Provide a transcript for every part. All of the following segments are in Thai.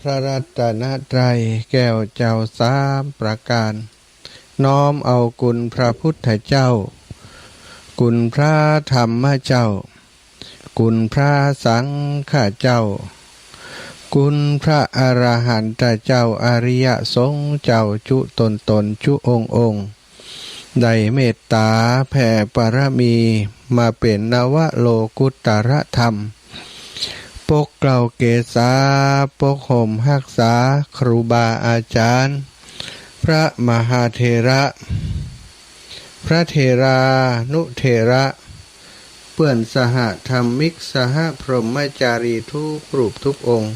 พระรัตนตรัยแก้วเจ้าสามประการน้อมเอาคุณพระพุทธเจ้าคุณพระธรรมเจ้าคุณพระสังฆเจ้าคุณพระอรหันตเจ้าอริยสงฆ์เจ้าจุตนจุองค์ได้เมตตาแผ่ปรมีมาเป็นนวโลกุตรธรรมปกเกล้าเกษาปกห่มรักษาครูบาอาจารย์พระมหาเถระพระเถรานุเถระเพื่อนสหธรรมิกสหพรหมจารีทุกรูปทุกองค์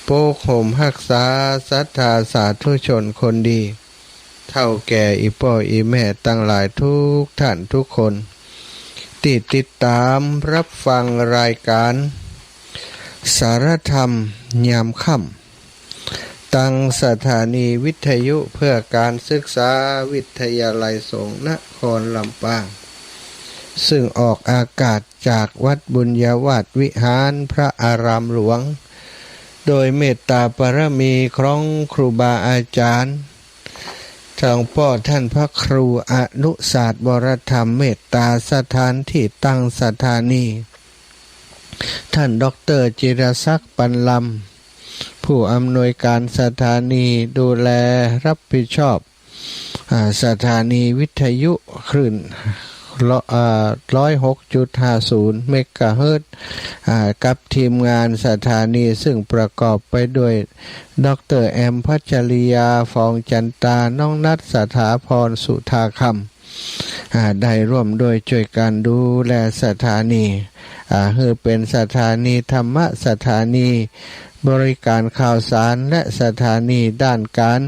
ปกห่มรักษาศรัทธาสาธุชนคนดีเท่าแก่อีพ่ออีแม่ตั้งหลายทุกท่านทุกคนติดตามรับฟังรายการสารธรรมยามค่ำตั้งสถานีวิทยุเพื่อการศึกษาวิทยาลัยสงฆ์นครลำปางซึ่งออกอากาศจากวัดบุญญาวาสวิหารพระอารามหลวงโดยเมตตาปรมีของครูบาอาจารย์ทางพ่อท่านพระครูอนุศาสตร์บรธรรมเมตตาสถานที่ตั้งสถานีท่านดร.จิรศักดิ์ปันลำผู้อำนวยการสถานีดูแลรับผิดชอบสถานีวิทยุคลื่น106.50 เมกะเฮิรตซ์กับทีมงานสถานีซึ่งประกอบไปด้วยดร.แอมพัชริยาฟองจันตาน้องนัทสถาพรสุธาคำได้ร่วมโดยช่วยการดูแลสถานีคือเป็นสถานีธรรมะสถานีบริการข่าวสารและสถานีด้านการ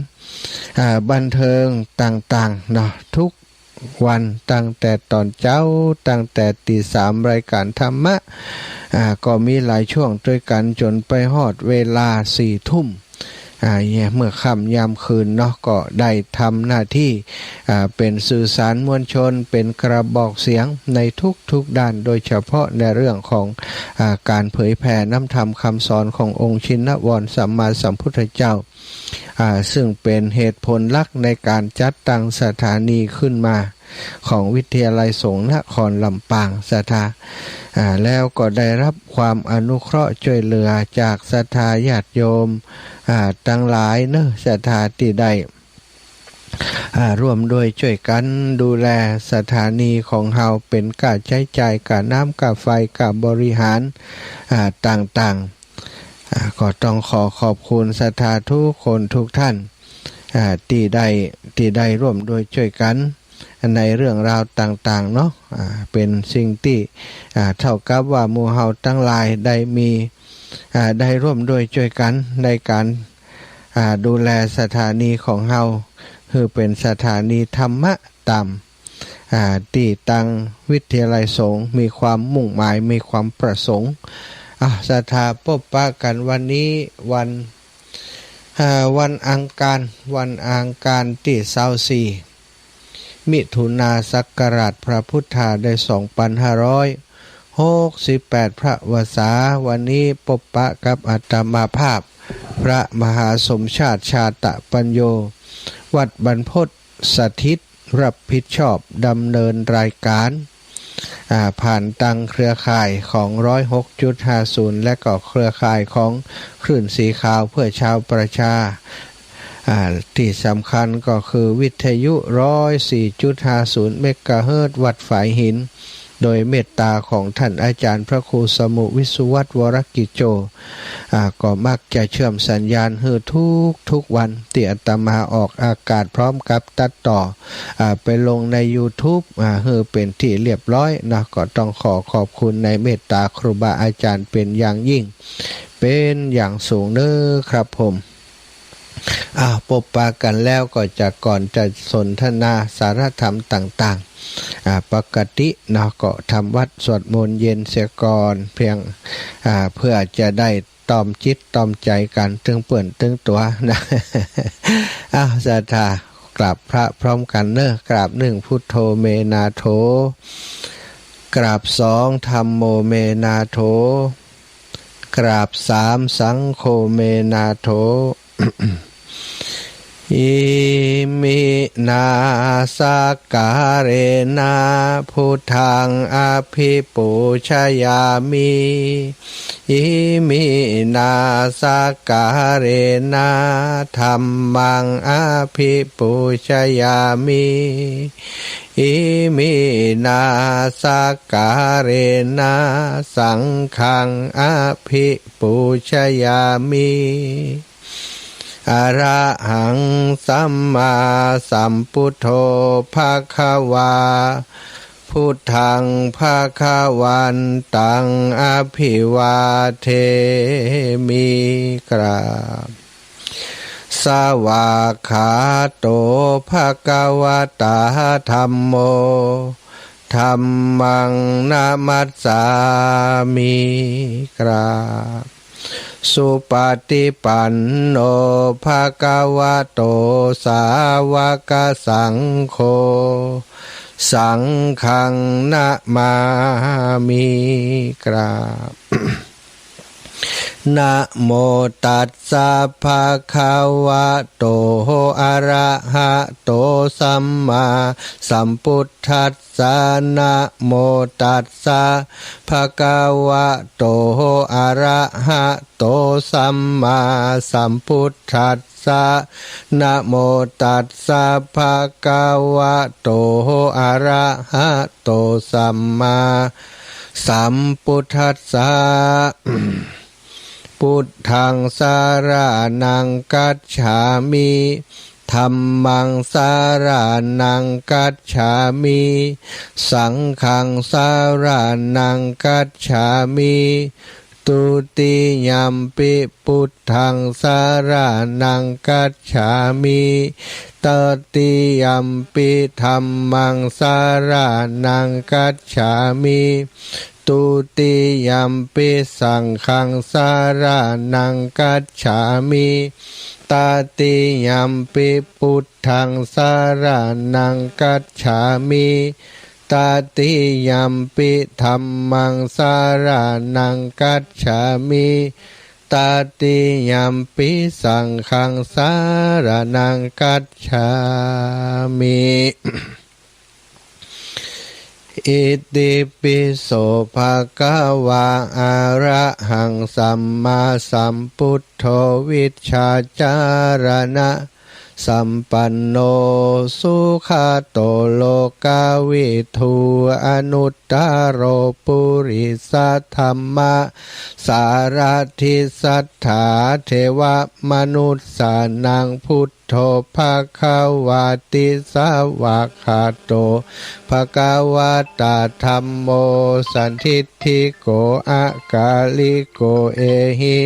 บันเทิงต่างๆเนาะทุกวันตั้งแต่ตอนเช้าตั้งแต่ตี3รายการธรรมะก็มีหลายช่วงด้วยกันจนไปฮอดเวลา4 ทุ่มเมื่อค่ำยามคืนเนาะก็ได้ทำหน้าที่เป็นสื่อสารมวลชนเป็นกระบอกเสียงในทุกด้านโดยเฉพาะในเรื่องของการเผยแผ่น้ำธรรมคำสอนขององค์ชินวรสัมมาสัมพุทธเจ้าซึ่งเป็นเหตุผลหลักในการจัดตั้งสถานีขึ้นมาของวิทยาลัยสงฆ์นครลำปางแล้วก็ได้รับความอนุเคราะห์ช่วยเหลือจากศรัทธาญาติโยมทั้งหลายเนอะศรัทธาที่ได้ร่วมด้วยช่วยกันดูแลสถานีของเฮาเป็นการใช้จ่ายการน้ำการไฟการบริหารต่างๆก็ต้องขอบคุณศรัทธาทุกคนทุกท่านที่ได้ร่วมด้วยช่วยกันในเรื่องราวต่างๆเนาะเป็นสิ่งที่เท่ากับว่าหมู่เฮาทั้งหลายได้ร่วมด้วยช่วยกันในการดูแลสถานีของเฮาคือเป็นสถานีธรรมะตามที่ตั้งวิทยาลัยสงฆ์มีความมุ่งหมายมีความประสงค์ศรัทธาพบปะกันวันนี้วันอังคารที่24 มิถุนายนศักราชพระพุทธาได้2568พระวสาวันนี้พบปะกับอาตมาภาพพระมหาสมชาติชาตปัญโยวัดบรรพตสถิตรับผิดชอบดำเนินรายการผ่านตังเครือข่ายของ 106.50 และก็เครือข่ายของคลื่นสีขาวเพื่อชาวประชาที่สำคัญก็คือวิทยุ 104.50 เมกะเฮิรตซ์วัดฝายหินโดยเมตตาของท่านอาจารย์พระครูสมุวิสุวัฒน์วรกิจโจก็มักจะเชื่อมสัญญาณให้ทุกวันที่อาตมาออกอากาศพร้อมกับตัดต่อไปลงใน YouTube ให้เป็นที่เรียบร้อยนะก็ต้องขอบคุณในเมตตาครูบาอาจารย์เป็นอย่างยิ่งเป็นอย่างสูงเด้อครับผมพบปะกันแล้วก็จะก่อนจะสนทนาสารธรรมต่างๆปกติเนาะก็ทำวัดสวดมนต์เย็นเสียก่อนเพียงเพื่อจะได้ตอมจิตตอมใจกันตึงเปื่อนตึงตัวนะศรัทธากราบพระพร้อมกันเนอะกราบ1พุทโธเมนาโถกราบ2ธัมโมเมนาโถ กราบสามสังโฆเมนาโถ อิมินาสการเรนะพุทธังอภิปูชยามิอิมินาสการเรนะธัมมังอภิปูชยามิอิมินาสการเรนะสังฆังอภิปูชยามิอะระหังสัมมาสัมพุทโธภคะวาพุทธังภคะวันตังอภิวาเทมิกราบสวากขาโตภะคะวะตาธัมโมธัมมังนะมัสสามิกราบสุปฏิปันโนภะคะวะโตสาวกสังโฆสังฆังนะมามิกราบ นะโมตัสสะภะคะวะโตอะระหะโตสัมมาสัมพุทธัสสะนะโมตัสสะภะคะวะโตอะระหะโตสัมมาสัมพุทธัสสะนะโมตัสสะภะคะวะโตอะระหะโตสัมมาสัมพุทธัสสะพุทธังสารนังกัจฉามิธัมมังสารนังกัจฉามิสังฆังสารนังกัจฉามิตุติยัมปิพุทธังสารนังกัจฉามิตติยัมปิธัมมังสารนังกัจฉามิตุติยัมปิสังฆังสารนังกัจฉามิตติยัมปิพุทธังสารนังกัจฉามิตติยัมปิธัมมังสารนังกัจฉามิตติยัมปิสังฆังสารนังกัจฉามิอิติปิโสภะคะวะอะระหังสัมมาสัมพุทโธวิชชาจารณะสัมปันโนสุขโตโลกาวิทูอนุตตโรปุริสธัมมะสารทิสัทธาเทวมนุสสานังพุทโธภะคะวะติสาวกขาโตภะคะวะตาธัมโมสันทิฏฐิโกอากาลิโกเอหิ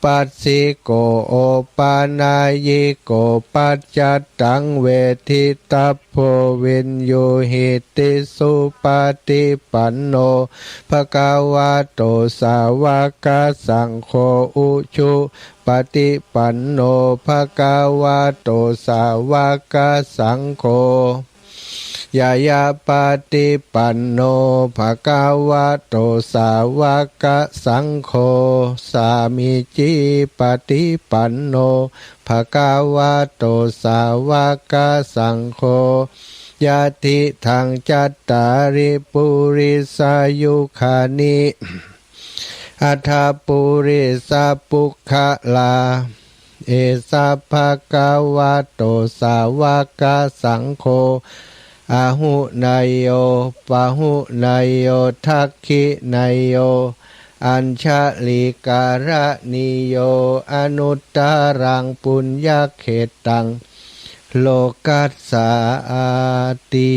ปัสสิโกโอปานายิโกปัจจตังเวทิตาโพวินโยหิติสุปฏิปันโนภะคะวะโตสาวกสังโฆอุชุปฏิปันโนภะคะวะโตสาวกสังโฆยายาปฏิปันโนภะคะวะโตสาวกสังโฆสามิจิปฏิปันโนภะคะวะโตสาวกสังโฆยะติทังจัตตาริปุริสายุคานิอัฏฐปุริสปุคคะลาเอสะภะคะวะโตสาวกสังโฆอาหุนายโยปะหุนายโยทักขินายโยอัญชลิการะนิโยอนุตตรังปุญญเขตังโลกัสสาติ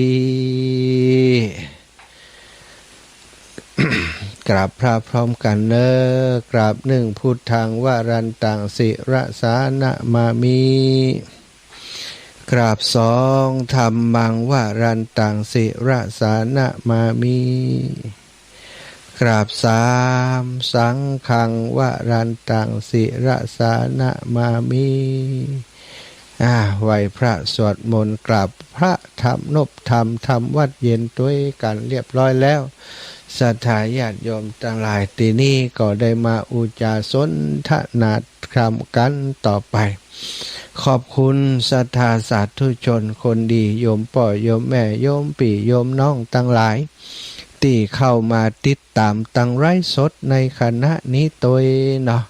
กราบพระพร้อมกันเนอกราบหนึ่งพุทธังวรันตังสิระสานะมามิกราบสองธัมมังวรันตังสิระสานะมามิกราบสามสังฆังวรันตังสิระสานะมามิ ไหวพระสวดมนต์กราบพระธรรมนบธรรมทำวัดเย็นด้วยกันเรียบร้อยแล้วศรัทธาญาติโยมทั้งหลายที่นี่ก็ได้มาอุจาสนทนาคำกันต่อไปขอบคุณศรัทธาสาธุชนคนดีโยมพ่อโยมแม่โยมปี่โยมน้องทั้งหลายที่เข้ามาติดตามตั้งไร้สดในคณะนี้ตัวเนาะ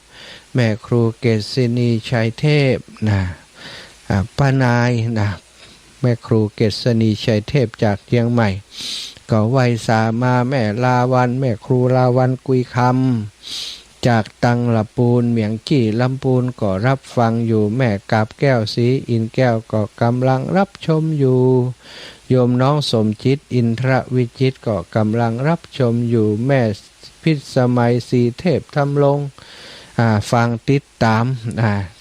แม่ครูเกษินีชัยเทพนะป้านายนะแม่ครูเกษณีชัยเทพจากเชียงใหม่ก็ไวสามาแม่ลาวันแม่ครูลาวันกุยคำจากตังละปูนเมียงกี่ลำปูนก็รับฟังอยู่แม่กาบแก้วสีอินแก้วก็กำลังรับชมอยู่โยมน้องสมจิตอินทรวิจิตก็กำลังรับชมอยู่แม่พิสมัยสีเทพทำลงฟังติดตาม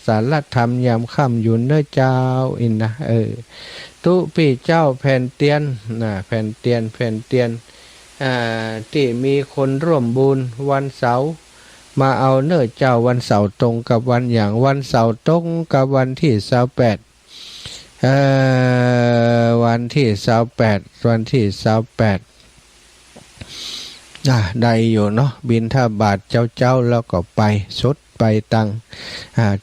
สารธรรมยามค่ำอยู่เนื้อเจ้าอินนะตุพี่เจ้าแผ่นเตียนแผ่นเตียนที่มีคนร่วมบุญวันเสาร์มาเอาเนื้อเจ้าวันเสาร์ตรงกับวันอย่างวันเสาร์ตรงกับวันที่28วันที่28ได้อยู่เนาะบิณฑบาตเจ้าแล้วก็ไปสดไปตัง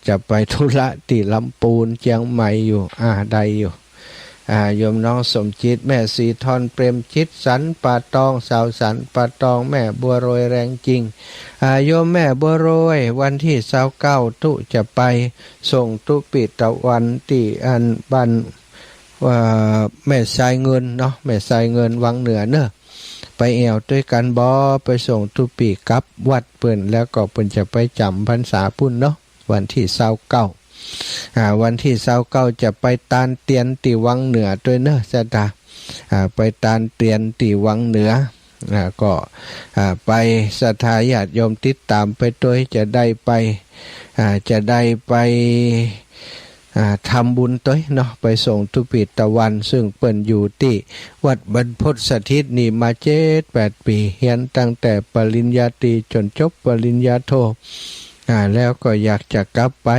จะไปธุระที่ลำปูนเชียงใหม่อยู่ได้อยู่โยมน้องสมจิตแม่สีทอนเปรมจิตสันป่าตองสาวสันป่าตองแม่บัวโรยแรงจริงโยมแม่บัวโรยวันที่29ตุจะไปส่งตุปิตะวันที่อันบันแม่สายเงินเนาะแม่สายเงินวังเหนือเนอะไปแอวด้วยกันบ่ไปส่งตุปีกับวัดเปิ้นแล้วก็เปิ้นจะไปจำพรรษาพุ่นเนาะวันที่29วันที่29จะไปตานเตียนตีวังเหนือด้วยเนอะศรัทธาไปตานเตียนตีวังเหนือก็ไปศรัทธาญาติโยมติดตามไปด้วยจะได้ไปทำบุญตัวเนาะไปส่งทุปิตะวันซึ่งเปิ้นอยู่ที่วัดบรรพตสถิตนี่มา7-8 ปีเรียนตั้งแต่ปริญญาตรีจนจบปริญญาโทแล้วก็อยากจะกลับไป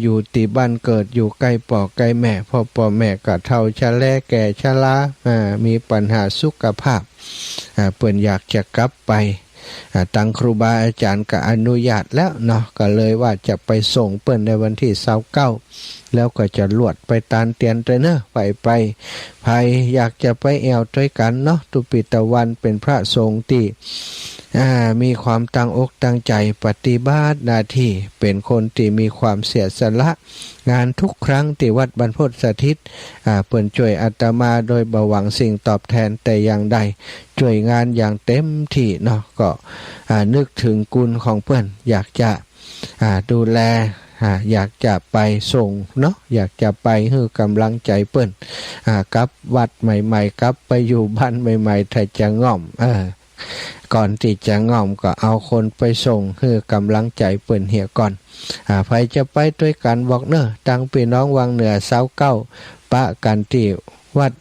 อยู่ที่บ้านเกิดอยู่ใกล้พ่อใกล้แม่พ่อแม่ก็เฒ่าชราแก่ชรามีปัญหาสุขภาพเปิ้นอยากจะกลับไปตั้งครูบาอาจารย์ก็อนุญาตแล้วเนาะก็เลยว่าจะไปส่งเปิ้นในวันที่29แล้วก็จะลวดไปตานเตียนเตเนอร์ไปใครอยากจะไปแอวด้วยกันเนาะตุปิตะวันเป็นพระสงฆ์ที่มีความตั้งอกตั้งใจปฏิบัติหน้าที่เป็นคนที่มีความเสียสละงานทุกครั้งที่วัดบรรพตสถิตเปิ้นช่วยอาตมาโดยบ่หวังสิ่งตอบแทนแต่อย่างใดช่วยงานอย่างเต็มที่เนาะก็นึกถึงกุลของเปิ้นอยากจะดูแลอยากจะไปส่งเนาะอยากจะไปให้กำลังใจเปิ้นกลับวัดใหม่ๆกลับไปอยู่บ้านใหม่ๆถ้าจะง่อมก่อนที่จะง่อมก็เอาคนไปส่งให้กำลังใจเปิ้นเหียก่อนใครจะไปด้วยกันบอกเนอะตั้งพี่น้องวังเหนือ29ปะกันที่วัด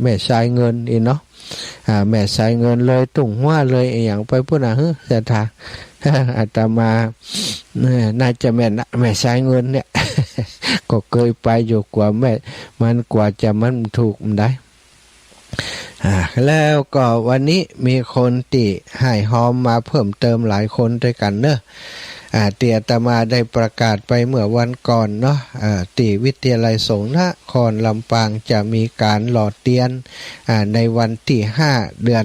แม่สายเงินอีเนาะแม่สายเงินเลยตุ่งหัวเลยอย่างไปพุ่นศรัทธาอาตมาน่าจะแม่สายเงินเนี่ย ก็เคยไปอยู่กว่าแม่มันกว่าจะมันถูกมันได้แล้วก็วันนี้มีคนที่ให้หอมมาเพิ่มเติมหลายคนด้วยกันเนอะเตียตมาได้ประกาศไปเมื่อวันก่อนเนาะที่วิทยาลัยสงฆ์นครลำปางจะมีการหล่อเตียนในวันที่5 เดือ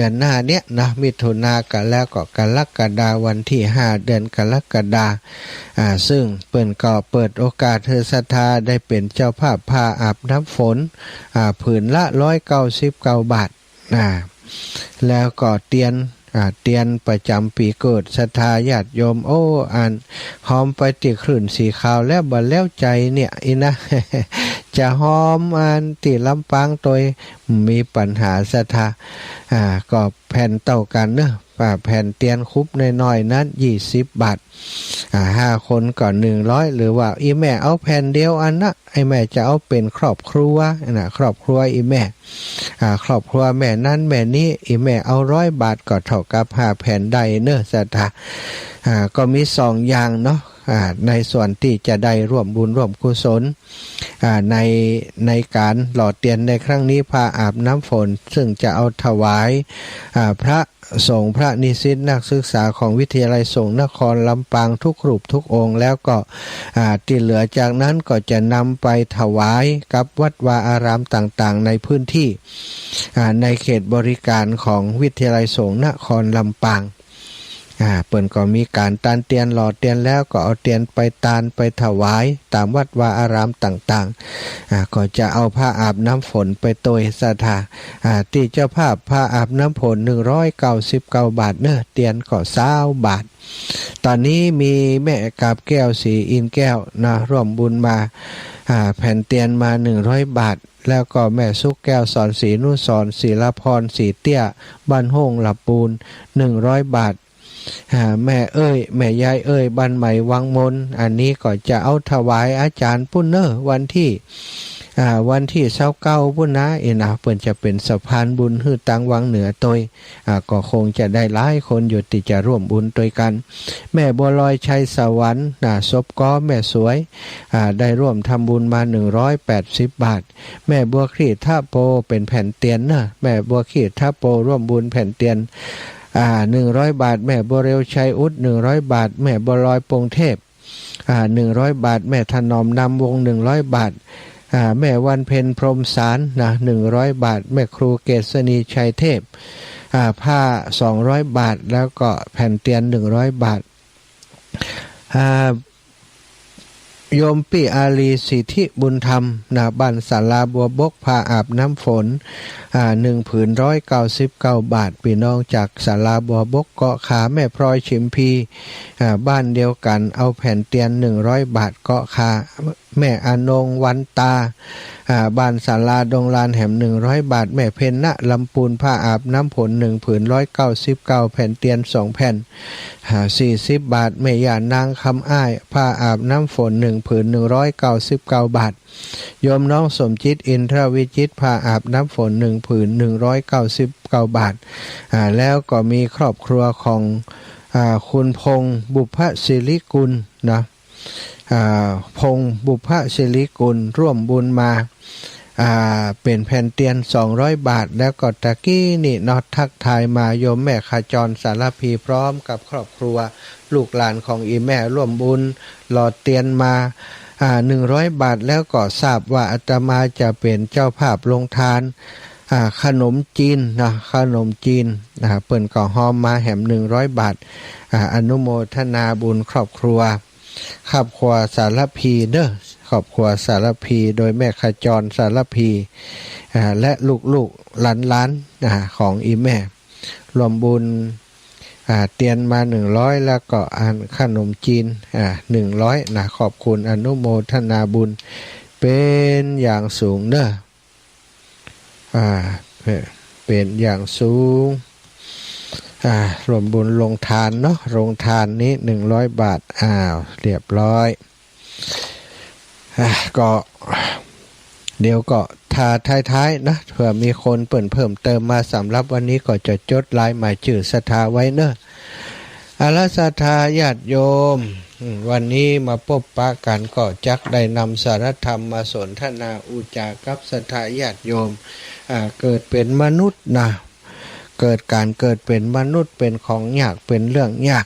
นหน้าเนี้ยนะมิถุนากันแล้วก็กรกฎาวันที่5 เดือนกรกฎาซึ่งเปิ้นก็เปิดโอกาสให้ศรัทธาได้เป็นเจ้าภาพพาอาบน้ำฝนผืนละ199 บาทแล้วก็เตียนประจำปีเกิดศรัทธาญาติโยมหอมไปติคลื่นสีขาวแล้วบ่แล้วใจเนี่ยนะ จะหอมติลำปางตัวมีปัญหาศรัทธาก็แผ่นเต่ากันเนอะแผ่นเตียนคุบน้อยๆนั้น20 บาท5 คนก่อน100หรือว่าอีแม่เอาแผ่นเดียวอันนะไอแม่จะเอาเป็นครอบครัวครอบครัวอีแม่ครอบครัวแม่นั้นแม่นี้อีแม่เอา100 บาทก็เท่ากับ5 แผ่นได้เนอะศรัทธาก็มี2 อย่างเนาะ ในส่วนที่จะได้ร่วมบุญร่วมกุศลในการหล่อเตียนในครั้งนี้พาอาบน้ำฝนซึ่งจะเอาถวายพระสงฆ์พระนิสิตนักศึกษาของวิทยาลัยสงฆ์นครลำปางทุกรูปทุกองค์แล้วก็ที่เหลือจากนั้นก็จะนำไปถวายกับวัดวาอารามต่างๆในพื้นที่ในเขตบริการของวิทยาลัยสงฆ์นครลำปางเปิ่นก็มีการตานเตียนหล่อเตียนแล้วก็เอาเตียนไปตานไปถวายตามวัดวาอารามต่างๆก็จะเอาผ้าอาบน้ำฝนไปโตยศรัทธาที่เจ้าภาพผ้าอาบน้ำฝน199 บาทเนอะเตียนก็20 บาทตอนนี้มีแม่กาบแก้วสีอินแก้วนะร่วมบุญมาแผ่นเตียนมา100 บาทแล้วก็แม่สุกแก้วสอนศรีนุสรศิลพรสีเตี้ยบ้านห้งหลับปูน100 บาทแม่เอ้ยแม่ยายเอ้ยบ้านใหม่วังมนอันนี้ก็จะเอาถวายอาจารย์ปุ้นเนอวันที่29พุ่นนะเปิ้นจะเป็นสะพานบุญฮือตังวังเหนือตยก็คงจะได้หลายคนอยู่ที่จะร่วมบุญด้วยกันแม่บัวลอยชัยสวรรค์ศพก้อแม่สวยได้ร่วมทำบุญมา180 บาทแม่บัวขีดท่าโปเป็นแผ่นเตียนนะแม่บัวขีดท่าโปร่วมบุญแผ่นเตียน100 บาทแม่บัวเร็วชัยอุด100 บาทแม่บัวลอยปงเทพ100 บาทแม่ถนอมนำวง100 บาทแม่วันเพ็ญพรหมสาร100 บาทแม่ครูเกษณีชัยเทพผ้า200 บาทแล้วก็แผ่นเตียน100 บาทโยมปิอาลีสิทธิบุญธรรมบ้านศาลาบัวบกพาอาบน้ำฝน1 ผืน199 บาทพี่น้องจากศาลาบัวบกเกาะขาแม่พลอยชิมพีบ้านเดียวกันเอาแผ่นเตียน100 บาทเกาะขาแม่อนงวันตาบ้านศาลาดงลานแหม100 บาทแม่เพนณลำปูนผ้าอาบน้ำฝน1 ผืน199 แผ่นเตียน2 แผ่น40 บาทแม่ย่านางคำอ้ายผ้าอาบน้ำฝน1 ผืน199 บาทโยมน้องสมจิตอินทรวิจิตผ้าอาบน้ำฝน1 ผืน199 บาทแล้วก็มีครอบครัวของคุณพงษ์บุพศิริกุลนะพงษ์บุพศิริกุลร่วมบุญมาเป็นแผ่นเตียน200 บาทแล้วก็ตะกี้นี่นอดทักทายมาโยมแม่ขจรสารพีพร้อมกับครอบครัวลูกหลานของอีแม่ร่วมบุญหล่อเตียนมา100 บาทแล้วก็ทราบว่าอาตมาจะเป็นเจ้าภาพลงทานขนมจีนนะขนมจีนเปิ้นก็หอมมาแหม100 บาทอนุโมทนาบุญครอบครัวสารพีเด้อครอบครัวสารพีโดยแม่ขจรสารพีและลูกๆหลานของอีแม่รวมบุญเตียนมา100แล้วก็ขนมจีน100ขอบคุณอนุโมทนาบุญเป็นอย่างสูงเด้อเป็นอย่างสูงรวมบุญลงทานเนาะลงทานนี้100 บาทเรียบร้อยก็เดี๋ยวก็ท้ายๆนะเผื่อมีคนเพิ่มเติมมาสำหรับวันนี้ก็จะจดรายหมายชื่อศรัทธาไว้เนอะอาราศรัทธาญาติโยมวันนี้มาพบปะกันก็จักได้นำสารธรรมมาสนทนาอุจากับศรัทธาญาติโยมเกิดเป็นมนุษย์นะเกิดเป็นมนุษย์เป็นของยากเป็นเรื่องยาก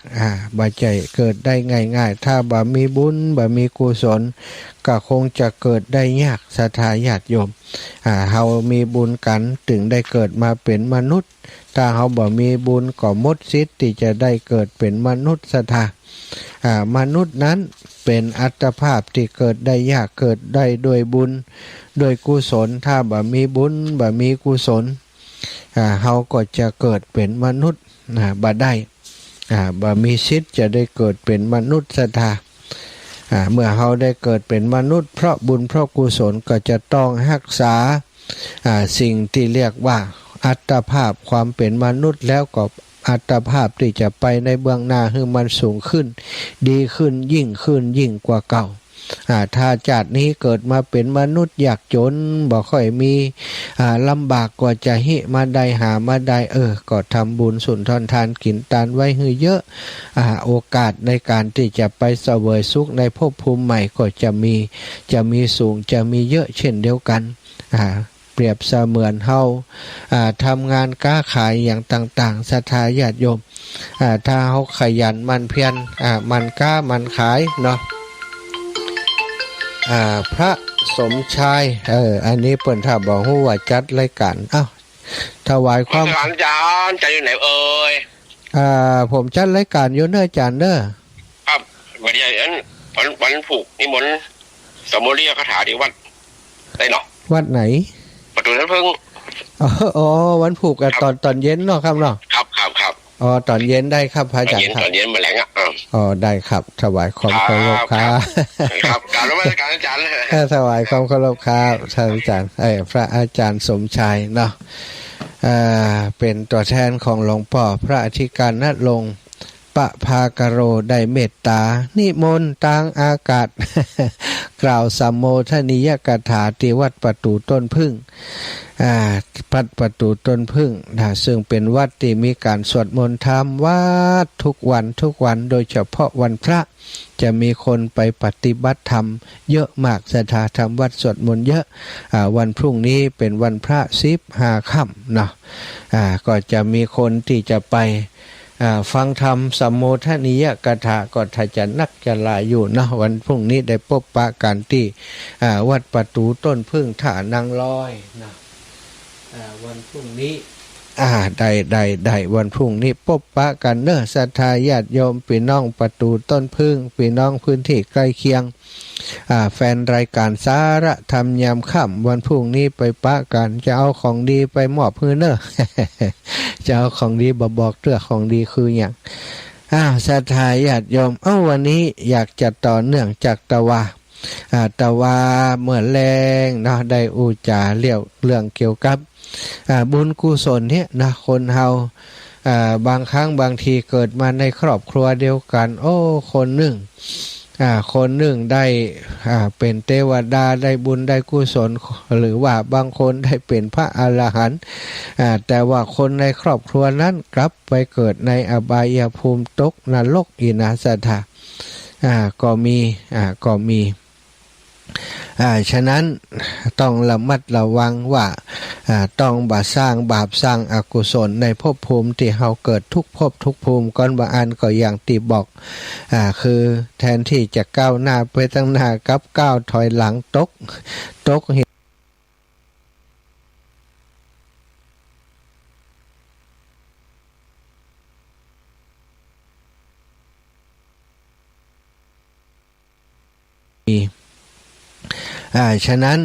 บ่ใจเกิดได้ง่ายๆถ้าบ่มีบุญบ่มีกุศลก็คงจะเกิดได้ยากศรัทธาญาติโยมเฮามีบุญกันถึงได้เกิดมาเป็นมนุษย์ถ้าเฮาบ่มีบุญก็หมดสิทธิ์ที่จะได้เกิดเป็นมนุษย์ศรัทธามนุษย์นั้นเป็นอัตภาพที่เกิดได้ยากเกิดได้ด้วยบุญด้วยกุศลถ้าบ่มีบุญบ่มีกุศลเฮาก็จะเกิดเป็นมนุษย์บ่ได้บ่มีสิทธิ์จะได้เกิดเป็นมนุษย์ศรัทธาเมื่อเฮาได้เกิดเป็นมนุษย์เพราะบุญเพราะกุศลก็จะต้องรักษาสิ่งที่เรียกว่าอัตภาพความเป็นมนุษย์แล้วก็อัตภาพที่จะไปในเบื้องหน้าให้มันสูงขึ้นดีขึ้นยิ่งกว่าเก่า ถ้าชาตินี้เกิดมาเป็นมนุษย์ยากจนบ่ค่อยมีลำบากกว่าจะหิมาได้หามาได้ก็ทำบุญสุนทรทานกินทานไว้ให้เยอะโอกาสในการที่จะไปเสวยสุขในภพภูมิใหม่ก็จะมีสูงจะมีเยอะเช่นเดียวกันเปรียบเสมือนเฮาทำงานค้าขายอย่างต่างๆศรัทธาญาติโยมถ้าเฮาขยันมันเพียรมันค้ามันขายเนาะพระสมชายอันนี้เปิ่นถ้าบอกฮู้ว่าจัดรายการถวายความอาจารย์จะอยู่ไหนเอ่ยผมจัดรายการอยู่เด้ออาจารย์เด้อครับวันนี้วันผูกนิมนต์สมุรีคาถาที่วัดได้เนาะวัดไหนประตูน้ำพึ่งอ๋อวันผูกตอนเย็นเนาะครับเนาะครับตอนเย็นได้ครับพระอาจารย์ตอนเย็นมาแหลงได้ครับถวายความเคารพครับครับกราบนมัสการอาจารย์ถวายความเคารพครับท่านอาจารย์พระอาจารย์สมชายเนาะเป็นตัวแทนของหลวงพ่อพระอธิการณรงค์ปะภากโรได้เมตตานิมนต์ต่างอากาศกล่าวสัมโมทนียกถาที่วัดประตูต้นพึ่งวัดประตูต้นพึ่งซึ่งเป็นวัดที่มีการสวดมนต์ธรรมวัดทุกวันโดยเฉพาะวันพระจะมีคนไปปฏิบัติธรรมเยอะมากศรัทธาธรรมวัดสวดมนต์เยอะวันพรุ่งนี้เป็นวันพระ15 ค่ำเนาะก็จะมีคนที่จะไปฟังธรรมสัมโมทนียกถาก็ถ้าจะนักจะลาอยู่นะวันพรุ่งนี้ได้พบปะกันที่วัดประตูต้นพึ่งท่านางลอยนะวันพรุ่งนี้ได้วันพรุ่งนี้พบปะกันเนอะศรัทธาญาติโยมพี่น้องประตูต้นพึ่งพี่น้องพื้นที่ใกล้เคียงแฟนรายการสาระธรรมยามค่ำวันพรุ่งนี้ไปปะกันจะเอาของดีไปมอบให้เนอะ จะเอาของดีบอกเรื่องของดีคืออย่างศรัทธาญาติโยมวันนี้อยากจะต่อเนื่องจากตะวาเมื่อแรงเนาะได้อุจาเรื่องเกี่ยวกับบุญกุศลเนี่ยนะคนเฮาบางครั้งบางทีเกิดมาในครอบครัวเดียวกันคนหนึ่งได้เป็นเทวดาได้บุญได้กุศลหรือว่าบางคนได้เป็นพระอรหันต์แต่ว่าคนในครอบครัวนั้นกลับไปเกิดในอบายภูมิตกนรกอินาสถาก็มีฉะนั้นต้องระมัดระวังว่าต้องบ่สร้างบาปสร้างอกุศลในภพภูมิที่เฮาเกิดทุกภพทุกภูมิก่อนบางอันก็อย่างที่บอกคือแทนที่จะก้าวหน้าไปตั้งหน้ากับก้าวถอยหลังตกฉะนั้น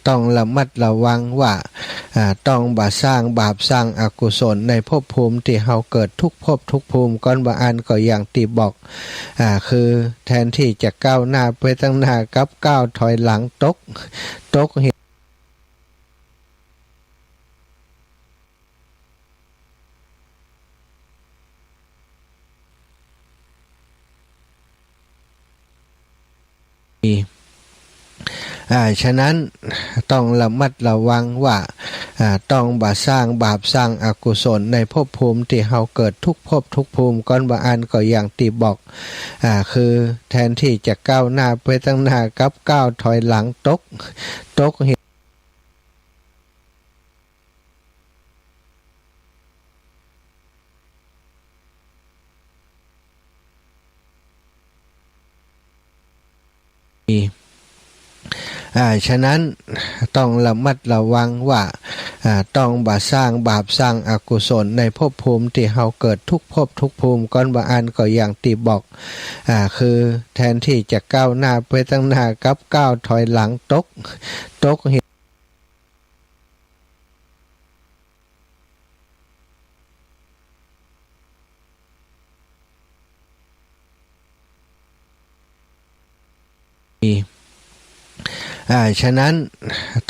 ต้องระมัดระวังว่าต้องบ่สร้างบาปสร้างอกุศลในภพภูมิที่เฮาเกิดทุกภพทุกภูมิก่อนบางอันก็อย่างที่บอกคือแทนที่จะก้าวหน้าไปตั้งหน้ากับก้าวถอยหลังตกฉะนั้นต้องระมัดระวังว่าต้องบ่สร้างบาปสร้างอกุศลในภพภูมิที่เฮาเกิดทุกภพทุกภูมิก่อนบางอันก็อย่างที่บอกคือแทนที่จะก้าวหน้าไปตั้งหน้ากับก้าวถอยหลังตกฉะนั้นต้องระมัดระวังว่าต้องบ่สร้างบาปสร้างอกุศลในภพภูมิที่เฮาเกิดทุกภพทุกภูมิก่อนบางอันก็อย่างที่บอกคือแทนที่จะก้าวหน้าไปตั้งหน้ากับก้าวถอยหลังตกฉะนั้น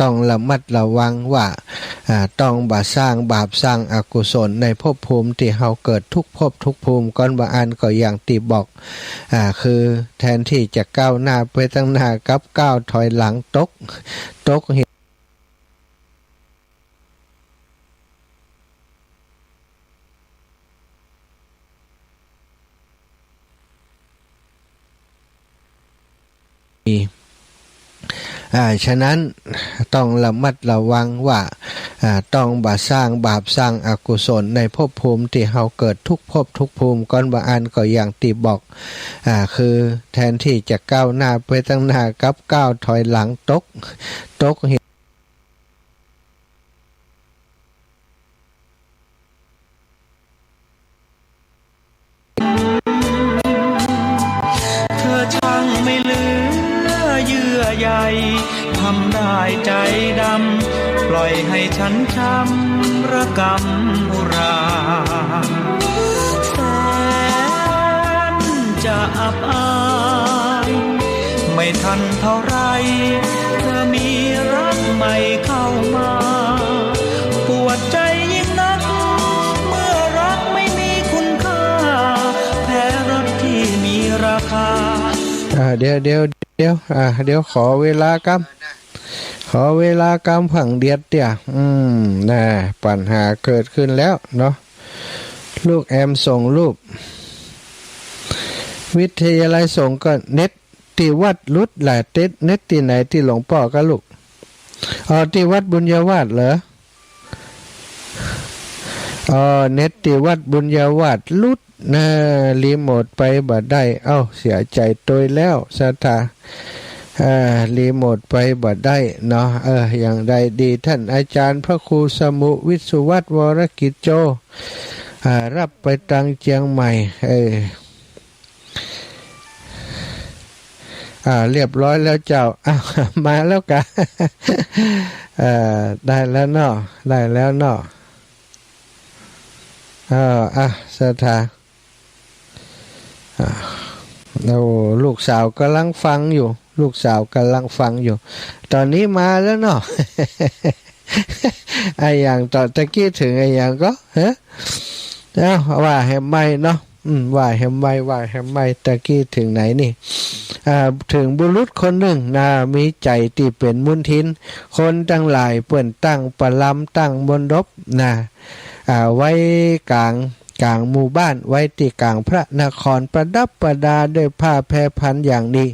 ต้องระมัดระวังว่า ต้องบ่สร้างบาปสร้างอกุศลในภพภูมิที่เฮาเกิดทุกภพทุกภูมิก่อนบางอันก็อย่างที่บอกคือแทนที่จะก้าวหน้าไปตั้งหน้ากับก้าวถอยหลังตกฉะนั้นต้องระมัดระวังว่าต้องบ่สร้างบาปสร้างอกุศลในภพภูมิที่เฮาเกิดทุกภพทุกภูมิก่อนบางอันก็อย่างที่บอกคือแทนที่จะก้าวหน้าไปตั้งหน้ากับก้าวถอยหลังตกทำได้ใจดำปล่อยให้ฉันช้ำระกำอุราแสนจะอับอายไม่ทันเท่าไรเธอมีรักใหม่เข้ามาปวดใจยิ่งนักเมื่อรักไม่มีคุณค่าแพ้รักที่มีราคาเดี๋ยวขอเวลากำผังเดียดเตี่ยน่ะปัญหาเกิดขึ้นแล้วเนาะลูกแอมส่งรูปวิทยาลัยส่งก็เน็ตที่วัดรุดหลายเน็ตที่ไหนที่หลวงพ่อก็ลูกที่วัดบุญญาวาสเหรอเน็ตที่วัดบุญญาวาสรุดนะรีโมทไปบ่ได้เสียใจตัวแล้วสถารีโมทไปบ่ได้เนาะอย่างใดดีท่านอาจารย์พระครูสมุวิสุวัฒน์วรกิจโจรับไปตังเจียงใหม่เรียบร้อยแล้วเจ้ามาแล้วกันได้แล้วเนาะสถาลูกสาวกำลังฟังอยู่ตอนนี้มาแล้วเนาะ ไอ้อย่างตอนตะกี้ถึงไอ้อย่างก็ว่าแฮมไม่เนาะว่าแฮมไม่ตะกี้ถึงไหนนี่ถึงบุรุษคนหนึ่งมีใจที่เป็นมุนทินคนทั้งหลายเปิ่นตั้งประลำตั้งบนรบไว้กลางหมู่บ้านไว้ที่กลางพระนครประดับประดาด้วยผ้าแพรพันอย่างนี้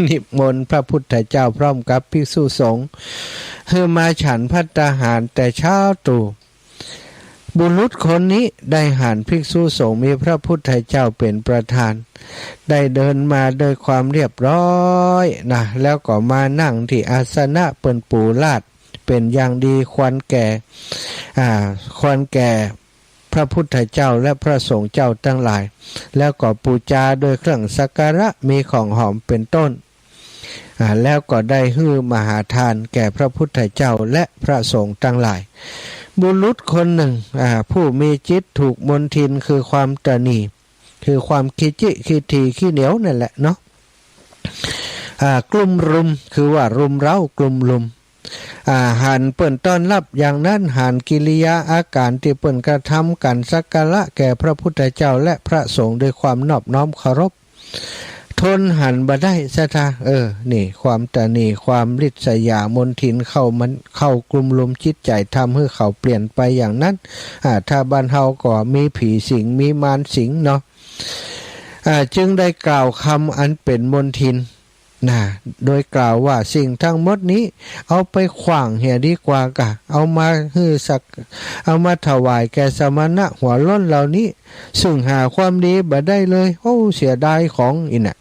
นิมนต์พระพุทธเจ้าพร้อมกับภิกษุสงฆ์ให้มาฉันภัตตาหารแต่เช้าตรู่บุรุษคนนี้ได้หันภิกษุสงฆ์มีพระพุทธเจ้าเป็นประธานได้เดินมาโดยความเรียบร้อยแล้วก็มานั่งที่อาสนะเปิ้นปูลาดเป็นอย่างดีควรแก่พระพุทธเจ้าและพระสงฆ์เจ้าทั้งหลายแล้วก็บูชาโดยเครื่องสักการะมีของหอมเป็นต้นแล้วก็ได้ฮื้อมหาทานแก่พระพุทธเจ้าและพระสงฆ์ทั้งหลายบุรุษคนหนึ่งผู้มีจิตถูกมนทินคือความตณีคือความขี้จิขี้ทีขี้เหนียวนั่นแหละเนาะกลุ่มรุมคือว่ารุมเร้ากลุ่มรุมหันเปิ่นต้อนรับอย่างนั้นหันกิริยาอาการที่เปิ่นกระทำกันสักการะแก่พระพุทธเจ้าและพระสงฆ์ด้วยความนอบน้อมเคารพทนหันบ่ได้ซะท่านี่ความตนีความริษยามนทินเข้ากลุ่มลุมจิตใจทำให้เขาเปลี่ยนไปอย่างนั้นถ้าบ้านเฮาก็มีผีสิงมีมารสิงเนาะจึงได้กล่าวคำอันเป็นมนทินโดยกล่าวว่าสิ่งทั้งหมดนี้เอาไปขว้างเหียดีกว่ากะเอามาถวายแก่สมณะหัวล้นเหล่านี้ซึ่งหาความดีบ่ได้เลยเสียดายของอินะ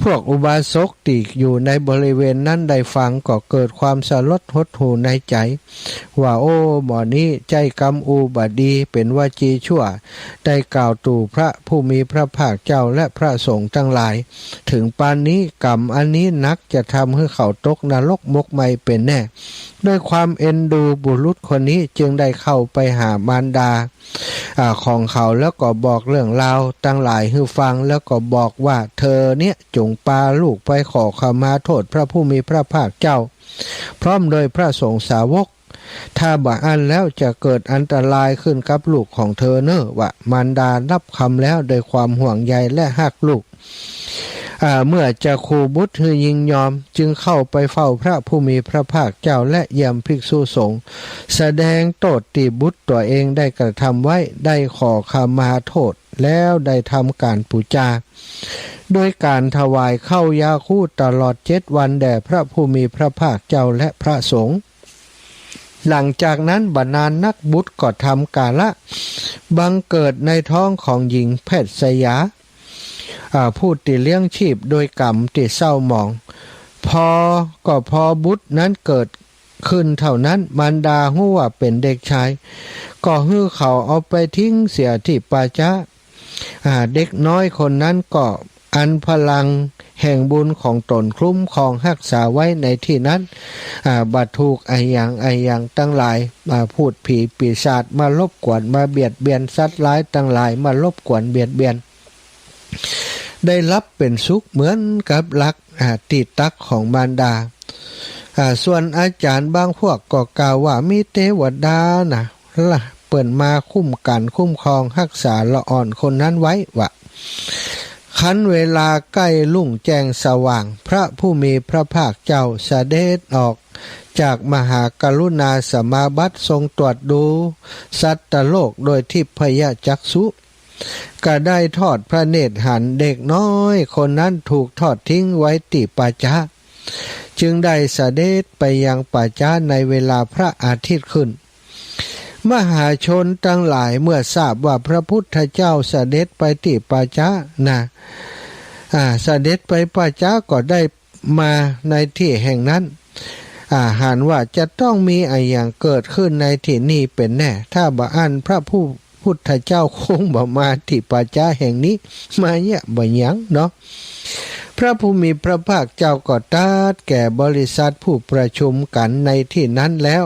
พวกอุบาสกที่อยู่ในบริเวณนั้นได้ฟังก็เกิดความสลดหดหู่ในใจว่าหมอนี้ใจกรรมอุบัติดีเป็นวจีชั่วได้กล่าวตู่พระผู้มีพระภาคเจ้าและพระสงฆ์ทั้งหลายถึงปานนี้กรรมอันนี้นักจะทำให้เขาตกนรกมกไหมเป็นแน่ด้วยความเอ็นดูบุรุษคนนี้จึงได้เข้าไปหามารดาของเขาแล้วก็บอกเรื่องราวตั้งหลายให้ฟังแล้วก็บอกว่าเธอเนี่ยจงพาลูกไปขอขมาโทษพระผู้มีพระภาคเจ้าพร้อมโดยพระสงฆ์สาวก ถ้าบ่อันแล้วจะเกิดอันตรายขึ้นกับลูกของเธอเนอะว่ามารดารับคำแล้วโดยความห่วงใยและฮักลูกเมื่อจะคูบุตรคือยิงยอมจึงเข้าไปเฝ้าพระผู้มีพระภาคเจ้าและเยี่ยมภิกษุสงฆ์แสดงโทษที่บุตรตัวเองได้กระทำไว้ได้ขอขมาโทษแล้วได้ทำการปูจาโดยการถวายข้าวยาคูตลอด7 วันแด่พระผู้มีพระภาคเจ้าและพระสงฆ์หลังจากนั้นบรรดานักบุตรก็ทำกาละบังเกิดในท้องของหญิงแพทย์สยาผู้ที่เลี้ยงชีพโดยกรรมที่เศร้าหมองพอบุตรนั้นเกิดขึ้นเท่านั้นมารดาฮู้ว่าเป็นเด็กชายก็ฮื้อเขาเอาไปทิ้งเสียที่ป่าช้าเด็กน้อยคนนั้นก็อันพลังแห่งบุญของตนคลุ้มครองรักษาไว้ในที่นั้นบัดถูกไออย่างตั้งหลายพูดผีปีศาจมารบกวนมาเบียดเบียนสัตว์ร้ายตั้งหลายมารบกวนเบียดเบียนได้รับเป็นสุขเหมือนกับรักติดตักของมารดาส่วนอาจารย์บางพวกก็กล่าวว่ามีเทวดานะล่ะเปิ่นมาคุ้มกันคุ้มครองรักษาละอ่อนคนนั้นไว้วะคันเวลาใกล้ลุ่งแจ้งสว่างพระผู้มีพระภาคเจ้าเสด็จออกจากมหากรุณาสมาบัติทรงตรวจดูสัตว์โลกโดยทิพยจักษุก็ได้ทอดพระเนตรหันเด็กน้อยคนนั้นถูกทอดทิ้งไว้ที่ป่าช้าจึงได้เสด็จไปยังป่าช้าในเวลาพระอาทิตย์ขึ้นมหาชนทั้งหลายเมื่อทราบว่าพระพุทธเจ้าเสด็จไปที่ป่าช้าเสด็จไปป่าช้าก็ได้มาในที่แห่งนั้นหันว่าจะต้องมีอะไรอย่างเกิดขึ้นในที่นี้เป็นแน่ถ้าบ่อันพระผู้พุทธเจ้าคงบ่มาที่ป่าช้าแห่งนี้มาเนี่ยบ่หยังเนาะพระผู้มีพระภาคเจ้าก็ตรัสแก่บริษัทผู้ประชุมกันในที่นั้นแล้ว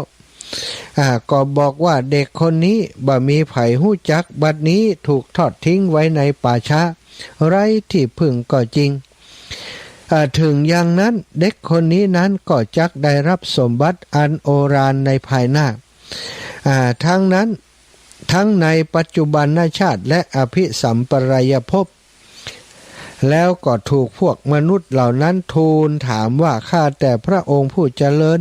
ก็บอกว่าเด็กคนนี้บ่มีไผฮู้จักบัดนี้ถูกทอดทิ้งไว้ในป่าช้าไร้ที่พึ่งก็จริงถึงอย่างนั้นเด็กคนนี้นั้นก็จักได้รับสมบัติอันโอฬารในภายหน้าทั้งนั้นทั้งในปัจจุบันชาติและอภิสัมปรายภพแล้วก็ถูกพวกมนุษย์เหล่านั้นทูลถามว่าข้าแต่พระองค์ผู้เจริญ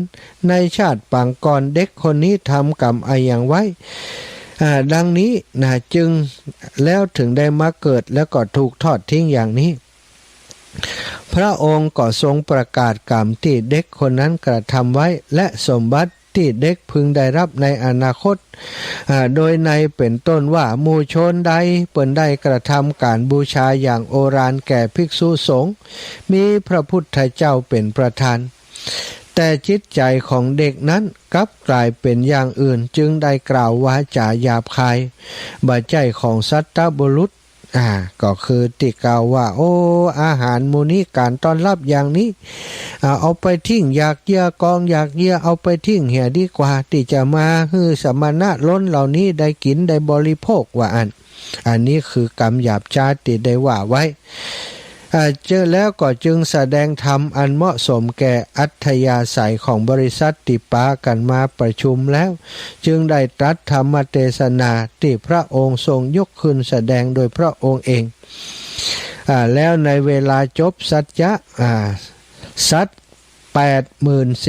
ในชาติปางก่อนเด็กคนนี้ทำกรรมอะไรอย่างไว้ดังนี้จึงแล้วถึงได้มาเกิดแล้วก็ถูกทอดทิ้งอย่างนี้พระองค์ก็ทรงประกาศกรรมที่เด็กคนนั้นกระทำไว้และสมบัติที่เด็กพึงได้รับในอนาคตโดยในเป็นต้นว่าหมู่ชนใดเปิ้นได้กระทำการบูชาอย่างโอฬารแก่ภิกษุสงฆ์มีพระพุทธเจ้าเป็นประธานแต่จิตใจของเด็กนั้นกลับกลายเป็นอย่างอื่นจึงได้กล่าววาจาหยาบคายบ่ใจของสัตตบุรุษก็คือติกล่าวว่าโอ้อาหารมูนี้การต้อนรับอย่างนี้เอาไปทิ้งอยากเยื่อกองอยากเยื่อเอาไปทิ้งเหี่ยดีกว่าที่จะมาฮือสมณะล้นเหล่านี้ได้กินได้บริโภคว่าอันนี้คือกรรมหยาบช้าที่ได้ว่าไว้เจอแล้วก็จึงแสดงธรรมอันเหมาะสมแก่อัธยาศัยของบริษัทติปากันมาประชุมแล้วจึงได้ตรัสธรรมเทศนาที่พระองค์ทรงยกขึ้นแสดงโดยพระองค์เองแล้วในเวลาจบสัจจะสัตว์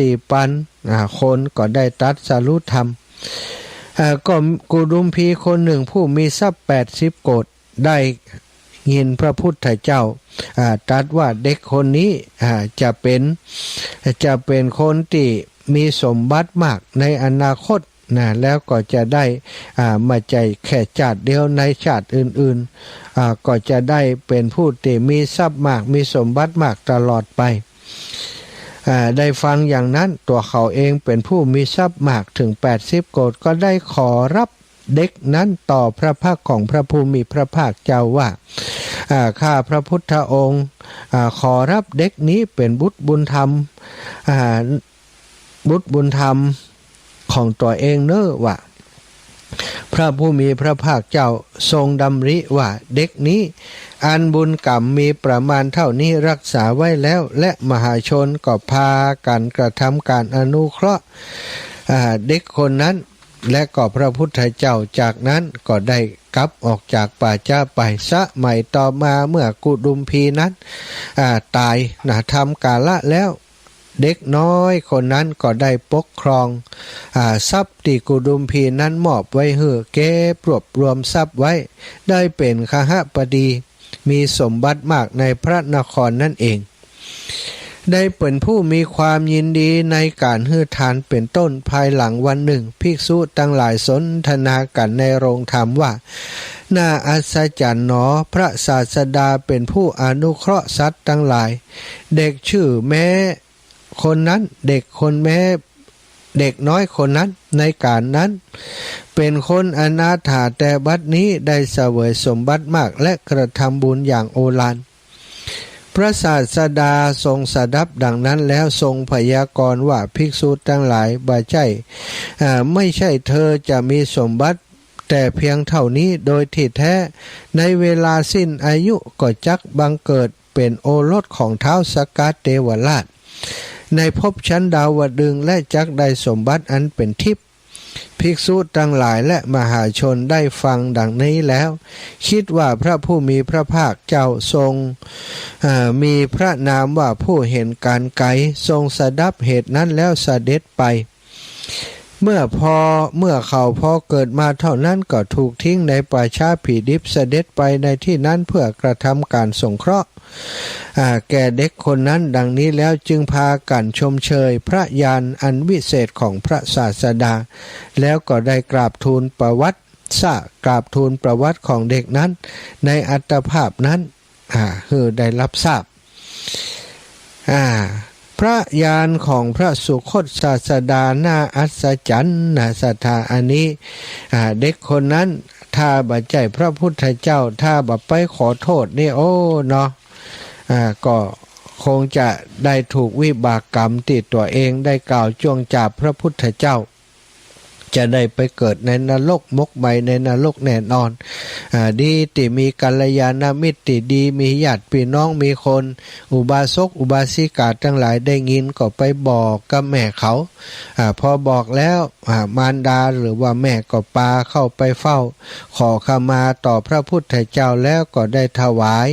84,000 คนก็ได้ตรัสรู้ธรรมก็กุดุมพีคนหนึ่งผู้มีทรัพย์80 โกฏได้ยินพระพุทธเจ้าตรัสว่าเด็กคนนี้จะเป็นคนที่มีสมบัติมากในอนาคตแล้วก็จะได้มาใจแค่ชาติเดียวในชาติอื่นๆก็จะได้เป็นผู้ที่มีทรัพย์มากมีสมบัติมากตลอดไปได้ฟังอย่างนั้นตัวเขาเองเป็นผู้มีทรัพย์มากถึง80 โกฏก็ได้ขอรับเด็กนั้นต่อพระภาคของพระผู้มีพระภาคเจ้าว่าข้าพระพุทธองค์ขอรับเด็กนี้เป็นบุตรบุญธรรมของตัวเองเนอะว่าพระผู้มีพระภาคเจ้าทรงดำริว่าเด็กนี้อันบุญกรรมมีประมาณเท่านี้รักษาไว้แล้วและมหาชนก็พากันกระทำการอนุเคราะห์ เด็กคนนั้นและก็พระพุทธเจ้าจากนั้นก็ได้กลับออกจากป่าช้าไปสมัยต่อมาเมื่อกุดุมพีนั้นตายทำกาละแล้วเด็กน้อยคนนั้นก็ได้ปกครองทรัพย์ที่กุดุมพีนั้นมอบไว้ให้เก็บรวบรวมทรัพย์ไว้ได้เป็นคหบดีมีสมบัติมากในพระนครนั่นเองได้เป็นผู้มีความยินดีในการให้ทานเป็นต้นภายหลังวันหนึ่งภิกษุทั้งหลายสนทนากันในโรงธรรมว่าน่าอัศจรรย์หนอพระศาสดาเป็นผู้อนุเคราะห์สัตว์ทั้งหลายเด็กชื่อแม้คนนั้นเด็กน้อยคนนั้นในการนั้นเป็นคนอนาถาแต่บัดนี้ได้เสวยสมบัติมากและกระทำบุญอย่างโอฬารพระศาสดาทรงสดับดังนั้นแล้วทรงพยากรณ์ว่าภิกษุทั้งหลายบ่ใช่ไม่ใช่เธอจะมีสมบัติแต่เพียงเท่านี้โดยที่แท้ในเวลาสิ้นอายุก็จักบังเกิดเป็นโอรสของท้าวสกเทวราชในภพชั้นดาวดึงส์และจักได้สมบัติอันเป็นทิพย์ภิกษุทั้งหลายและมหาชนได้ฟังดังนี้แล้วคิดว่าพระผู้มีพระภาคเจ้าทรงมีพระนามว่าผู้เห็นการไกลทรงสดับเหตุนั้นแล้วเสด็จไปเมื่อเขาพอเกิดมาเท่านั้นก็ถูกทิ้งในป่าช้าผีดิบเสด็จไปในที่นั้นเพื่อกระทำการสงเคราะห์แก่เด็กคนนั้นดังนี้แล้วจึงพากันชมเชยพระญาณอันวิเศษของพระศาสดาแล้วก็ได้กราบทูลประวัติของเด็กนั้นในอัตภาพนั้นได้รับทราบพระญาณของพระสุคตศาสดาน่าอัศจรรย์ศรัทธาอันนี้เด็กคนนั้นถ้าบัจใจพระพุทธเจ้าถ้าบัไปขอโทษนี่โอ้เนาะก็คงจะได้ถูกวิบากกรรมติดตัวเองได้กล่าวจ้วงจับพระพุทธเจ้าจะได้ไปเกิดในนรกมกใหม่ในนรกแน่นอนดีที่มีกัลยาณมิตรที่ดีมีญาติพี่น้องมีคนอุบาสกอุบาสิกาทั้งหลายได้ยินก็ไปบอกกับแม่เขาพอบอกแล้วมารดาหรือว่าแม่ก็พาเข้าไปเฝ้าขอขมาต่อพระพุทธเจ้าแล้วก็ได้ถวาย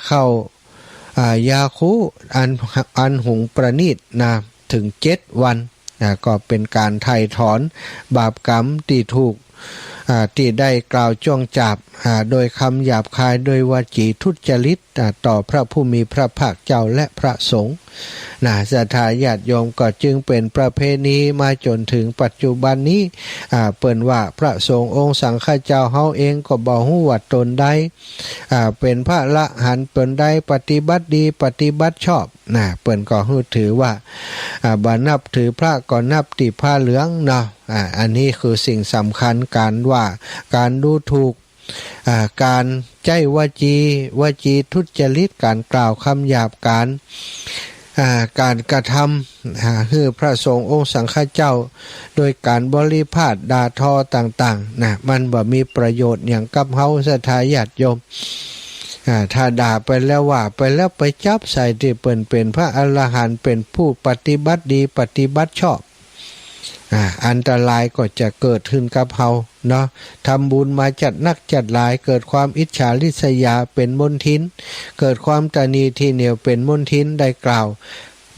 เข้ายาคูอันหุงประณีตถึง7 วันก็เป็นการไถ่ถอนบาปกรรมที่ถูกที่ได้กล่าวจ้วงจับโดยคำหยาบคายโดยวจีทุจริตต่อพระผู้มีพระภาคเจ้าและพระสงฆ์ศรัทธาญาติโยมก็จึงเป็นประเพณีมาจนถึงปัจจุบันนี้เปิ้นว่าพระสงฆ์องค์สังฆเจ้าเฮาเองก็บ่ฮู้ว่าตนใดเป็นพระอรหันต์เปิ้นใดปฏิบัติดีปฏิบัติชอบเปิ้นก็ฮู้ถือว่าบ่นับถือพระก็นับที่ผ้าเหลืองเนาะอันนี้คือสิ่งสำคัญการดูถูกการใจวจีทุจริตการกล่าวคำหยาบการกระทำคือพระสงฆ์องค์สังฆเจ้าโดยการบริพาทด่าทอต่างๆมันบ่มีประโยชน์อย่างกับเฮาศรัทธาญาติโยมถ้าด่าไปแล้วว่าไปแล้วไปจับใส่ที่เป็นพระอรหันต์เป็นผู้ปฏิบัติดีปฏิบัติชอบอันตรายก็จะเกิดขึ้นกับเฮาเนาะทำบุญมาจัดนักจัดหลายเกิดความอิจฉาริษยาเป็นมลทินเกิดความตนีทีเหนียวเป็นมลทินได้กล่าว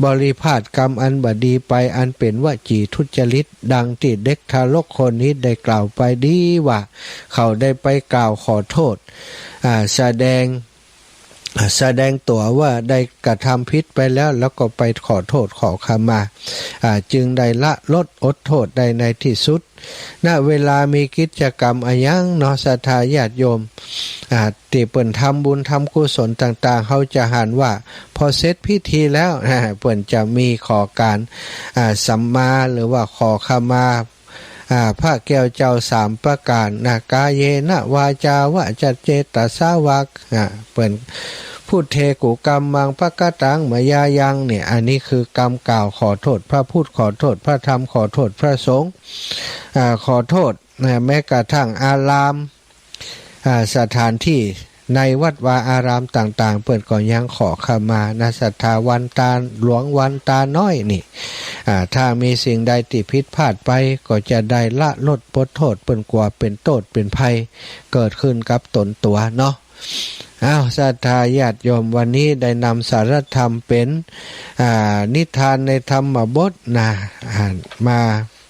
บริพาทกรรมอันบดีไปอันเป็นวจีทุจริตดังที่เด็กทารกคนนี้ได้กล่าวไปดีว่าเขาได้ไปกล่าวขอโทษแสดงตัวว่าได้กระทำผิดไปแล้วก็ไปขอโทษขอขมาจึงได้ละลดอดโทษได้ในที่สุดณเวลามีกิจกรรมอะไรอย่างเนาะศรัทธาญาติโยมที่เปิ่นทำบุญทำกุศลต่างๆเขาจะหันว่าพอเสร็จพิธีแล้วเปิ่นจะมีขอการสัมมาหรือว่าขอขมาพระแก้วเจ้า3ประการกายเยนะวาจาวะจัตเจตสาวกเปิ่นพูดเทกุกรรมมังปะกะตังมายายังเนี่ยอันนี้คือกรรมกล่าวขอโทษพระพุทธขอโทษพระธรรมขอโทษพระสงฆ์ขอโทษแม้กระทั่งอารามสถานที่ ในวัดวาอารามต่างๆเปิดก่อนยังขอขมานะศรัทธาวันตาหลวงวันตาน้อยนี่ถ้ามีสิ่งใดติผิดพลาดไปก็จะได้ละลดปลดโทษเปิ่นกว่าเป็นโทษเป็นภัยเกิดขึ้นกับตนตัวเนาะศรัทธาญาติโยมวันนี้ได้นำสารธรรมเป็นนิทานในธรรมบทนะมา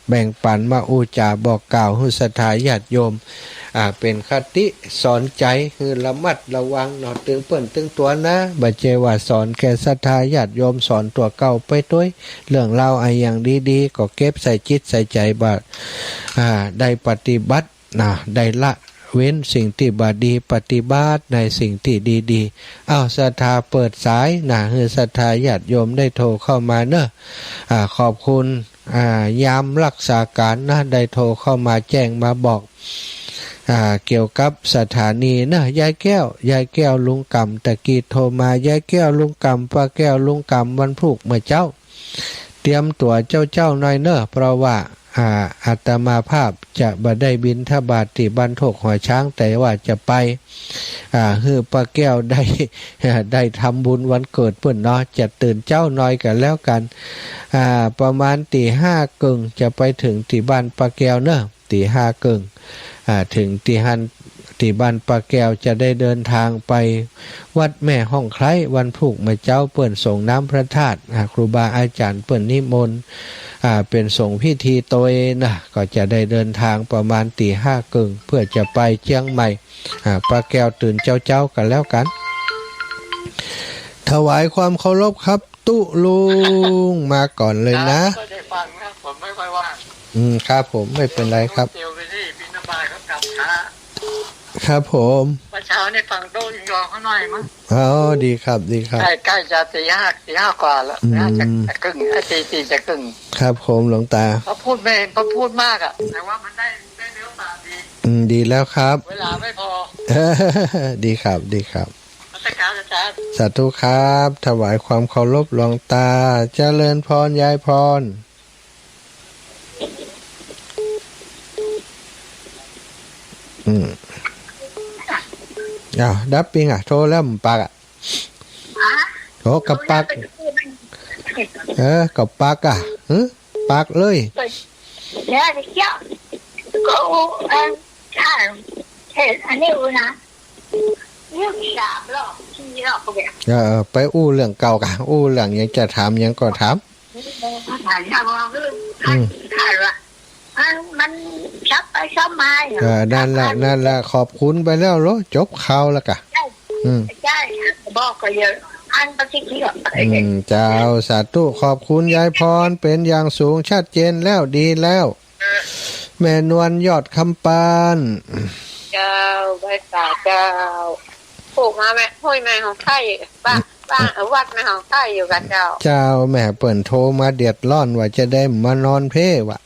แบ่งปันมาอุจาบอกกล่าวให้ศรัทธาญาติโยมเป็นคติสอนใจคือระมัดระวังหนอตึงเปิ่นตึงตัวนะบัจเจว่าสอนแก่ศรัทธาญาติโยมสอนตัวเก่าไปด้วยเรื่องเล่าอย่างดีๆก็เก็บใส่จิตใส่ใจบัดได้ปฏิบัติได้ละเว้นสิ่งที่บาดีปฏิบัติในสิ่งที่ดีๆศรัทธาเปิดสายให้ศรัทธาญาติโยมได้โทรเข้ามาเนอะขอบคุณยามรักษาการได้โทรเข้ามาแจ้งมาบอกเกี่ยวกับสถานีนะยายแก้วลุงกำตะกี้โทรมายายแก้วลุงกำป้าแก้วลุงกำวันพรุ่งเมื่อเจ้าเตรียมตัวเจ้าหน่อยเนอะเพราะว่าอาตมาภาพจะบ่ได้บิณฑบาตที่บ้านโถกหัวช้างแต่ว่าจะไปคือป้าแก้วได้ทำบุญวันเกิดเพื่อนเนาะจะตื่นเจ้าหน่อยกันแล้วกันประมาณตี 5 กึ่งจะไปถึงที่บ้านป้าแก้วเนอะตี 5 กึ่งถึงที่บ้านป้าแก้วจะได้เดินทางไปวัดแม่ห้องไคล้วันพรุ่งเมื่อเจ้าเปิ่นส่งน้ำพระธาตุครูบาอาจารย์เปิ่นนิมนต์เป็นส่งพิธีโตยนะก็จะได้เดินทางประมาณตี 5 กึ่งเพื่อจะไปเชียงใหม่ป้าแก้วตื่นเจ้ากันแล้วกันถวายความเคารพครับตุลุงมาก่อนเลยนะไม่ได้ฟังนะผมไม่ค่อยว่างครับผมไม่เป็นไรครับเดี๋ยวไปที่บิณฑบาตเขากลับช้าครับผมเมื่อเช้าในฝั่งโต้ยยอเขาหน่อยมั้งดีครับใกล้จะตี 5กว่าแล้วจะกึ่งตีจะกึ่งครับผมหลวงตาเขาพูดมากแต่ว่ามันได้เนื้อปากดีดีแล้วครับเวลาไม่พอดีครับสาธุครับถวายความเคารพหลวงตาเจริญพรยายพรดับปิ้งโทรแล้วมันปากโทรกับปากกับปากปากเลยก็อันนี้นะเรื่อง3 รอบ4 รอบก็แบบไปอู้เรื่องเก่ากะอู้เรื่องยังจะถามยังก็ถามมันชับไปชับมานั่นแหละขอบคุณไปแล้วเหรอจบข่าวแล้วกะใช่บอกก็เยอะอันปฏิกิริยาเจ้าสาธุขอบคุณยายพรเป็นอย่างสูงชัดเจนแล้วดีแล้วแม่นวลยอดคำปานเจ้าใบตาเจ้าผูกมาแม่ห้อยแม่ของไข่บ้านวัดแม่ของไข่อยู่กับเจ้าแม่เปิ่นโทรมาเดือดร้อนว่าจะได้มานอนเพ่วะ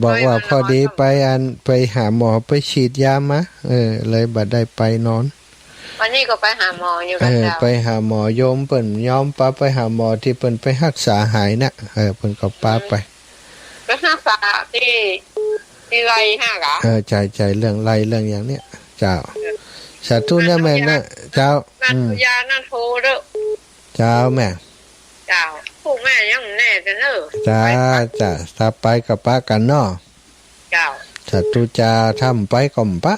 บอกว่าพอดีไปหาหมอไปฉีดยามาเลยบัดได้ไปนอนวันนี้ก็ไปหาหมออยู่กับเจ้าไปหาหมอโยมเปิ่นยอมป้าไปหาหมอที่เปิ่นไปรักษาหายนะเปิ่นก็ป้าไปรักษาที่ไรกะใจเรื่องไรเรื่องอย่างเนี้ยเจ้าสาธุนะแม่นะเจ้านั่นยานั่นโทรเด้อเจ้าแม่เจ้าผู้แม่ยังแน่กันเด้อจ้าถ้าไปกับป้ากันเนาะเจ้าสาธุจ้าทำไปก่อมปะ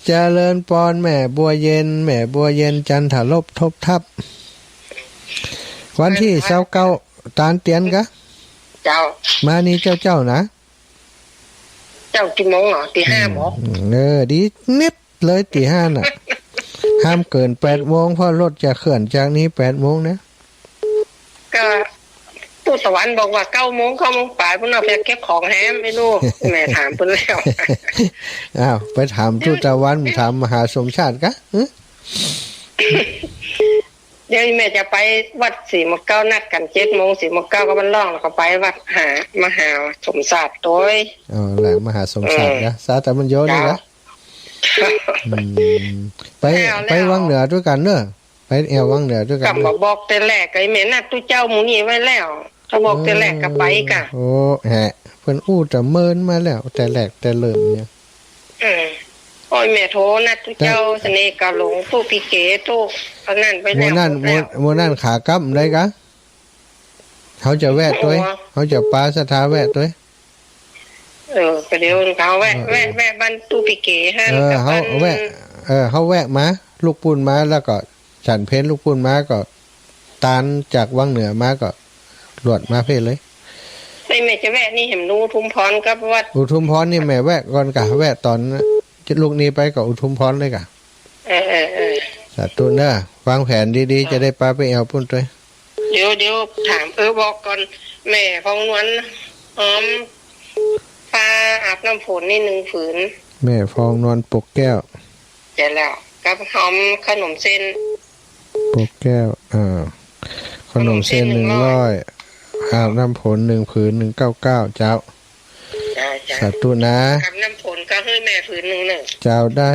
เจริญพรแม่บัวเย็นจันทลบทบทับวันที่29ตานเตียนกะเจ้ามานี่เจ้านะเจ้ากี่โมงตี 5หมอดีนิดเลยตี 5น่ะห้ามเกิน8 โมงเพราะรถจะเคลื่อนจากนี้8 โมงนะก็ตู้สวรรค์บอกว่า9 โมงปลายพุ่นเอาไปเก็บของแฮมไม่รู้แม่ถามเพิ่นแล้วไปถามตู้สวรรค์ถามมหาสมชาติกะเดี๋ยวแม่จะไปวัด4-9นัดกัน7 โมง4-9ก็มันร้องแล้วก็ไปวัดมหาสมศาสตร์ตัวแหละมหาสมศาสตร์นะสาธรรมโยนี่นะไปวังเหนือด้วยกันเนอะไปวังเหนือด้วยกันก็บอกแต่แรกไอ้แม่นัดตู้เจ้าหมู่นี่ไว้แล้วเขาบอกแต่แรกก็ไปกะโอ้แฮะเพิ่นอู้แต่เมินมาแล้วแต่แรกแต่เริ่มเนี่ย โอ้ยแม่โทรนัดทุเจ้าเสน่ห์กะหลงตู้ปีเก๋ตู้อันนั้นไป โม แล้ว นั่นโมนั่นขากำได้กะเขาจะแวะตัวเขาจะปาสถาแวะตัวก็เดี๋ยวเขาแวะบ้านตู้ปีเก๋ฮะเขาแวะเขาแวะมาลูกปูนมาแล้วก็ฉันเพนลูกปูนมาก็ตานจากวังเหนือมาก็หลวดมาเพลเลยไม่แม่จะแวะนี่เห็นนูทุมพรกับวัดอุทุมพรนี่แม่แวะก่อนกะแวะตอนจะลูกนี้ไปกับอุทุมพรเลยกะสาธุเด้อวางแผนดีๆจะได้ปาไปเอาปุ่นด้วยเดี๋ยวถามบอกก่อนแม่ของนวลหอมปลาอาบน้ำฝนนี่1 ฝืนแม่ฟองนวลปกแก้วเสร็จแล้วกับหอมขนมเส้นปกแก้วขนมเส้น100อาบน้ำฝน1 ผืน199เจ้าสาธุนะอาบน้ำฝนก็ให้แม่ผืน1เจ้าได้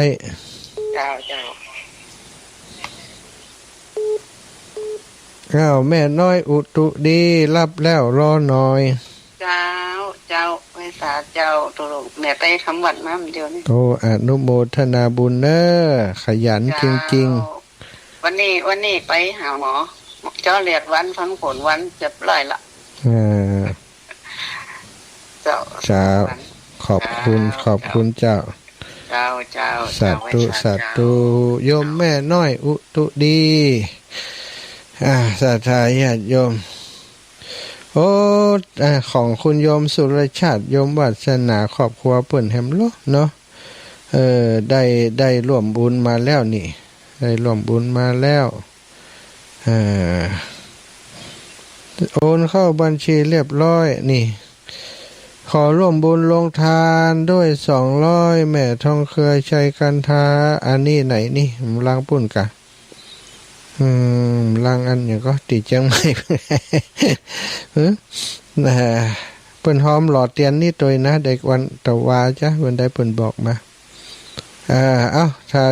เจ้าแม่น้อยอุตุดีรับแล้วรอหน่อยเจ้าไว้สาเจ้าตัวลงแม่ไปทำวัดมาเดียวนี่โอ้อนุโมทนาบุญเน้อขยันจริงๆวันนี้ไปหาหมอเจ้าเลียดวันฟันผลวันเจ็บร้อยละเจ้าขอบคุณเจ้าสาธุโยมแม่น้อยอุตุดีศรัทธาญาติโยมโอ้ของคุณโยมสุรชาติโยมวัฒนาครอบครัวเปิ่นแฮมโลเนาะได้ร่วมบุญมาแล้วนี่ได้ร่วมบุญมาแล้วโอนเข้าบัญชีเรียบร้อยนี่ขอร่วมบุญลงทานด้วย200แม่ทองเคยชัยกันทาอันนี้ไหนนี่ลังปุ่นกะลังอันอย่างก็ติดจังไม่เปิ้นหอมหลอดเตียนนี่ตัวนะเด็กวันตะวาจ้ะวันได้เปิ้นบอกมาถ้า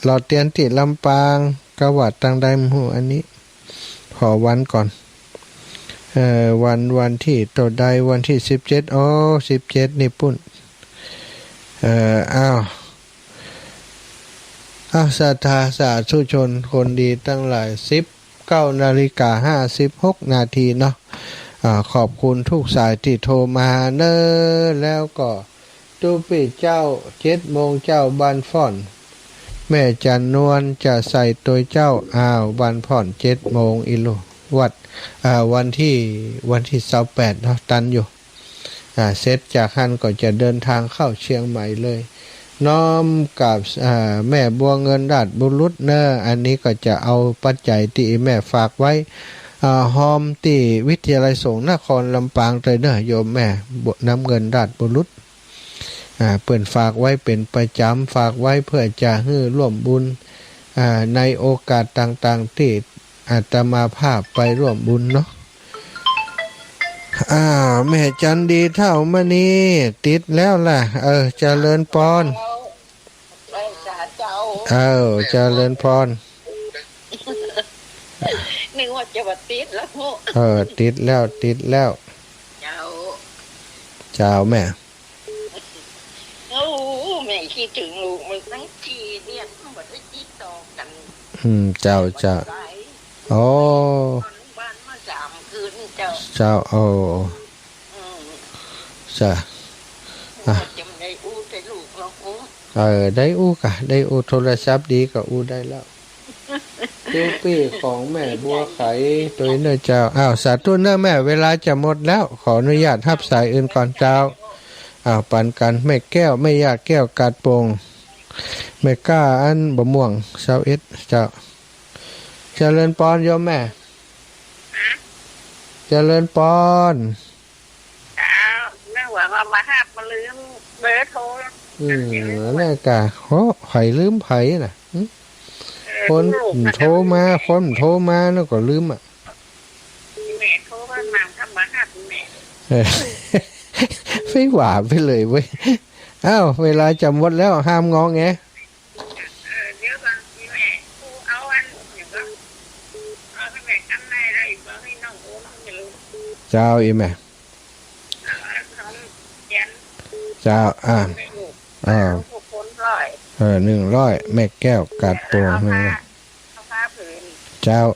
หลอดเตียนติดลำปางกะวัดตังใดหูอันนี้ขอวันก่อนวันที่ตัวใดวันที่1717นี่ปุ่นศรัทธาสาธุชนคนดีตั้งหลาย19:56 นาทีเนาะขอบคุณทุกสายที่โทรมาเนแล้วก็ตูปีเจ้า7 โมงเจ้าบ้านฟ่อนแม่จันนวลจะใส่ตัวเจ้าบ้านฟ่อน7 โมงอิโลวัดวันที่28เนาะตันอยู่เสร็จจากฮั่นก็จะเดินทางเข้าเชียงใหม่เลยน้อมกับแม่บัวเงินราชบุรุษเนออันนี้ก็จะเอาปัจจัยที่แม่ฝากไว้หอมที่วิทยาลัยสงฆ์นครลำปางเลยเนอโยมแม่น้ำเงินราชบุรุษเปิ่นฝากไว้เป็นประจำฝากไว้เพื่อจะให้ร่วมบุญในโอกาสต่างๆที่อาตมาภาพไปร่วมบุญเนาะแม่จันดีเท่ามณีติดแล้วล่ะเจริญพรเจริญพรนึกว่าจะว่าติดแล้วติดแล้วเจ้าแม่แม่คิดถึงลูกมันตั้งทีเนี่ยทั้งหมดได้ติดต่อกันเจ้าโอ้บ้านมา3 คืนเจ้าจ้ะจะได้อู้แต่ลูกเราได้อู้กะได้อู้โทรศัพท์ดีก็อู้ได้แล้วตู้ปี้ของแม่บัวไข่ตัวเนื้อเจ้าสาธุเนื้อแม่เวลาจะหมดแล้วขออนุญาตรับสายอื่นก่อนเจ้าปันกันแม่แก้วไม่ยากแก้วกาดโป่งแม่ก้าอันบะม่วง21เจ้าเจริญพรโยมแม่เจริญพรแม่หวังเอามาหับมาลืมเบอร์โทรแม่กะไผ่ลืมไผ่น่ะคนโทรมาแล้วก็ลืมแม่โทรมาทำมาหับแม่ไม่หวาไปเลยเว้ยเวลาจะหมดแล้วห้ามงอแงเดี๋ยวก่อนแม่เอาอันเดี๋ยวก็เอาให้แม่ทำได้แล้วอีกให้น้องโอ้ไม่รู้เจ้าอีแม่เจ้า 100แม่แก้วกาดโป่งหนึ่ง เอาผ้าผืน เจ้า 200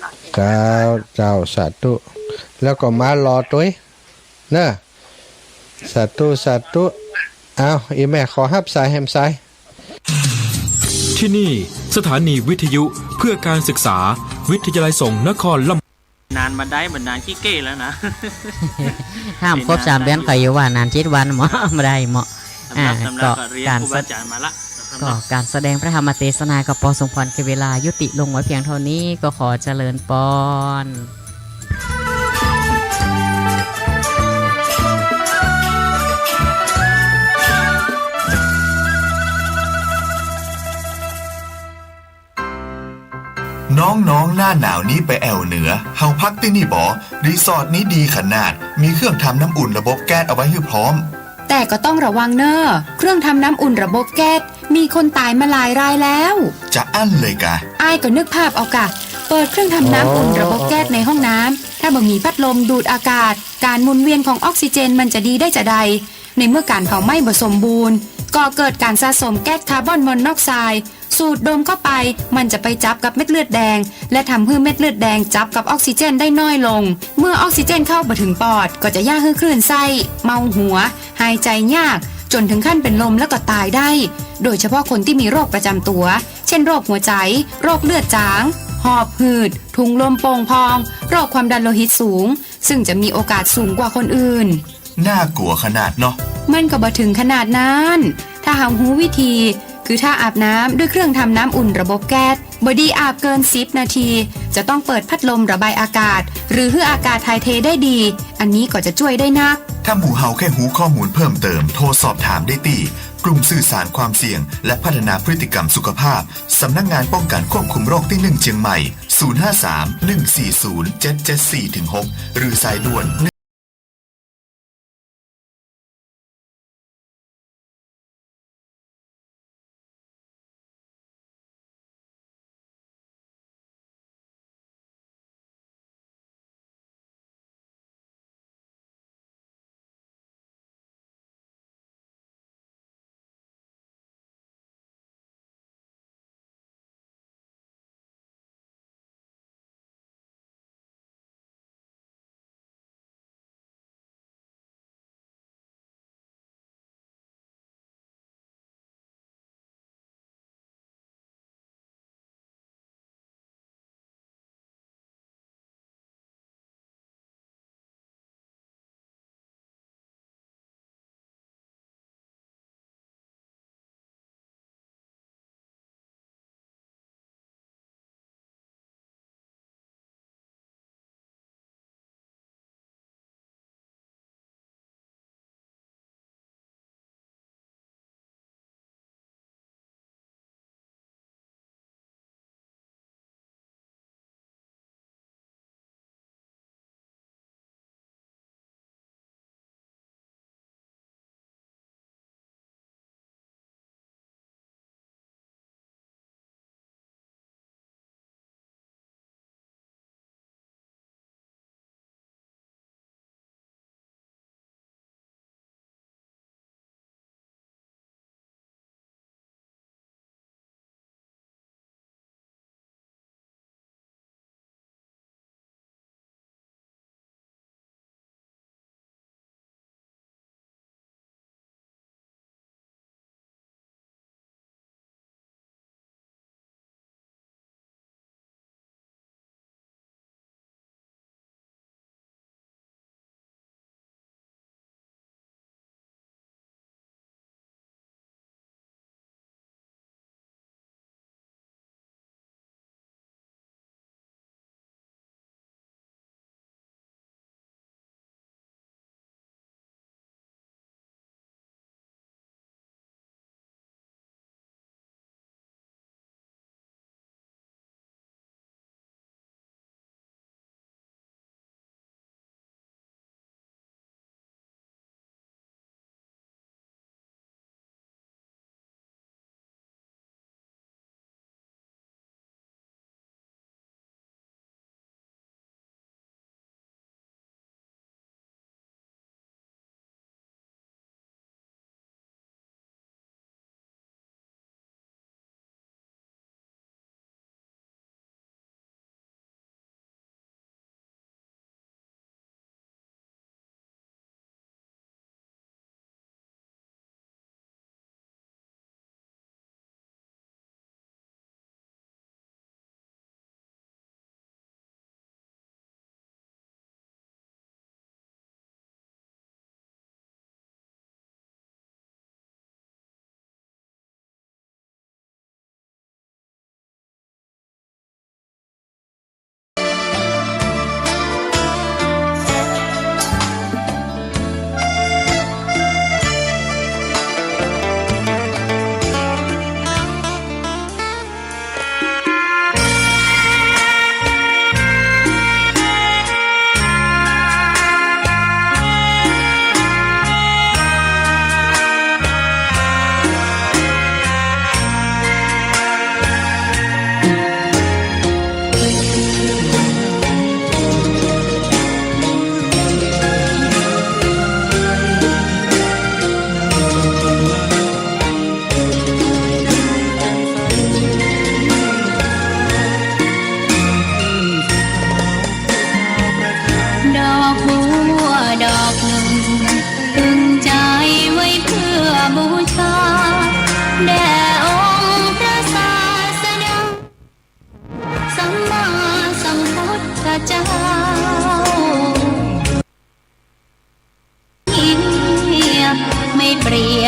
เนาะ เจ้าสาธุแล้วก็มารอตัวเนอะสาธุเอาอีแม่ขอฮับสายแฮมสาย ที่นี่สถานีวิทยุเพื่อการศึกษาวิทยาลัยส่งนครลำนานมาได้บันดาลขี้เก้แล้วนะ ห้ามครบ3 เดือนก็อยู่ว่านาน7 วันหมอมาได้เหมาะก็การแสดงพระธรรมเทศนากับปอสมพรคือเวลายุติลงไว้เพียงเท่านี้ก็ขอเจริญพรน้องๆหน้าหนาวนี้ไปแอวเหนือเฮาพักที่นี่บ่รีสอร์ทนี้ดีขนาดมีเครื่องทำน้ำอุ่นระบบแก๊สเอาไว้ให้พร้อมแต่ก็ต้องระวังเนอะเครื่องทำน้ำอุ่นระบบแก๊สมีคนตายมาหลายรายแล้วจะอั้นเลยกะอ้ายก็นึกภาพเอากะเปิดเครื่องทำน้ำอุ่นระบบแก๊สในห้องน้ำถ้าบ่มีพัดลมดูดอากาศการหมุนเวียนของออกซิเจนมันจะดีได้จะใดในเมื่อการเผาไหม้บ่สมบูรณ์ก็เกิดการสะสมแก๊สคาร์บอนมอนอกไซด์สูดดมเข้าไปมันจะไปจับกับเม็ดเลือดแดงและทำให้เม็ดเลือดแดงจับกับออกซิเจนได้น้อยลงเมื่อออกซิเจนเข้าไปถึงปอดก็จะย่าให้คลื่นไส้เมาหัวหายใจยากจนถึงขั้นเป็นลมแล้วก็ตายได้โดยเฉพาะคนที่มีโรคประจำตัวเช่นโรคหัวใจโรคเลือดจางหอบหืดถุงลมโป่งพองโรคความดันโลหิตสูงซึ่งจะมีโอกาสสูงกว่าคนอื่นน่ากลัวขนาดเนาะมันก็บ่ถึงขนาดนั้นถ้าหารู้วิธีคือถ้าอาบน้ำด้วยเครื่องทำน้ำอุ่นระบบแก๊สบ่ดีอาบเกิน10 นาทีจะต้องเปิดพัดลมระบายอากาศหรือให้อากาศถ่ายเทได้ดีอันนี้ก็จะช่วยได้นักถ้าหมู่เฮาแค่หูข้อมูลเพิ่มเติมโทรสอบถามได้ที่กลุ่มสื่อสารความเสี่ยงและพัฒนาพฤติกรรมสุขภาพสำนักงานป้องกันควบคุมโรคที่1เชียงใหม่053 140 774-6หรือสายด่วน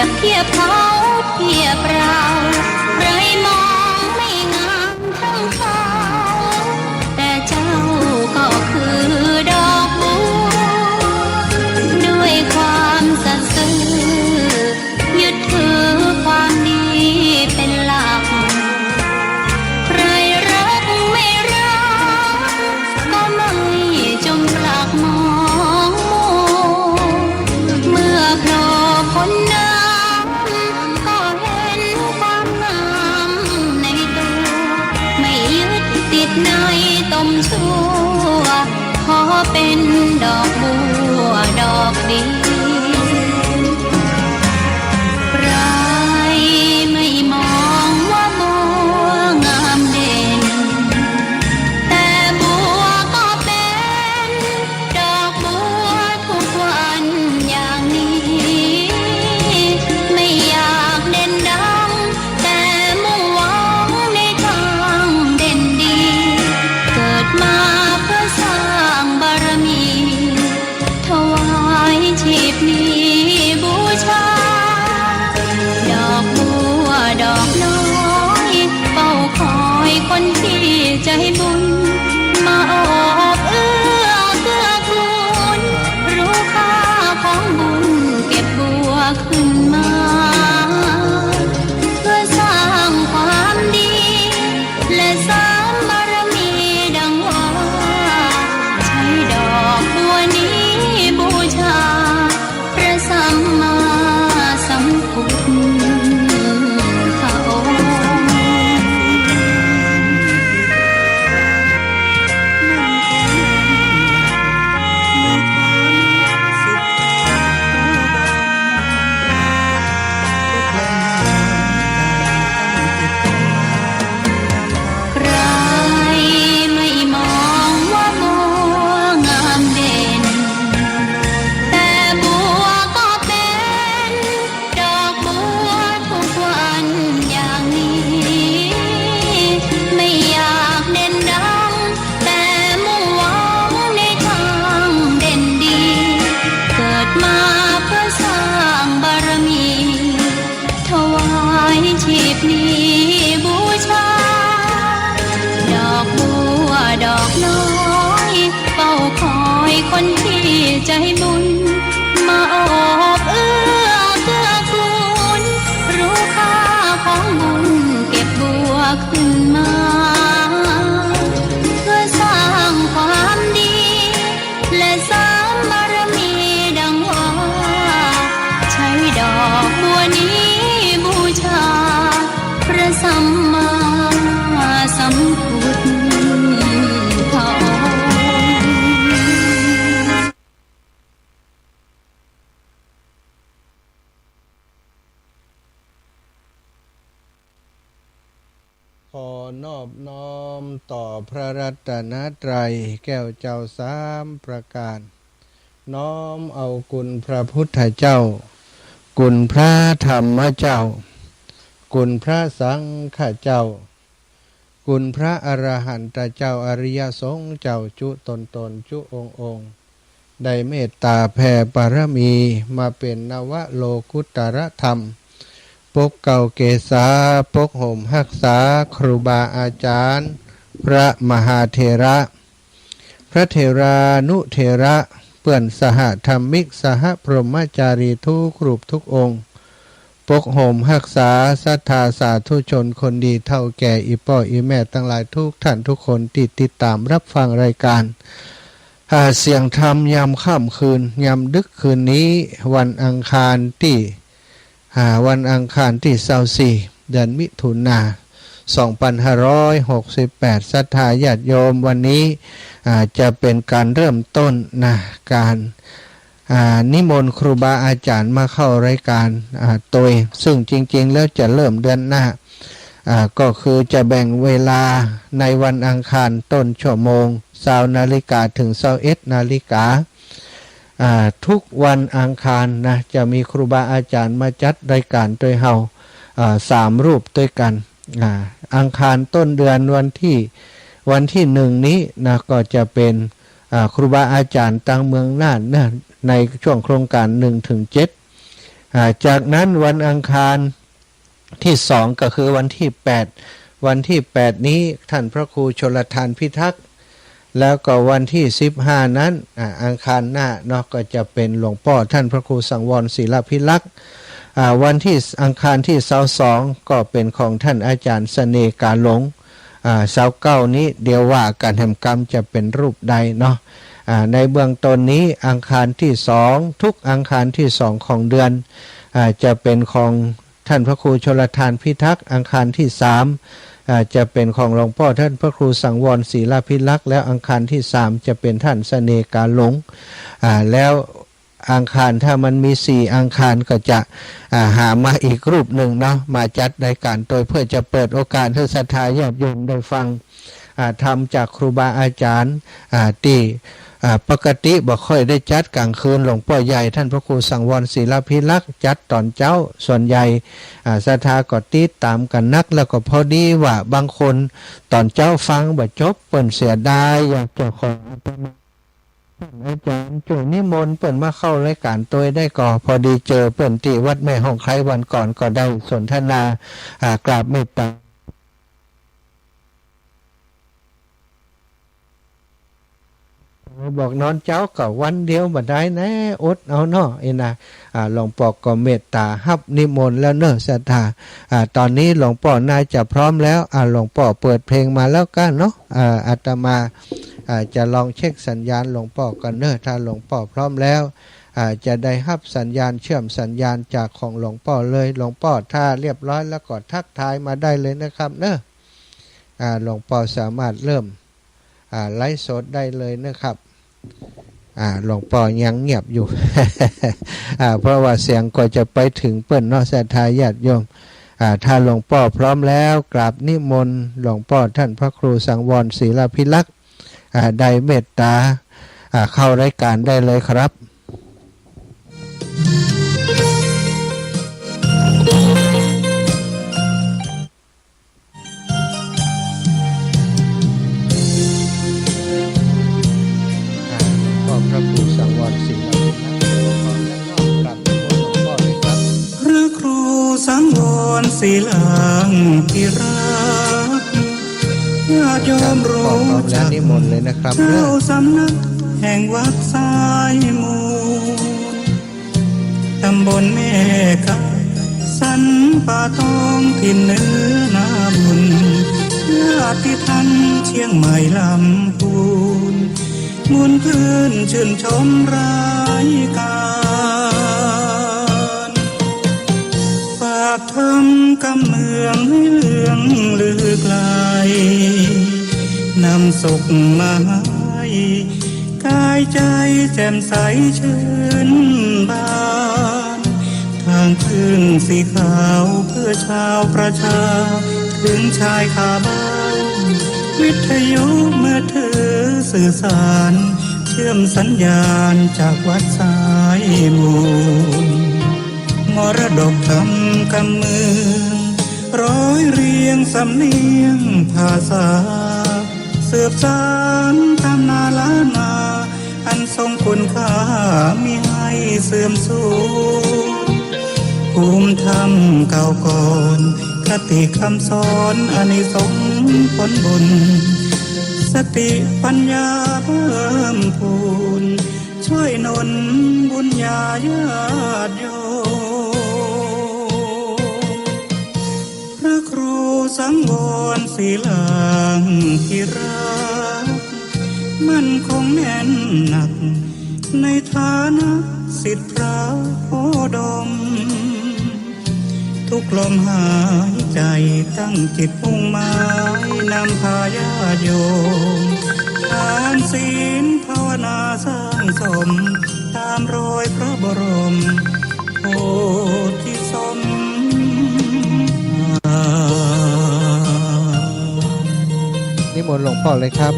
บเทียบเขาเทียบเราไรมองไม่งามทั้งเขาแต่เจ้าก็คือดอกบัวด้วยความสัตย์ซื่อยึดถือความดีเป็นหลักใครรักไม่รักก็ไม่จงปลักมองเมื่อโผล่พ้นน้ำก็เห็นความงามในตัวไม่ยึดติดในต้มชั่วขอเป็นดอกบัวดอกดีใครไม่มองว่าบัวงามเด่นแต่บัวก็เป็นดอกบัวทุกวันอย่างนี้ไม่อยากเด่นดังแต่มุ่งหวังในทางเด่นดีเกิดมาเพื่อสร้างบารมีถวายชีพนี้บูชาดอกบัวดอกน้อยเฝ้าคอยคนที่ใจบุญมาโอบเอื้อเกื้อกูลรู้ค่าของบุญเก็บบัวขึ้นมาเพื่อสร้างความดีและสร้างบารมีดังว่าใช้ดอกบัวนี้บูชาพระสัมมาสัมพุทธพระองค์ใครไม่มองว่าบัวงามเด่นแต่บัวก็เป็นดอกบัวทุกวันอย่างนี้ไม่อยากเด่นดังแต่มุ่งหวังในทางเด่นดีเกิดมาเพื่อสร้างบารมีถวายชีพนี้บูชาดอกบัวดอกน้อยเฝ้าคอยคนที่ใจบุญมาโอบเอื้อเกื้อกูลรู้ค่าของบุญเก็บบัวขึ้นมาเพื่อสร้างความดีและสร้างบารมีดังว่าใช้ดอกบัวนี้บูชาพระสัมมาสัมพุทธพระองค์ ขอนอบน้อมต่อพระรัตนตรัยแก้วเจ้าสามประการน้อมเอาคุณพระพุทธเจ้าคุณพระธรรมเจ้าคุณพระสังฆเจ้าคุณพระอรหันตเจ้าอริยสงฆ์เจ้าจุตนจุองค์ได้เมตตาแผ่บารมีมาเป็นนวโลกุตรธรรมปกเก่าเกษาปกห่มรักษาครูบาอาจารย์พระมหาเถระพระเถรานุเถระเปื่อนสหธรรมิกสหพรหมจารีทุกรูปทุกองค์ปกห่มรักษาศรัทธาสาธุชนคนดีเท่าแก่อีพ่ออีแม่ทั้งหลายทุกท่านทุกคนติดตามรับฟังรายการเสียงธรรมยามค่ำคืนยามดึกคืนนี้วันอังคารที่24เดือนมิถุนายน2568ศรัทธาญาติโยมวันนี้จะเป็นการเริ่มต้นการนิมนต์ครูบาอาจารย์มาเข้ารายการโดยซึ่งจริงๆแล้วจะเริ่มเดือนหน้าก็คือจะแบ่งเวลาในวันอังคารต้นชั่วโมง20 นาฬิกาถึง21 นาฬิกาทุกวันอังคารนะจะมีครูบาอาจารย์มาจัดรายการโดยเฮา3 รูปด้วยกันอังคารต้นเดือนวันที่1นี้นะก็จะเป็นครูบาอาจารย์ต่างเมืองน่านนะในช่วงโครงการ1-7 จากนั้นวันอังคารที่2ก็คือวันที่8นี้ท่านพระครูชลทานพิทักษ์แล้วก็วันที่15นั้นอังคารหน้าเนาะก็จะเป็นหลวงพ่อท่านพระครูสังวรศิลพิลักษ์วันที่อังคารที่22ก็เป็นของท่านอาจารย์เสน่ห์กาหลง29นี้เดี๋ยวว่าการทำกรรมจะเป็นรูปใดเนาะในเบื้องต้นนี้อังคารที่2ทุกอังคารที่2ของเดือนจะเป็นของท่านพระครูชลทานพิทักษ์อังคารที่3จะเป็นของหลวงพ่อท่านพระครูสังวรศิลพิลักษ์แล้วอังคารที่3จะเป็นท่านเสน่ห์กาหลงแล้วอังคารถ้ามันมี4อังคารก็จะหามาอีกรูปหนึ่งเนาะมาจัดรายการโดยเพื่อจะเปิดโอกาสให้ศรัทธาญาติโยมได้ฟังธรรมจากครูบาอาจารย์ที่ปกติบ่ค่อยได้จัดกลางคืนหลวงพ่อใหญ่ท่านพระครูสังวรศิลพิลักษ์จัดตอนเจ้าส่วนใหญ่ศรัทธาก็ติดตามกันนักแล้วก็พอดีว่าบางคนตอนเจ้าฟังบ่จบเปิ้นเสียดายอยากจะขออาจารย์ช่วยนิมนต์เปิ่นมาเข้ารายการตัวได้ก่อพอดีเจอเปิ่นที่วัดแม่ห้องไคล้วันก่อนก็ได้สนทนากราบเมตตาบอกนอนเจ้าก็วันเดียวบ่ได้นะอดเอาเนาะนะหลวงพ่อก็เมตตาฮับนิมนต์แล้วเนอะศรัทธาตอนนี้หลวงพ่อนายจะพร้อมแล้วหลวงพ่อเปิดเพลงมาแล้วกันเนาะอาตมาจะลองเช็คสัญญาณหลวงพ่อกันเนอะถ้าหลวงพ่อพร้อมแล้วจะได้ฮับสัญญาณเชื่อมสัญญาณจากของหลวงพ่อเลยหลวงพ่อถ้าเรียบร้อยแล้วก็ทักทายมาได้เลยนะครับเนอะหลวงพ่อสามารถเริ่มไลฟ์สดได้เลยนะครับหลวงพ่อยังเงียบอยู่ เพราะว่าเสียงก็จะไปถึงเปิ้นเนาะศรัทธาญาติโยมถ้าหลวงพ่อพร้อมแล้วกราบนิมนต์หลวงพ่อท่านพระครูสังวรศิลพิลักษ์ได้เมตตาเข้ารายการได้เลยครับพ่อพระครูสังวรศิลพิลักษ์กราบนิมนต์หลวงพ่อเลยครับพระครูสังวรศิลพิลักษ์ญาติโยมรู้จักเจ้าสำนักแห่งวัดสายมูลตำบลแม่กะสันป่าตองถิ่นเหนือนาบุญญาติท่านเชียงใหม่ลำพูนมุนพื้นชื่นชมรายการฝากทำกำเมืองให้เลืองลือไกลนำสุขมาให้กายใจแจ่มใสชื่นบานทางขึ้นสีขาวเพื่อชาวประชาถึงชายคาบ้านวิทยุมือถือสื่อสารเชื่อมสัญญาณจากวัดสายมูลมรดกธรรมกำเมืองร้อยเรียงสำเนียงภาษาสืบสานตำนานล้านนาอันทรงคุณค่ามิให้เสื่อมสูญภูมิธรรมเก่าก่อนคติคำสอนอานิสงส์ผลบุญสติปัญญาเพิ่มพูนช่วยหนุนบุญญาญาติโยมพระครูสังวรศิลพิลักษ์มั่นคงแน่นหนักในฐานะศิษย์พระโพดมทุกลมหายใจตั้งจิตมุ่งหมายนำพาญาติโยมทานศีลภาวนาสร้างสมตามรอยพระบรมโพธิสมนิมนต์หลวงพ่อเลยครับ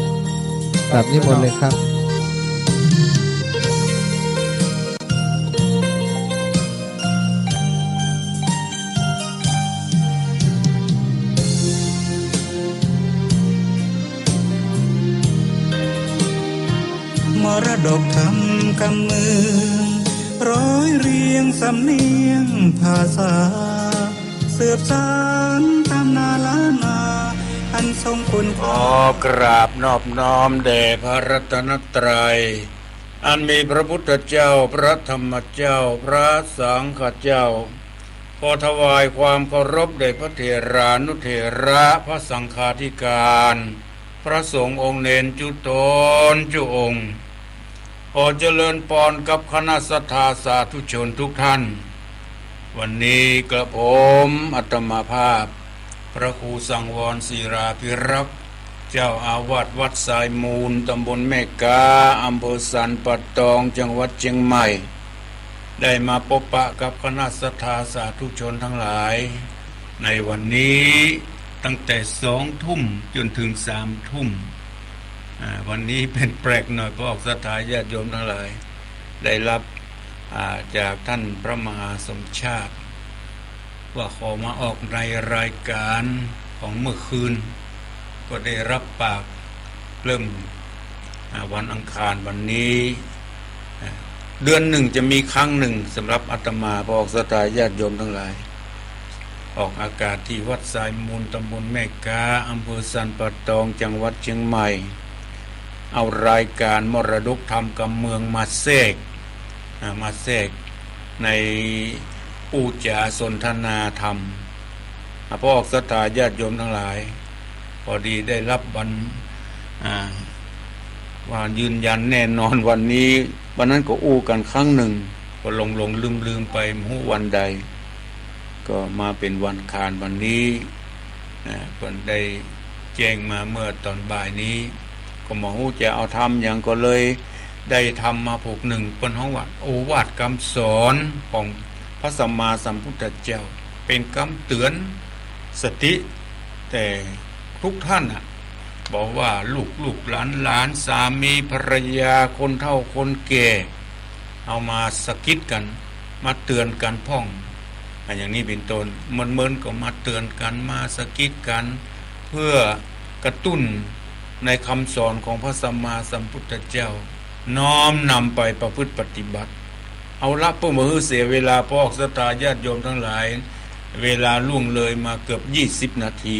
กราบนิมนต์เลยครับมรดกธรรมกำเมืองร้อยเรียงสำเนียง ภาษาสืบสานตำนานล้านนาอันทรงคุณขอกราบนอบน้อมแด่พระรัตนตรัยอันมีพระพุทธเจ้าพระธรรมเจ้าพระสังฆเจ้าขอถวายความเคารพแด่พระเถรานุเถระพระสังฆาธิการพระสงฆ์องค์เนนจุตนจุองค์ขอเจริญพรกับคณะสัทธาสาธุชนทุกท่านวันนี้กระผมอาตมาภาพพระครูสังวรศิราภิรักษ์เจ้าอาวาสวัดสายมูลตำบลแม่กาอำเภอสันป่าตองจังหวัดเชียงใหม่ได้มาพบปะกับคณะสัทธาสาธุชนทั้งหลายในวันนี้ตั้งแต่2 ทุ่มจนถึง3 ทุ่มวันนี้เป็นแปลกหน่อยเพราะศรัทธาญาติโยมทั้งหลายได้รับจากท่านพระมหาสมชาติว่าขอมาออกในรายการของเมื่อคืนก็ได้รับปากเริ่มวันอังคารวันนี้เดือนหนึ่งจะมีครั้งหนึ่งสำหรับอาตมาพอออกศรัทธาญาติโยมทั้งหลายออกอากาศที่วัดสายมูลตำบลแม่กาอำเภอสันป่าตองจังหวัดเชียงใหม่เอารายการมรดกธรรมกับเมืองมาแทรกในปูจาสนทนาธรรมพอออกศรัทธาญาติโยมทั้งหลายพอดีได้รับวันว่ายืนยันแน่นอนวันนี้วันนั้นก็อู้กันครั้งหนึ่งก็ลงลืมไปไม่รู้วันใดก็มาเป็นวันคารวันนี้เพิ่นได้แจ้งมาเมื่อตอนบ่ายนี้ก็หมอฮู้จะเอาทำอย่างก็เลยได้ทำมาผูกหนึ่งเพิ่นฮ้องว่าโอวาทคำสอนของพระสัมมาสัมพุทธเจ้าเป็นคำเตือนสติแต่ทุกท่านบอกว่าลูกหลานสามีภรรยาคนเฒ่าคนแก่เอามาสะกิดกันมาเตือนกันพ่องอย่างนี้เป็นต้นเมินก็มาเตือนกันมาสะกิดกันเพื่อกระตุ้นในคำสอนของพระสัมมาสัมพุทธเจ้าน้อมนำไปประพฤติปฏิบัติเอาละเพื่อมือเสียเวลาพอออกศรัทธาญาติโยมทั้งหลายเวลาล่วงเลยมาเกือบ20 นาที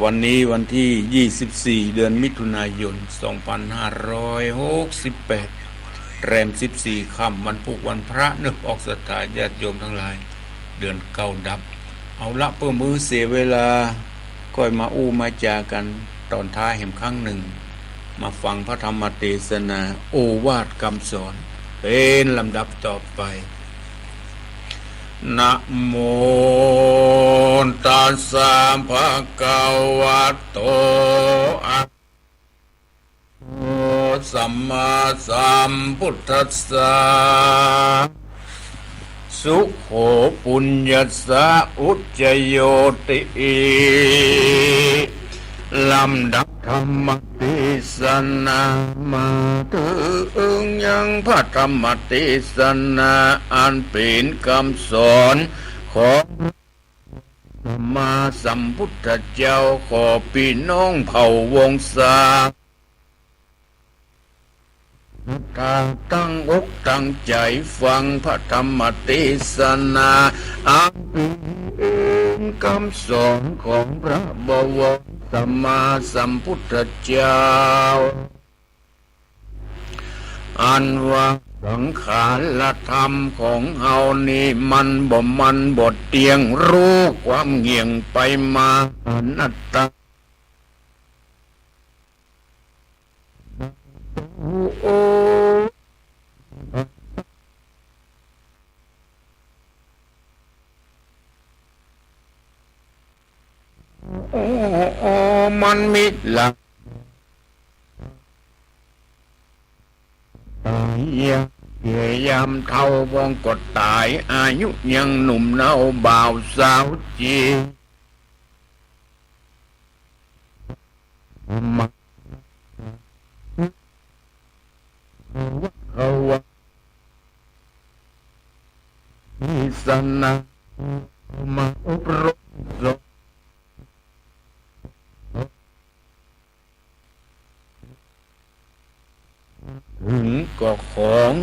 วันนี้วันที่24 เดือนมิถุนายน 2568แรม14 ค่ำวันพุธวันพระนึกออกศรัทธาญาติโยมทั้งหลายเดือนเก้าดับเอาละเพื่อมือเสียเวลาก็มาอู้มาจากันตอนท้ายแห่งครั้งหนึ่งมาฟังพระธรรมเทศนาโอวาทคำสอนเป็นลำดับต่อไปนะโมตัสสะภะคะวะโตอะระโตสัมมาสัมพุทธัสสะสุโขปุญญัสสะอุจจโยติลำดับธรรมเทศนามาถึงยังพระธรรมเทศนาอันเป็นคำสอนของพระสัมมาสัมพุทธเจ้าขอพี่น้องเผ่าวงศาตั้งอกตั้งใจฟังพระธรรมเทศนาอันเป็นคำสอนของพระบวรสัมมาสัมพุทธเจ้าอันว่าสังขารธรรมของเฮานี่มันบ่เที่ยงรู้ความเหี่ยงไปมาอนัตตาโอ้มันมีหลักพยายามเท่าวงกดตายอายุยังหนุ่มเนาบ่าวสาวจีมาเขาว่ามีสนะมาอบรมถึงก็ของ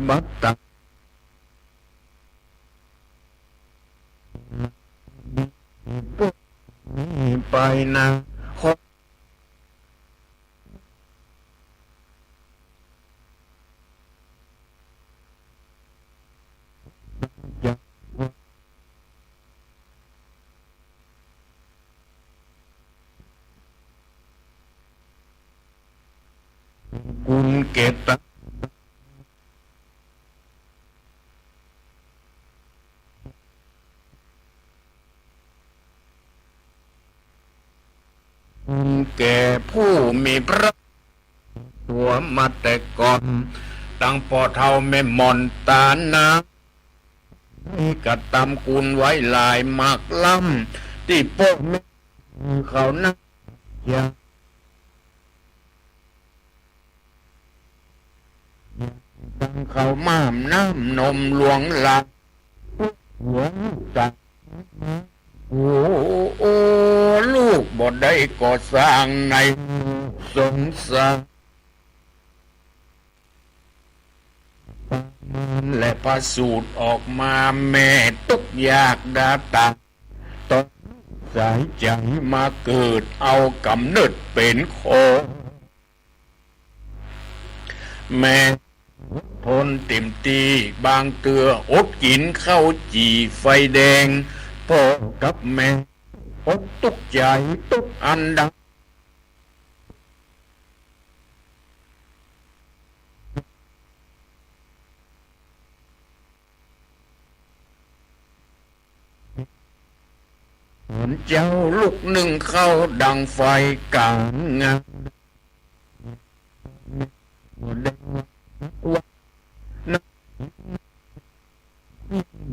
บัตตะไปนะกุลเกตแก่ผู้มีพระตัวมาแต่ก่อนตั้งพอเท่าแม่มอนตานะกระตำกุลไว้ลายมากล้ำที่พวกแม่เขานะอย่าตั้งเขาม่ามน้ำนมหลวงหลักหัวจักโอ้ลูกบ่ได้ก่อสร้างในสงสารและพระสูตรออกมาแม่ตุกยากดาตาต้องสายใจมาเกิดเอากำเนิดเป็นโคแม่ทนเต็มตีบางเตืออดกินข้าวจี่ไฟแดงพ่อกับแม่อดตุกใจตุกอันดังเจ้าลูกหนึ่งเข้าดังไฟกลางงาน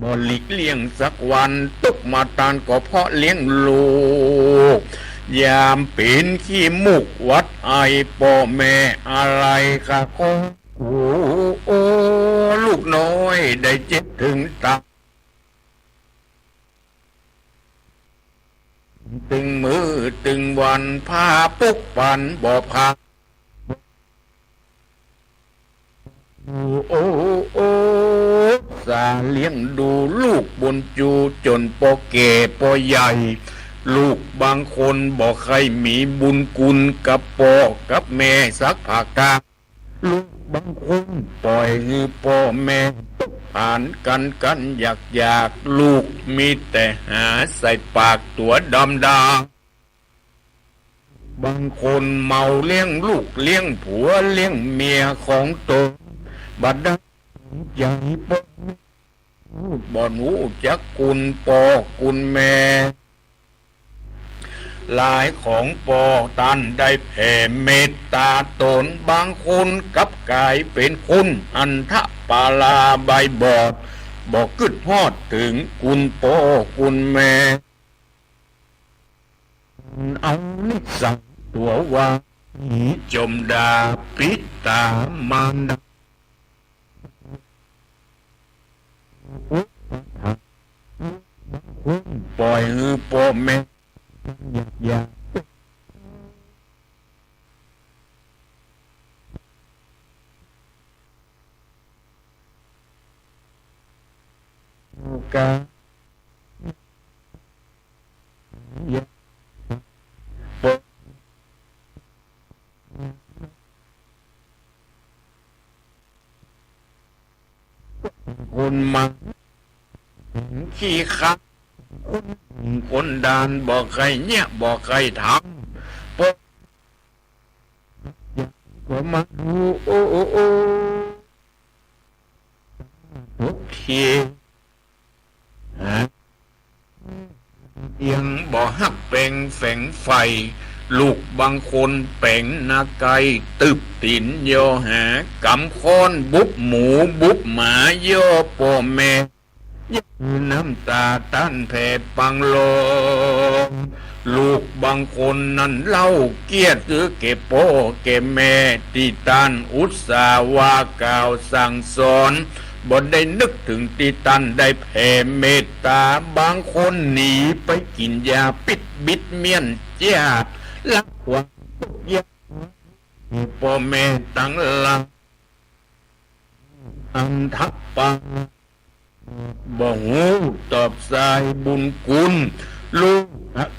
บ่หลีกเลี่ยงสักวันตุกมาตานก็เพราะเลี้ยงลูกยามเป็นขี้มุกวัดไอพ่อแม่อะไรค่ะโอ้ลูกน้อยได้เจ็บถึงตาตึงมือตึงวันพาปุกปันบ่พาโอ้สาเลี้ยงดูลูกบนจูจนปอเก่ปอใหญ่ลูกบางคนบอกใครมีบุญคุณกับพ่อกับแม่สักผักกาลูกบางคนปล่อยให้พ่อแม่ผ่านกันอยากลูกมีแต่หาใส่ปากตัวดำดาบางคนเมาเลี้ยงลูกเลี้ยงผัวเลี้ยงเมียของตนบัดนั้นใหญ่พ่อบ่หนูจักคุณพ่อคุณแม่ลายของปอตันได้แผ่เมตตาตนบางคนกับกายเป็นคุณอันทะปาลาใบบอดบอกกึดฮอดถึงคุณพ่อคุณแม่เอานิสัยตัวว่าจมดาปิตามานดาปล่อยให้พ่อแม่อย่าคนมาขี้คักคนดานบอกใครเนี่ยบอกใครทำปุ๊บก็มาดูโอ้โอเคยังบอกฮักเป็งแฝงไฟลูกบางคนแป่งนาไกตึบตินโยหากำค้อนบุบหมูบุบหมาโยพ่อแม่น้ำตาตั้นแผ่ปังลมลูกบางคนนั้นเล่าเกียรติเก็บพ่อเก็บแม่ที่ตันอุตสาห์ว่ากล่าวสั่งสอนบ่ได้นึกถึงที่ตันได้แผ่เมตตาบางคนหนีไปกินยาปิดบิดเมียนเจ้าลักหวังทุกอย่างพ่อแม่ตั้งหลัง อันทักปังบ่หูตอบสายบุญคุณลูก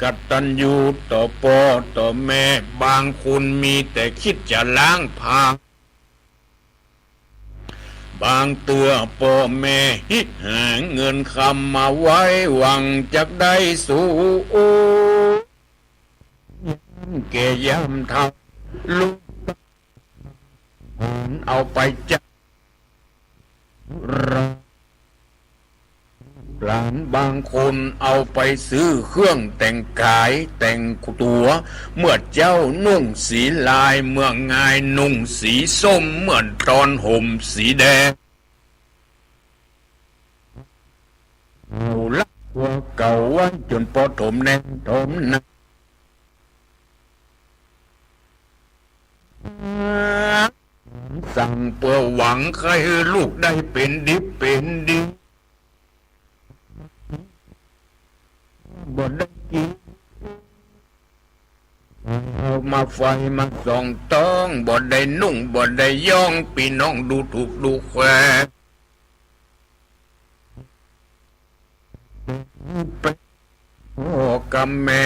กตัญญูต่อพ่อต่อแม่บางคนมีแต่คิดจะล้างผลาญบางเตือพ่อแม่ฮิตหาเงินคำมาไว้หวังจักได้สู้แก่ยำทำลูกเอาไปจักหลานบางคนเอาไปซื้อเครื่องแต่งกายแต่งตัวเมื่อเจ้านุ่งสีลายเมื่องายนุ่งสีส้มเหมือนตอนห่มสีแดงเอาลักหัวเก่าไว้จนพอถมแน่นถมหนักสั่งเพื่อหวังให้ลูกได้เป็นดิบเป็นดีบ่ได้กินเอามาไฟมาส่องต้องบ่ได้นุ่งบ่ได้ย่องพี่น้องดูถูกดูแควเป็นพ่อกับแม่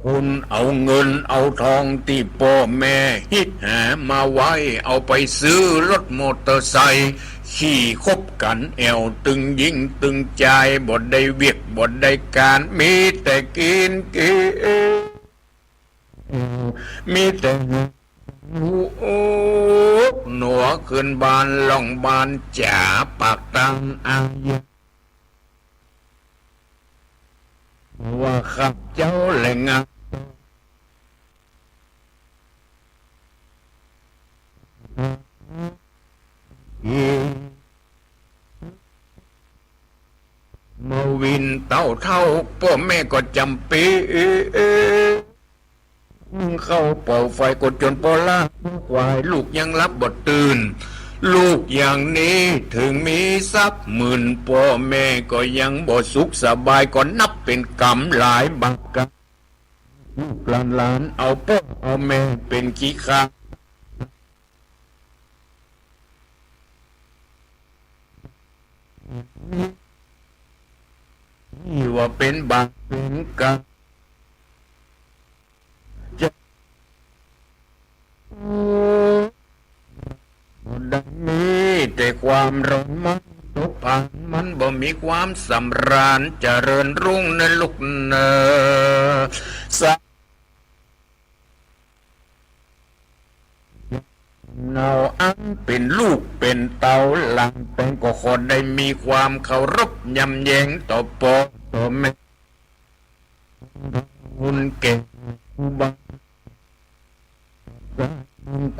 คุณเอาเงินเอาทองที่พ่อแม่ฮิตหามาไว้เอาไปซื้อรถมอเตอร์ไซค์ขี่คบกันแอวตึงยิงตึงใจบ่ได้เวียกบ่ได้การมีแต่กินมีแต่หนัวขึ้นบานล่องบานจ่าปากตังอาญาว่าขับเจ้าแหล่งมาวินเต้าเท่าพ่อแม่ก็จำปีเข้าเป่าไฟกดจนปอล่าควายลูกยังรับบทตื่นลูกอย่างนี้ถึงมีทรัพย์หมื่นพ่อแม่ก็ยังบ่สุขสบายก็นับเป็นกรรมหลายบักกันลูกหลานเอาพ่อเอาแม่เป็นขี้ข้านี่ว่าเป็นบาปเป็นกรรมจะดังนี้แต่ความร้อนมันตกผ่านมันบ่มีความสำราญเจริญรุ่งในลูกเนอสักเนาอันเป็นลูกเป็นเต่าหลังเป็นก็คนได้มีความเคารพยำแยงต่อพ่อต่อแม่คุณเก่งบัง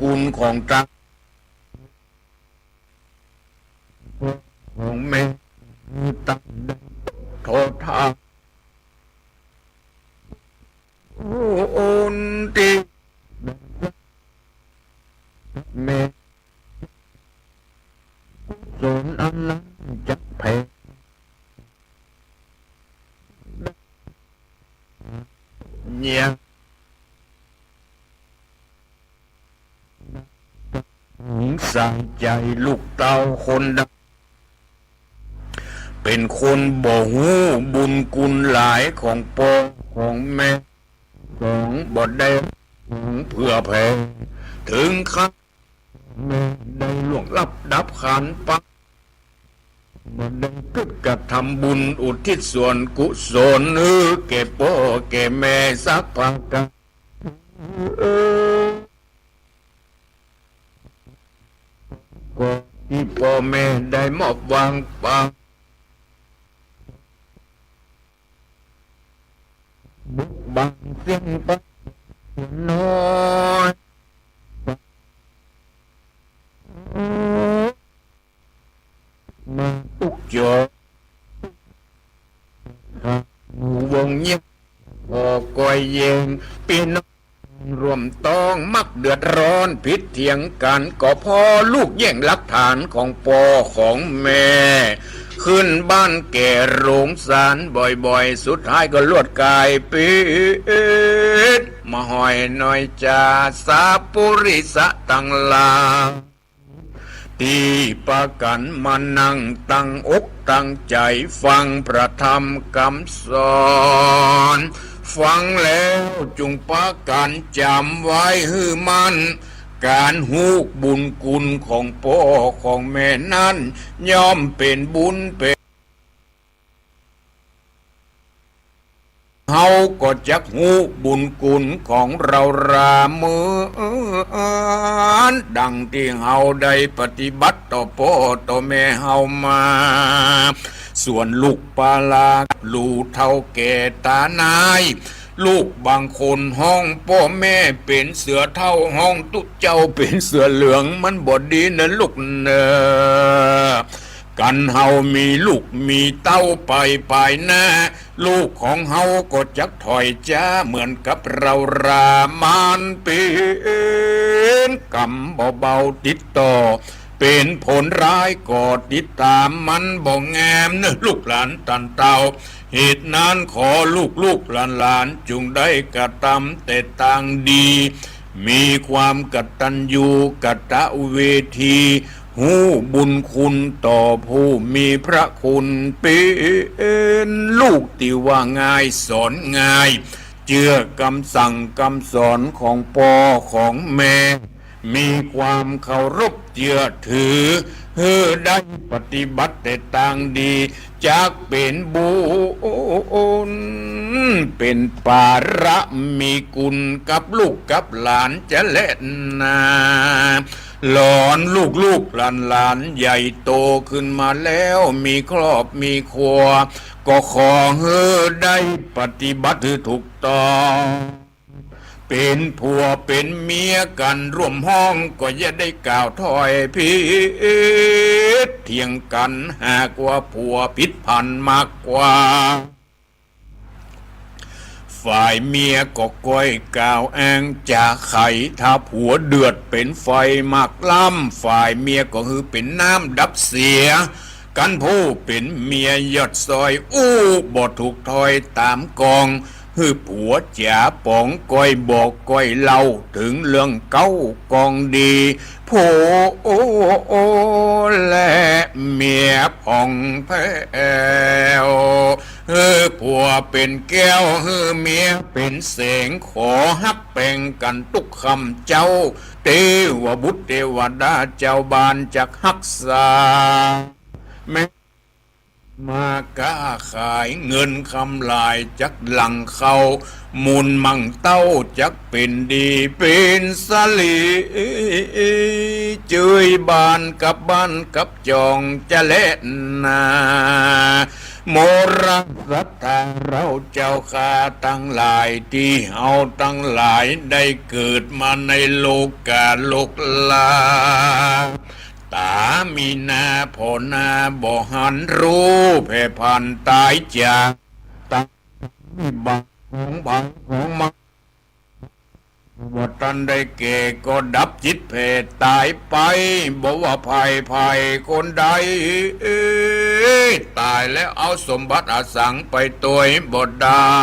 กุลของตาของแม่ตั้งโทษทาโอนตีแม่สนอันนั้นจะแพ้เนี่ยใส่ใจลูกเต้าคนดังเป็นคนบ่หูบุญคุณหลายของพ่อของแม่ของบ่ได้เพื่อแผ่ถึงขั้นแม่ได้ล่วงลับดับขันปักบ่ได้กึศกระทำบุญอุทิศส่วนกุศลแก่พ่อแก่แม่สักพักกันก็ที่พ่อแม่ได้มอบวางปังบุกบังเสียงปังน้อยมาตุกจอวงเงียบพอกอยเย็นปีนรวมต้องมักเดือดร้อนผิดเถียงกันก็พอลูกแย่งหลักฐานของพ่อของแม่ขึ้นบ้านแก่โรงศาลบ่อยๆสุดท้ายก็ลวดกายปิดมาหอยหน่อยจ่าสาปุริสะตังลา ตีประกันมานั่งตั้งอกตั้งใจฟังพระธรรมคำสอนฟังแล้วจงประกันจำไว้ให้มันการฮู้บุญคุณของพ่อของแม่นั้นย่อมเป็นบุญเป็นเฮาก็จักฮู้บุญคุณของเราราเมือนดังที่เฮาได้ปฏิบัติต่อพ่อต่อแม่เฮามาส่วนลูกปลาลูกเท่าแก่ตานายลูกบางคนห้องพ่อแม่เป็นเสือเท่าห้องตุ๊เจ้าเป็นเสือเหลืองมันบ่ดีนะลูกเนอกันเฮามีลูกมีเต้าไปหน้าลูกของเฮาก็จักถอยจ้าเหมือนกับเรารามานเป็นกรรมเบาๆติดต่อเป็นผลร้ายก็ติดตามมันบ่งแงมเนอะลูกหลานตันเต่าเหตุนั้นขอลูกหลานจงได้กระทำแต่ต่างดีมีความกตัญญูกตเวทีหูบุญคุณต่อผู้มีพระคุณเป็นลูกที่ว่าง่ายสอนง่ายเชื่อคำสั่งคำสอนของพ่อของแม่มีความเคารพเชื่อถือได้ปฏิบัติแต่ต่างดีจากเป็นบุญเป็นปาระมีกุลกับลูกกับหลานจะเล่นนาหลอนลูกหลานใหญ่โตขึ้นมาแล้วมีครอบมีครัวก็ขอได้ปฏิบัติถูกต้องเป็นผัวเป็นเมียกันร่วมห้องก็อย่าได้กล่าวถ้อยผิดเถียงกันหากว่าผัวผิดพันมากกว่าฝ่ายเมียก็ก้อยกล่าวแองจากไข่ถ้าผัวเดือดเป็นไฟมากล้ำฝ่ายเมียก็คือเป็นน้ำดับเสียกันผู้เป็นเมียยอดซอยบ่ถูกถอยตามกองคือผัวจ๋าป๋องก้อยบอกก้อยเล่าถึงเรื่องเก้ากองดีผัวและเมียผ่องแผ้วผัวเป็นแก้วเมียเป็นแสงขอฮักแป่งกันทุกคำเจ้าเทวบุตรเทวดาเจ้าบานจักฮักษาแม่มากล้าขายเงินคำลายจักหลังเขามูลมั่งเต้าจักเป็นดีเป็นสลีเจยบานกับบ้านกับจองจะเล่นนาโมรักศรัทธาเราเจ้าข้าตั้งหลายที่เอาตั้งหลายได้เกิดมาในโลกาโลกลาตามีนาพอนาบ่หันรู้แผ่พันตายจากตาบังของมันว่าตันได้เก่ก็ดับจิตเพศตายไปบอกว่าภัยคนใดตายแล้วเอาสมบัติอาสังไปตัวบ่ได้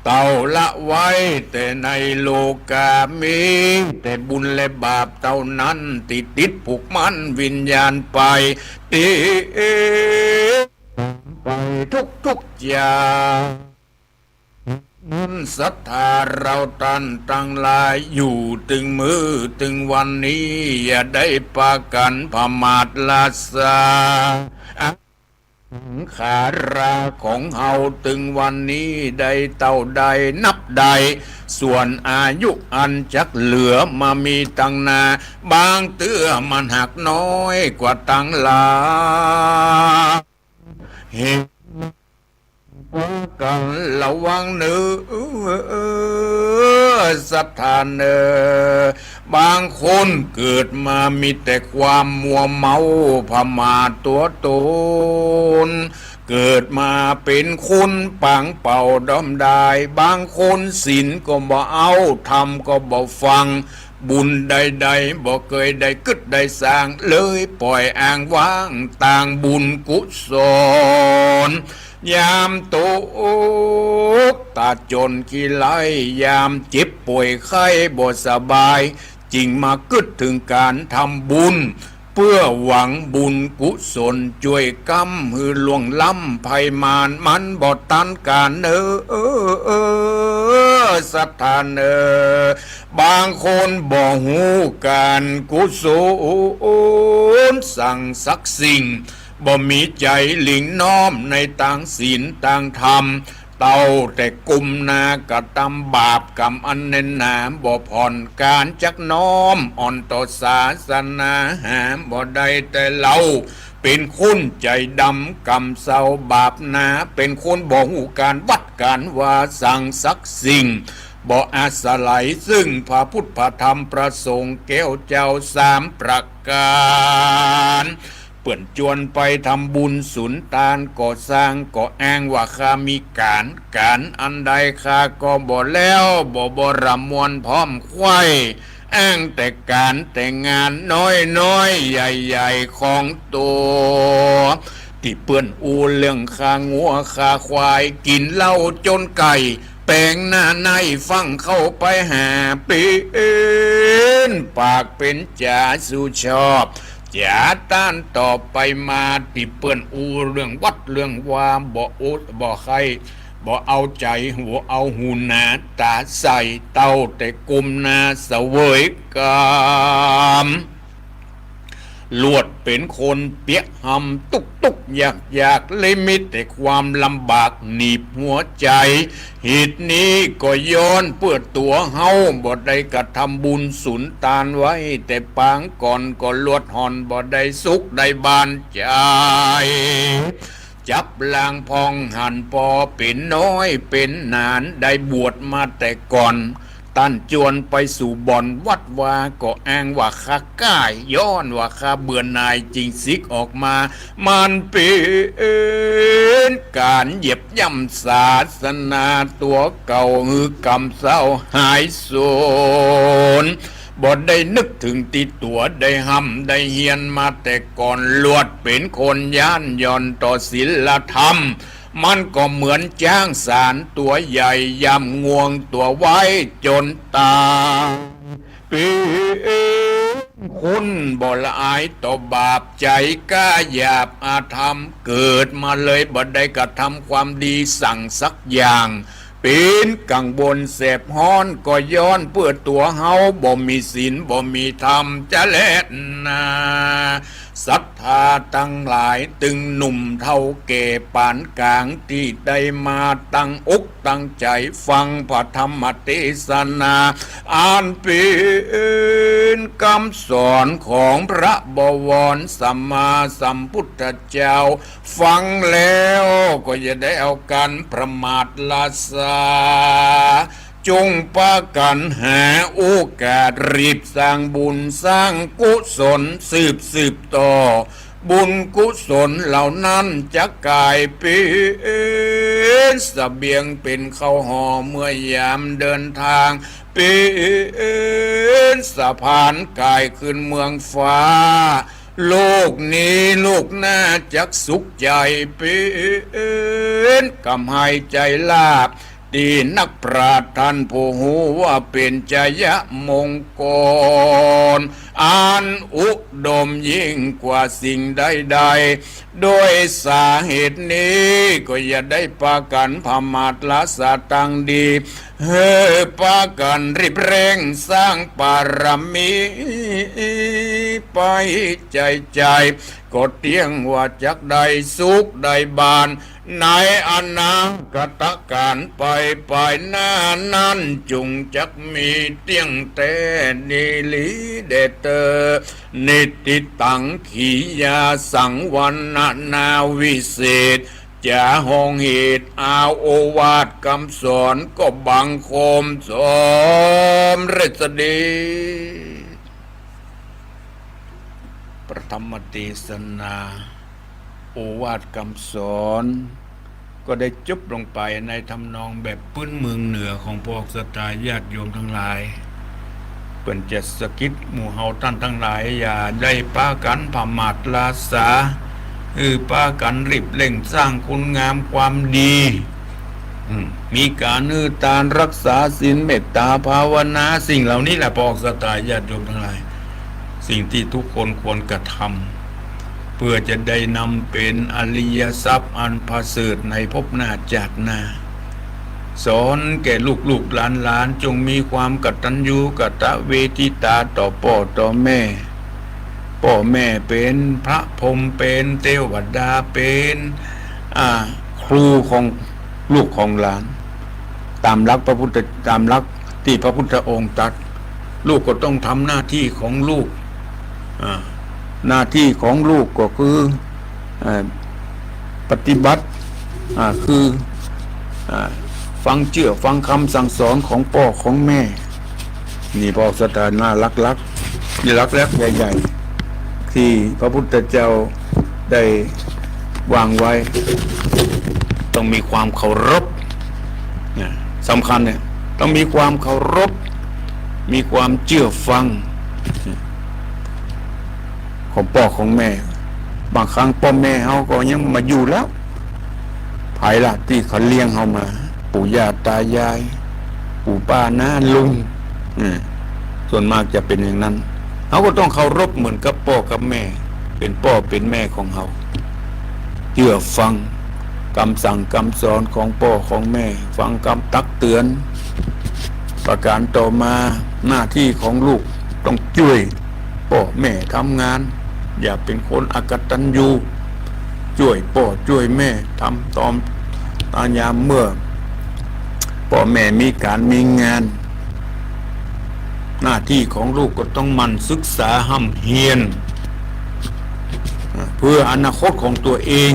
เต่าละไว้แต่ในโลกามีแต่บุญและบาปเท่านั้นติดผูกมันวิญญาณไปไปทุกอย่างศรัทธาเราตั้งหลายอยู่ถึงมือถึงวันนี้อย่าได้ปากันพมาทลาสาขาราของเฮาถึงวันนี้ได้เต่าใดนับใดส่วนอายุอันจักเหลือมามีตั้งนาบางเตื้อมันหักน้อยกว่าตั้งหลายเห็นกันระวังเนื้อศรัทธาเนอบางคนเกิดมามีแต่ความมัวเมาพมาตัวตนเกิดมาเป็นคนปังเป่าดอมได้บางคนศีลก็บ่เอาทำก็บ่ฟังบุญใดๆบ่เคยได้กึดได้สร้างเลยปล่อยอ้างว้างต่างบุญกุศลยามตกตาจนขี้ไล่ยามเจ็บป่วยไข้บ่สบายจริงมากึดถึงการทำบุญ เพื่อหวังบุญกุศลช่วยกำหือล่วงล้ำภัยมารมันบอดตันการสถานบางคนบ่หูการกุศลสั่งสักสิ่งบ่มีใจหลิงน้อมในต่างศีลต่างธรรมเต่าแต่กุมนากระทำบาปกรรมอันแน่นหนาบ่ผ่อนการจักน้อมอ่อนต่อศาสนาหาบ่ได้แต่เราเป็นคนใจดำกรรมเศร้าบาปหนาเป็นคนบ่หูการวัดการว่าสั่งสักสิ่งบ่อาศัยซึ่งพระพุทธพระธรรมพระสงฆ์แก้วเจ้าสามประการเปื่อนจวนไปทำบุญสุนทานก่อสร้างก่ออ้างว่าข้ามีการอันใดข้าก็บ่แล้วบ่รำมวลพร้อมควายอ้างแต่การแต่งานน้อยใหญ่ของตัวที่เปื่อนอูเรื่องข้างัวข้าควายกินเหล้าจนไก่แปลงหน้าในฟังเข้าไปหาเป็นปากเป็นจ่าสู่ชอบอย่าต้านต่อไปมาที่เปื่อนอูเรื่องวัดเรื่องวามบ่อุดบ่ใครบ่เอาใจหัวเอาหูนาตาใส่เต้าแต่กุมนาเสวยกามลวดเป็นคนเปียกหำตุกอยากเลยมิแต่ความลำบากหนีบหัวใจเหตุนี้ก็ย้อนเพื่อตัวเฮาบ่ได้กระทำบุญสุนทานไว้แต่ปางก่อนก็ลวดหอนบ่ได้สุขได้บานใจจับลางพองหันพอเป็นน้อยเป็นนานได้บวชมาแต่ก่อนตั้นจวนไปสู่บ่อนวัดวาก็อ้างว่าข้าก้ายย้อนว่าข้าเบื่อหน่ายจริงซิกออกมามันเป็นการเหยียบย่ำศาสนาตัวเก่าหือกรรมเศร้าหายสูญบ่ได้นึกถึงติดตัวได้ห้ำได้เฮียนมาแต่ก่อนลวดเป็นคนย่านย่อนต่อศีลธรรมมันก็เหมือนจ้างสารตัวใหญ่ยำงวงตัวไว้จนตายเป็นคนบ่ละอายต่อบาปใจกล้าหยาบอาธรรมเกิดมาเลยบ่ได้กระทำความดีสั่งสักอย่างเป็นกังวลเสพฮ้อนก็ย้อนเพื่อตัวเฮาบ่มีศีลบ่มีธรรมจะแลดนาศรัทธาตั้งหลายตึงหนุ่มเท่าแก่ปานกลางที่ได้มาตั้งอกตั้งใจฟังพระธรรมเทศนาอ่านเป็นคำสอนของพระบวรสัมมาสัมพุทธเจ้าฟังแล้วก็จะได้เอากันประมาทละสาจงปากันหาโอกาสรีบสร้างบุญสร้างกุศลสืบต่อบุญกุศลเหล่านั้นจะกลายเป็นเสบียงเป็นข้าวห่อเมื่อยามเดินทางเป็นสะพานกายขึ้นเมืองฟ้าโลกนี้โลกหน้าจักสุขใจเป็นกำให้ใจลาบดีนักปราชญ์ท่านผู้หูว่าเป็นจยมงคลอันอุดมยิ่งกว่าสิ่งใดๆโดยสาเหตุนี้ก็อย่าได้ปากันพมาทละสะตังดีปากันรีบเร่งสร้างปารมีไปใจก็เตียงว่าจักใดสุขใดบานในอนาคตการไปหน้านั้นจุงจักมีเตียงแต่นิลิเดเตอนิติตังขียาสังวันนาวิเศษจะห้องเหตุอาโอวาทคำสอนก็บังคมสมฤทธิ์ดีประธรรมเทศนาโอวาทคำสอนก็ได้จบลงไปในทำนองแบบพื้นเมืองเหนือของพวกศรัทธาญาติโยมทั้งหลายเปิ่นจะสะกิดหมู่เฮาท่านทั้งหลายอย่าได้ปากันพมาทลาสาปากันรีบเร่งสร้างคุณงามความดีมีการตานรักษาศีลเมตตาภาวนาสิ่งเหล่านี้แหละพวกศรัทธาญาติโยมทั้งหลาย ศ สิ่งที่ทุกคนควรกระทำเพื่อจะได้นำเป็นอริยทรัพย์อันประเสริฐในภพหน้าชาติหน้าสอนแก่ลูกๆหลานๆจงมีความกตัญญูกตเวทิตาต่อพ่อต่อแม่พ่อแม่เป็นพระพรหมเป็นเทวดาเป็นครูของลูกของหลานตามหลักที่พระพุทธองค์ตรัสลูกก็ต้องทำหน้าที่ของลูกหน้าที่ของลูกก็คือปฏิบัติคือฟังเชื่อฟังคำสั่งสอนของพ่อของแม่นี่พอสถานะลักนี่ลักใหญ่ๆที่พระพุทธเจ้าได้วางไว้ต้องมีความเคารพสำคัญเนี่ยต้องมีความเคารพมีความเชื่อฟังของพ่อของแม่บางครั้งพ่อแม่เขาก็ยังมาอยู่แล้วภายหลังที่เขาเลี้ยงเขามาปู่ย่าตายายปู่ป้าน้าลุงส่วนมากจะเป็นอย่างนั้นเขาก็ต้องเคารพเหมือนกับพ่อกับแม่เป็นพ่อเป็นแม่ของเขาเชื่อฟังคำสั่งคำสอนของพ่อของแม่ฟังคำตักเตือนประการต่อมาหน้าที่ของลูกต้องช่วยพ่อแม่ทำงานอย่าเป็นคนอกตัญญูช่วยพ่อช่วยแม่ทำตามยามเมื่อพ่อแม่มีการมีงานหน้าที่ของลูกก็ต้องหมั่นศึกษาห้ำเฮียนเพื่ออนาคตของตัวเอง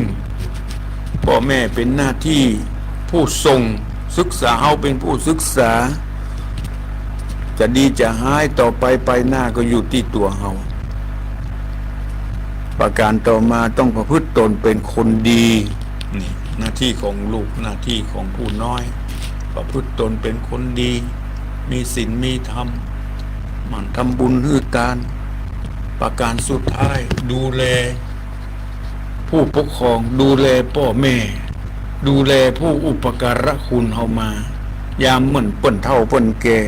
พ่อแม่เป็นหน้าที่ผู้ส่งศึกษาเอาเป็นผู้ศึกษาจะดีจะหายต่อไปหน้าก็อยู่ที่ตัวเฮาประการต่อมาต้องประพฤติตนเป็นคนดีนี่หน้าที่ของลูกหน้าที่ของผู้น้อยประพฤติตนเป็นคนดีมีศีลมีธรรมหมั่นทำบุญให้ทานประการสุดท้ายดูแลผู้ปกครองดูแลพ่อแม่ดูแลผู้อุปการะคุณเฮามายามเหมือนเปิ้นเฒ่าเปิ้นแก่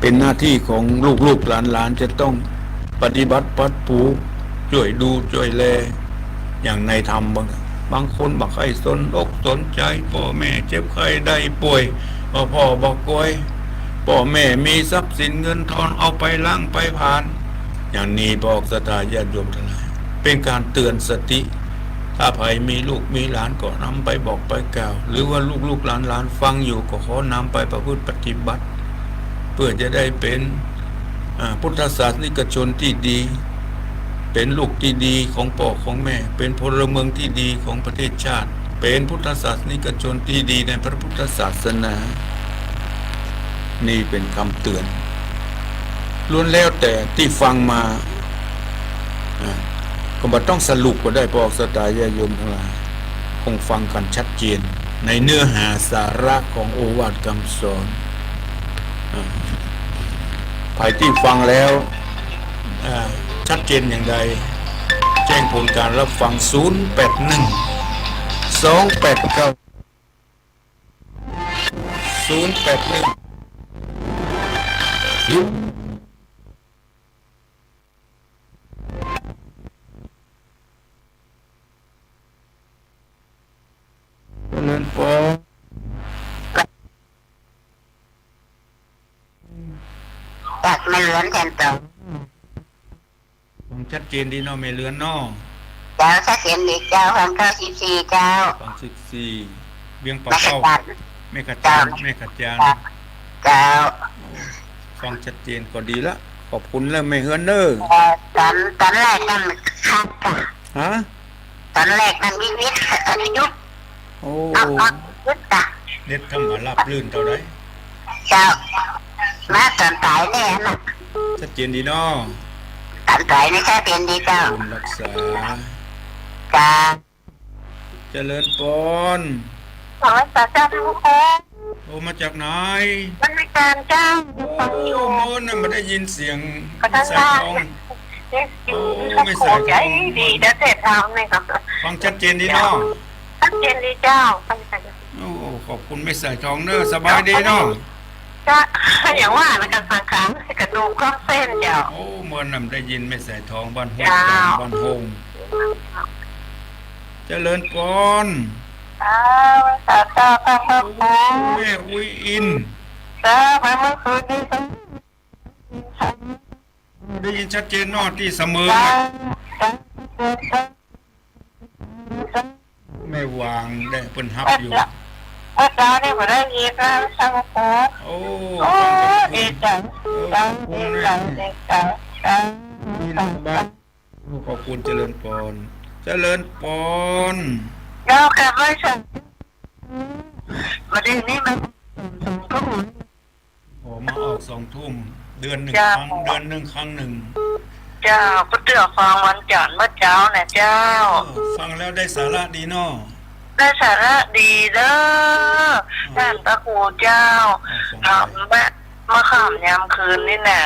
เป็นหน้าที่ของลูกๆหลานๆจะต้องปฏิบัติปัดปูช่วยดูช่วยแลอย่างในธรรมบางคนบักให้สนอกสนใจพ่อแม่เจ็บไข้ได้ป่วยพ่อบอกกวยพ่อแม่มีทรัพย์สินเงินทองเอาไปล้างไปผ่านอย่างนี้บอกศรัทธาญาติโยมทั้งหลายเป็นการเตือนสติถ้าใครมีลูกมีหลานก็นำไปบอกไปกล่าวหรือว่าลูกหลานฟังอยู่ก็ขอนำไปประพฤติปฏิบัติเพื่อจะได้เป็นพุทธศาสนิกชนที่ดีเป็นลูกที่ดีของพ่อของแม่เป็นพลเมืองที่ดีของประเทศชาติเป็นพุทธศาสนิกชนที่ดีในพระพุทธศาสนานี่เป็นคำเตือนล้วนแล้วแต่ที่ฟังมาก็บ่ต้องสรุปก็ได้พอสตายาโยมทั้งหลายคงฟังกันชัดเจนในเนื้อหาสาระของโอวาทคำสอนใครที่ฟังแล้วชัดเจนอย่างใดแจ้งผลการรับฟัง081 289 081เงินปอจากไม่เลือนแทนเต่าฟังชัดเจนดีเนาะไม่เลือนเนาะเจ้าชัดเจนดีเจ้าฟัง94เจ้าฟัง14เวียงปากเข้าไม่ขัดจานเจ้าฟังชัดเจนก็ดีละขอบคุณแล้วไม่เฮือนเด้อตอนแรกนั่นครับฮะตอนแรกนั่นวิทย์อันนี้ยุบโอ้ยุบตาเน็ตทำมารับลื่นเท่าไรเจ้ามาตอนตายแน่น่ะชัดเจนดีเนาะตอนตายนี่ชัดเจนดีเจ้ารักษาจ้าเจริญปนขอสาธุแท้โอ้มาจากไหนมันไม่การเจ้าฟังอยู่โน่นน่ะไม่ได้ยินเสียงสายทองไม่ใส่ใจดีเดี๋ยวเสร็จแล้วนี่ครับฟังชัดเจนดีเนาะชัดเจนดีเจ้าโอ้ขอบคุณไม่ใส่ทองเนอะสบายดีเนาะ ก็อย่างว่าแล้วกันสังขารกระดูกก็เส้นเจ้าโอ้เมื่อนำได้ยินไม่ใส่ทองบ้านห้วย เจ้า บ้านโฮงเจริญพร เจ้าเจ้าเจ้าเจ้าเจ้า แม่อุ้ยอิน เจ้าไปเมื่อคืนนี้ ได้ยินชัดเจนนอที่เสมอไม่วางได้เปิ้นฮับอยู่ เจ้าเนี่ยผมได้ยินนะช่างโอ้ โอ้ ดีจังจังดีจังดีจังจัง บ้านขอบคุณเจริญพรเจริญพร เรากลับไปฉันวันนี้มันก็หมุน โอ้มาออก2 ทุ่มเดือนหนึ่งครั้งเจ้าก็เตือฟังวันจันทร์เมื่อเช้านะเจ้า ฟังแล้วได้สาระดีเนาะ ได้สาระดีเด้อท่านพระครูเจ้าทำแบบเมื่อค่ำยามคืนนี่น่ะ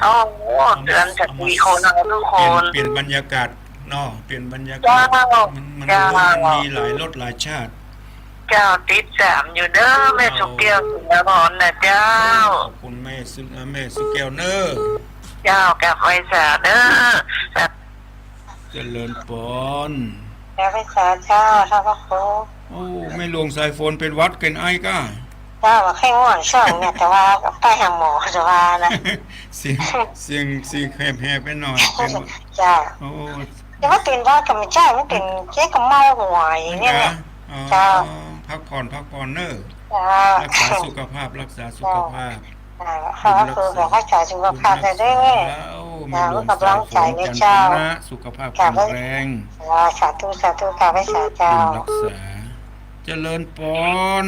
โอ้โหเตือนจากมีคนเอาทุกคน เปลี่ยนบรรยากาศเนาะเปลี่ยนบรรยากา เจ้า ศมันมีหลายรสหลายชาติ เจ้าติด3อยู่เด้อแม่สุเกียวสุนทรนะเจ้า ขอบคุณแม่สุแก้วเนอ เจ้ากลับไปสาเด้อ เจริญพร กลับไปสาเจ้าท่านพระครู โอ้ไม่ลงสายโฟนเป็นวัดเกินไอ้ก้า เจ้าว่าแค่ง่วงช่องเนี่ยแต่ว่าไปหาหมอจะว่านะ เสียงแหบไปหน่อยเป็น เจ้า โอ้ แต่ว่าเป็นว่ากับไม่ใช่ไม่เป็นเจ๊กับเมาหัวอย่างเนี่ยนะเจ้า พักผ่อนเนอ เจ้า รักษาสุขภาพภาพ เขาคือแบบรักษาสุขภาพได้ด้วยเรากำลังใจในเจ้า สุขภาพแข็งแรง สาธุกราบไปสาเจ้า รักษาเจริญพร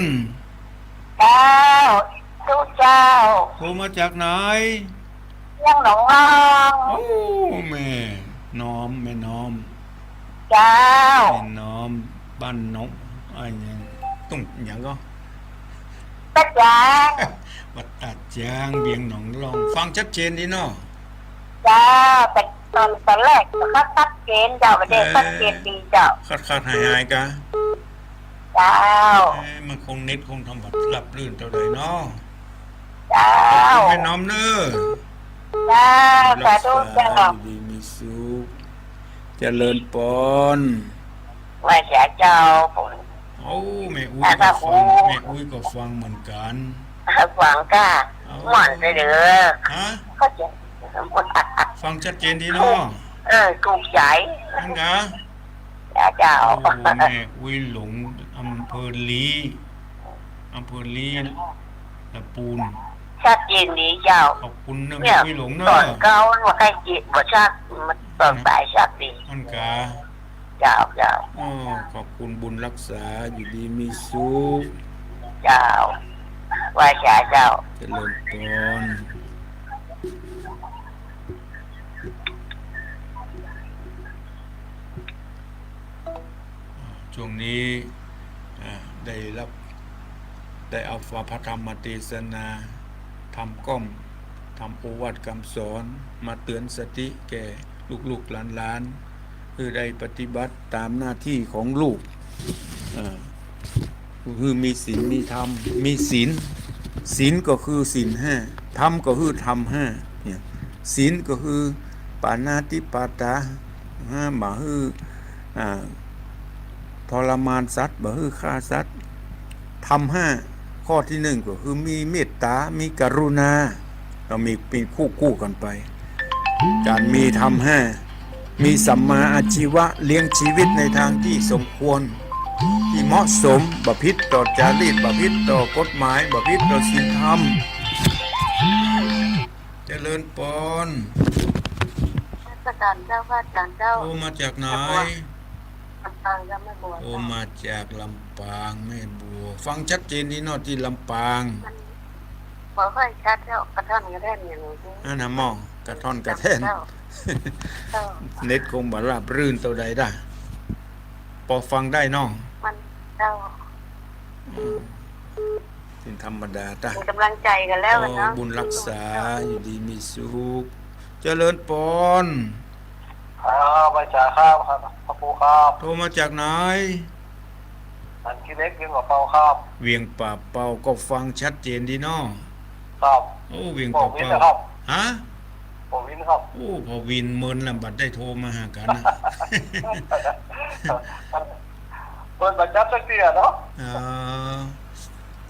เจ้าทุกเจ้า โทรมาจากไหน ยังหนองอ้าง โอ้แม่น้อมเจ้าแม่น้อมบ้านน้องอะไรอย่างตุ้งอย่างก็ ตัดยาง วัดตัดยางเบียงหนองลองฟังชัดเจนดีเนาะ เจ้าแต่ตอนแรกก็ชัดเจนเจ้าประเด็นชัดเจนดีเจ้า ขาดหายกะ เจ้า มันคงเน็ตคงทำบัตรหลับลื่นเท่าใดเนาะ เจ้า แม่น้อมเนอ เจ้าสาธุเจ้า ดีมีสุขเจริญพร ไหว้เจ้าผม โอ้แม่อุ้ยก็ฟังเหมือนกัน หวังก้าหม่อนไปเด้อ ฮะ ก็จะ ฟังชัดเจนดีเนาะ ถูกใจ นั่นนะ เจ้า โอ้แม่อุ้ยหลงอำเภอลีตะปูน ชัดเจนดีเจ้า ขอบคุณนะแม่ เนี่ย อุ้ยหลง ต เนาะ อนเก้าว่าใครจิตว่าชัดมันตอนสายชัดดี นั่นกะ เจ้า อ๋อขอบคุณบุญรักษาอยู่ดีมีสุข เจ้าไหว้เจ้า เจริญพรช่วงนี้ได้เอาพระธรรมมาเทศนาทำก้อมทำโอวาทคำสอนมาเตือนสติแก่ลูกๆหลานๆคือได้ปฏิบัติตามหน้าที่ของลูกคือมีศีลมีธรรมมีศีลก็คือศีล5ธรรมก็คือธรรม5เนี่ยศีลก็คือปานาติปาตาบ่ฮือทรมานสัตว์บ่ฮือฆ่าสัตว์ธรรม5ข้อที่1ก็คือมีเมตตามีกรุณาเรามีเป็นคู่กันไปการมีธรรม5มีสัมมาอาชีวะเลี้ยงชีวิตในทางที่สมควรที่เหมาะสมบ่ผิดต่อจารีตบ่ผิดต่อกฎหมายบ่ผิดต่อศีลธรรมเจริญพร การเจ้าว่าการเจ้า โอ้มาจากไหน ลำปางก็ไม่บัว โอ้มาจากลำปางแม่บัวฟังชัดเจนดีเนาะที่ลำปาง บ่ค่อยชัดเจ้ากระท่อนกระแท่นอย่างนี้ อันน่ะหม้อกระท่อนกระแท่นเน็ตคงบ่ราบรื่นเท่าใดได้พอฟังได้เนาะ มันเจ้า เป็นธรรมดาตา เป็นกำลังใจกันแล้วเนาะ บุญรักษาอยู่ดีมีสุขเจริญพร ไปจากครับพระครูครับ โทรมาจากไหน อันที่เล็กยิ่งกว่าเปาครับ เวียงป่าเป่าก็ฟังชัดเจนดีเนาะ ครับ โอ้เวียง บอ ปาก วิน เป้า นะครับ ฮะ ผมวินครับ โอ้พอวินเมินลำบัดได้โทรมาหากันนะ เปิดประจับสักทีเนาะ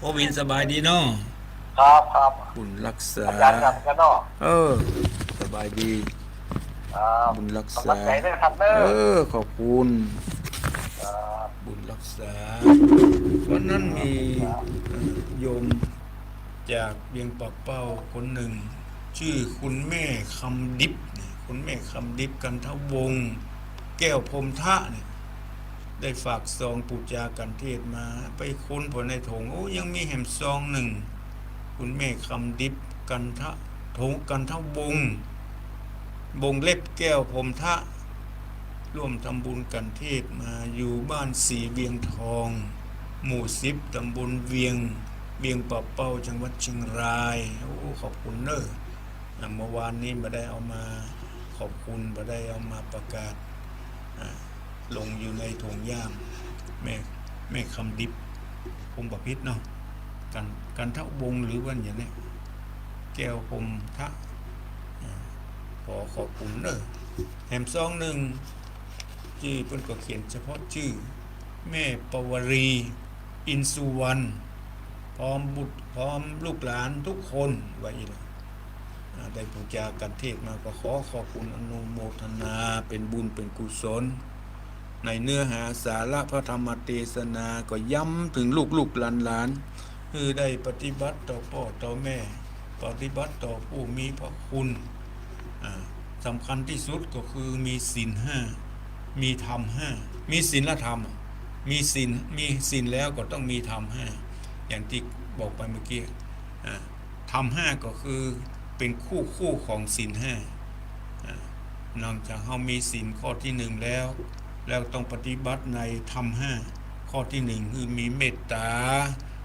พอวินสบายดีเนาะ ครับครับ บุญรักษา อาจารย์กันกันเนาะ สบายดีบุญรักษา ใจได้ครับเด้อ ขอบคุณบุญรักษาวันนั้นมีโยมจากเวียงปากเป้าคนหนึ่ง ชื่อคุณแม่คำดิบคุณแม่คำดิบกันทวงศ์แก้วพรหมทะเนี่ยได้ฝากซองปูจากันเทศมาไปค้นผลในถงโอ้ยังมีแหมซองหนึ่งคุณแม่คำดิบกันทะถงกันทวงศ์บงเล็บแก้วพรหมทะร่วมทำบุญกันเทศมาอยู่บ้านสีเวียงทองหมู่10ตำบลเวียงปะเป้าจังหวัดเชียงรายโอ้ขอบคุณเนอะเมื่อวานนี้มาได้เอามาขอบคุณมาได้เอามาประกาศลงอยู่ในถุงย่ามแม่คำดิบพงประพิษเนาะกันทะวงหรือว่าอย่างนี้แก้วพรหมทะขอบคุณเนอะแหมซองหนึ่งชื่อเพิ่นก็เขียนเฉพาะชื่อแม่ปวรีอินสุวรรณพร้อมบุตรพร้อมลูกหลานทุกคนไว้เลยได้ปูจากันเทศมาก็ขอบคุณอนุโมทนาเป็นบุญเป็นกุศลในเนื้อหาสาระพระธรรมเทศนาก็ย้ำถึงลูกหลานคือได้ปฏิบัติต่อพ่อต่อแม่ปฏิบัติต่อผู้มีพระคุณสำคัญที่สุดก็คือมีศีล5มีธรรม5มีศีลและธรรมมีศีลแล้วก็ต้องมีธรรม5อย่างที่บอกไปเมื่อกี้ธรรม5ก็คือเป็นคู่ของศีล5นอกจากเรามีศีลข้อที่1แล้วต้องปฏิบัติในธรรม5ข้อที่1คือมีเมตตา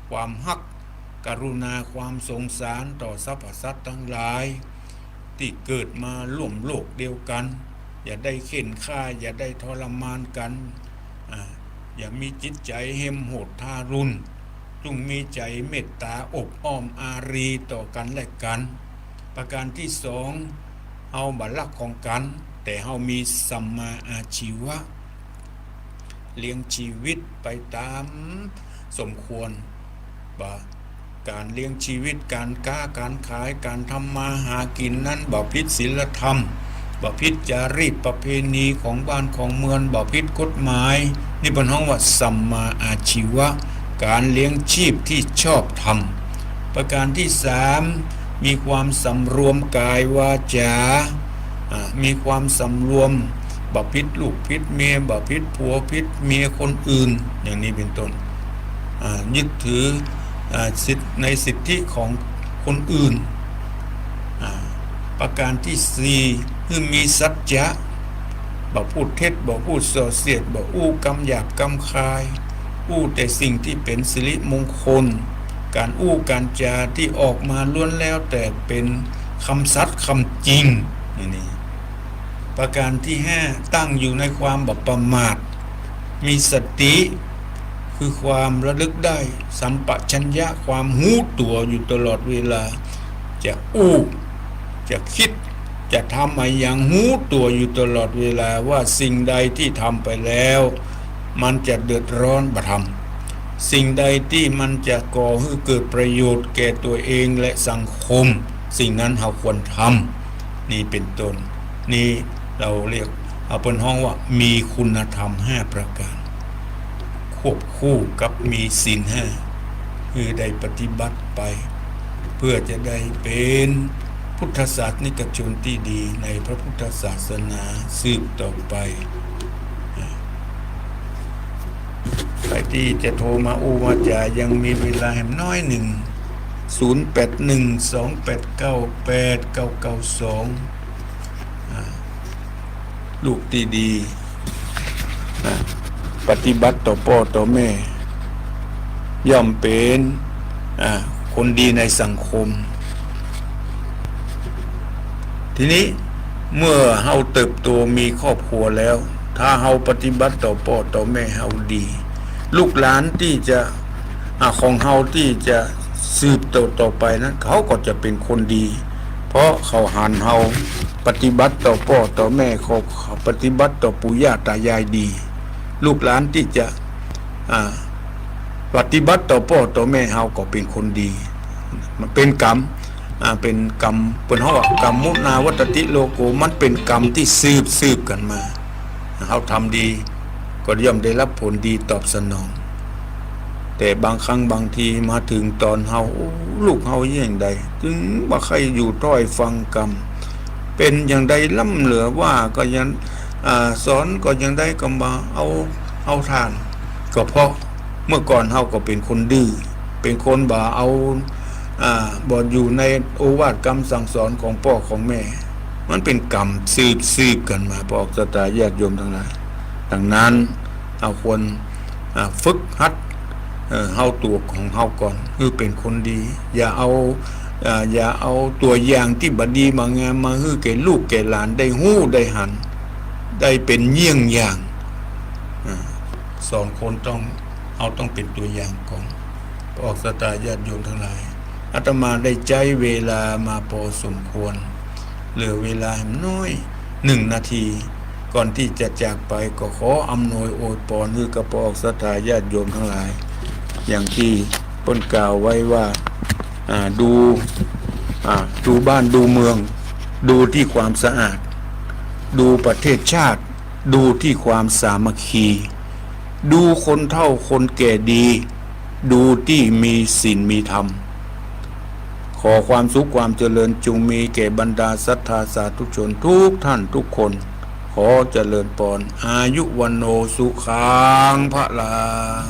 ความฮักกรุณาความสงสารต่อสรรพสัตว์ทั้งหลายที่เกิดมาร่วมโลกเดียวกันอย่าได้เข็นฆ่าอย่าได้ทรมานกันอย่ามีจิตใจเหี้ยมโหดทารุณจงมีใจเมตตาอบอ้อมอารีต่อกันและกันประการที่2เอาบัลลักของกันแต่เฮามีสัมมาอาชีวะเลี้ยงชีวิตไปตามสมควรการเลี้ยงชีวิตการค้าการขายการทำมาหากินนั้นบ่ผิดศีลธรรมบ่ผิดจารีตประเพณีของบ้านของเมืองบ่ผิดกฎหมายนี่เป็นห้องว่าสัมมาอาชีวะการเลี้ยงชีพที่ชอบธรรมประการที่3มีความสำรวมกายวาจามีความสำรวมบ่ผิดลูกผิดเมียบ่ผิดผัวผิดเมียคนอื่นอย่างนี้เป็นต้นยึดถือสิทธิในสิทธิของคนอื่นประการที่4คือมีสัจจะบ่พูดเท็จบ่พูดส่อเสียดบ่อู้กำหยาบกำคายอู้แต่สิ่งที่เป็นสิริมงคลการอู้การจาที่ออกมาล้วนแล้วแต่เป็นคำสัตย์คำจริงนี่ประการที่5ตั้งอยู่ในความบ่ประมาทมีสติคือความระลึกได้สัมปชัญญะความรู้ตัวอยู่ตลอดเวลาจะอู้จะคิดจะทำอะไรอย่างรู้ตัวอยู่ตลอดเวลาว่าสิ่งใดที่ทำไปแล้วมันจะเดือดร้อนบ่ทำสิ่งใดที่มันจะก่อให้เกิดประโยชน์แก่ตัวเองและสังคมสิ่งนั้นเราควรทำนี่เป็นต้นนี่เราเรียกเอาเป็นห้องว่ามีคุณธรรม5ประการควบคู่กับมีศีล5คือได้ปฏิบัติไปเพื่อจะได้เป็นพุทธศาสนิกชนที่ดีในพระพุทธศาสนาสืบต่อไปใครที่จะโทรมาอู้มาจายังมีเวลาแหมน้อยหนึ่ง0812898992ลูกที่ดีปฏิบัติต่อพ่อต่อแม่ย่อมเป็นคนดีในสังคมทีนี้เมื่อเฮาเติบโตมีครอบครัวแล้วถ้าเฮาปฏิบัติต่อพ่อต่อแม่เฮาดีลูกหลานที่จะของเฮาที่จะ สืบต่อไปนั้นเขาก็จะเป็นคนดี เพราะเขาหันเฮาปฏิบัติต่อพ่อต่อแม่เขาปฏิบัติต่อปู่ย่าตายายดีลูกหลานที่จะปฏิบัติต่อพ่อต่อแม่เฮาก็เป็นคนดีมันเป็นกรรมเป็นกรรมเป็นเฮาว่ากรรมมุนาวัตติโลโกมันเป็นกรรมที่สืบกันมาเฮาทำดีก็ย่อมได้รับผลดีตอบสนองแต่บางครั้งบางทีมาถึงตอนเฮาลูกเฮาอย่างใดถึงว่าใครอยู่ต้อยฟังกรรมเป็นอย่างใดล่ำเหลือว่าก็ยังสอนก็ยังได้ก็มาเอาทานก็เพราะเมื่อก่อนเฮาก็เป็นคนดื้อเป็นคนบ่เอาบ่อยู่ในโอวาทกรรมสั่งสอนของพ่อของแม่มันเป็นกรรมสืบกันมาพอสตาญาติโยมทั้งหลายดังนั้นเอาควรฝึกหัดเฮาตัวของเฮาก่อนคือเป็นคนดีอย่าเอาตัวอย่างที่บดีมางามมาฮือแก่ลูกแก่หลานได้ฮู้ได้หันได้เป็นเยี่ยงอย่างสอนคนต้องเป็นตัวอย่างของพระสตาญาติโยมทั้งหลายอาตมาได้ใจเวลามาพอสมควรเหลือเวลาน้อย1 นาทีก่อนที่จะจากไปก็ขออำนวยอวยพรให้กับพระสตาญาติโยมทั้งหลายอย่างที่เพิ่นกล่าวไว้ว่าดูบ้านดูเมืองดูที่ความสะอาดดูประเทศชาติดูที่ความสามัคคีดูคนเฒ่าคนแก่ดีดูที่มีศีลมีธรรมขอความสุขความเจริญจงมีแก่บรรดาศรัทธาสาธุชนทุกท่านทุกคนขอเจริญพรอายุวันโนสุขังพลัง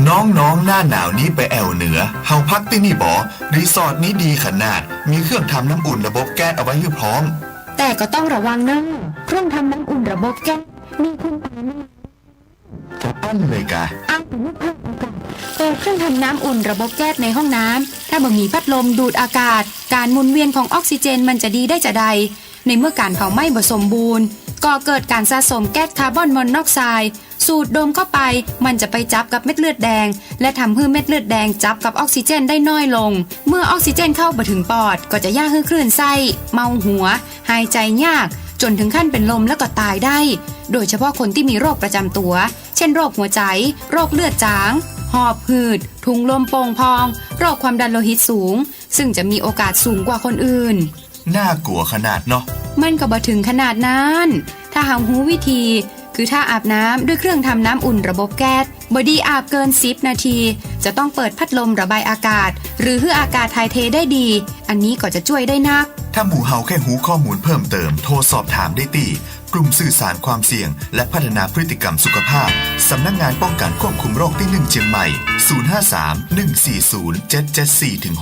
น้องๆหน้าหนาวนี้ไปแอวเหนือเฮาพักที่นี่บ่รีสอร์ทนี้ดีขนาดมีเครื่องทำน้ำอุ่นระบบแก๊สเอาไว้ให้พร้อมแต่ก็ต้องระวังนะเครื่องทำน้ำอุ่นระบบแก๊สมีคุณตาไม่จะอั้นเลยกะอ้างถึงเพิ่มอากาศเปิดเครื่องทำน้ำอุ่นระบบแก๊สในห้องน้ำถ้าบ่มีพัดลมดูดอากาศการหมุนเวียนของออกซิเจนมันจะดีได้จะใดในเมื่อการเผาไหม้บ่สมบูรณ์ก็เกิดการสะสมแก๊สคาร์บอนมอนอกไซด์สูดดมเข้าไปมันจะไปจับกับเม็ดเลือดแดงและทำให้เม็ดเลือดแดงจับกับออกซิเจนได้น้อยลงเมื่อออกซิเจนเข้าบ่ถึงปอดก็จะย่าให้คลื่นไส้เมาหัวหายใจยากจนถึงขั้นเป็นลมแล้วก็ตายได้โดยเฉพาะคนที่มีโรคประจำตัวเช่นโรคหัวใจโรคเลือดจางหอบหืดถุงลมโป่งพองโรคความดันโลหิตสูงซึ่งจะมีโอกาสสูงกว่าคนอื่นน่ากลัวขนาดเนาะมันก็บ่ถึงขนาดนั้นถ้าหารู้วิธีคือถ้าอาบน้ำด้วยเครื่องทำน้ำอุ่นระบบแก๊สบอดี้อาบเกิน10 นาทีจะต้องเปิดพัดลมระบายอากาศหรือให้อากาศถ่ายเทได้ดีอันนี้ก็จะช่วยได้นักถ้าหมู่เฮาแค่หูข้อมูลเพิ่มเติมโทรสอบถามได้ที่กลุ่มสื่อสารความเสี่ยงและพัฒนาพฤติกรรมสุขภาพสำนักงานป้องกันควบคุมโรคที่1เชียงใหม่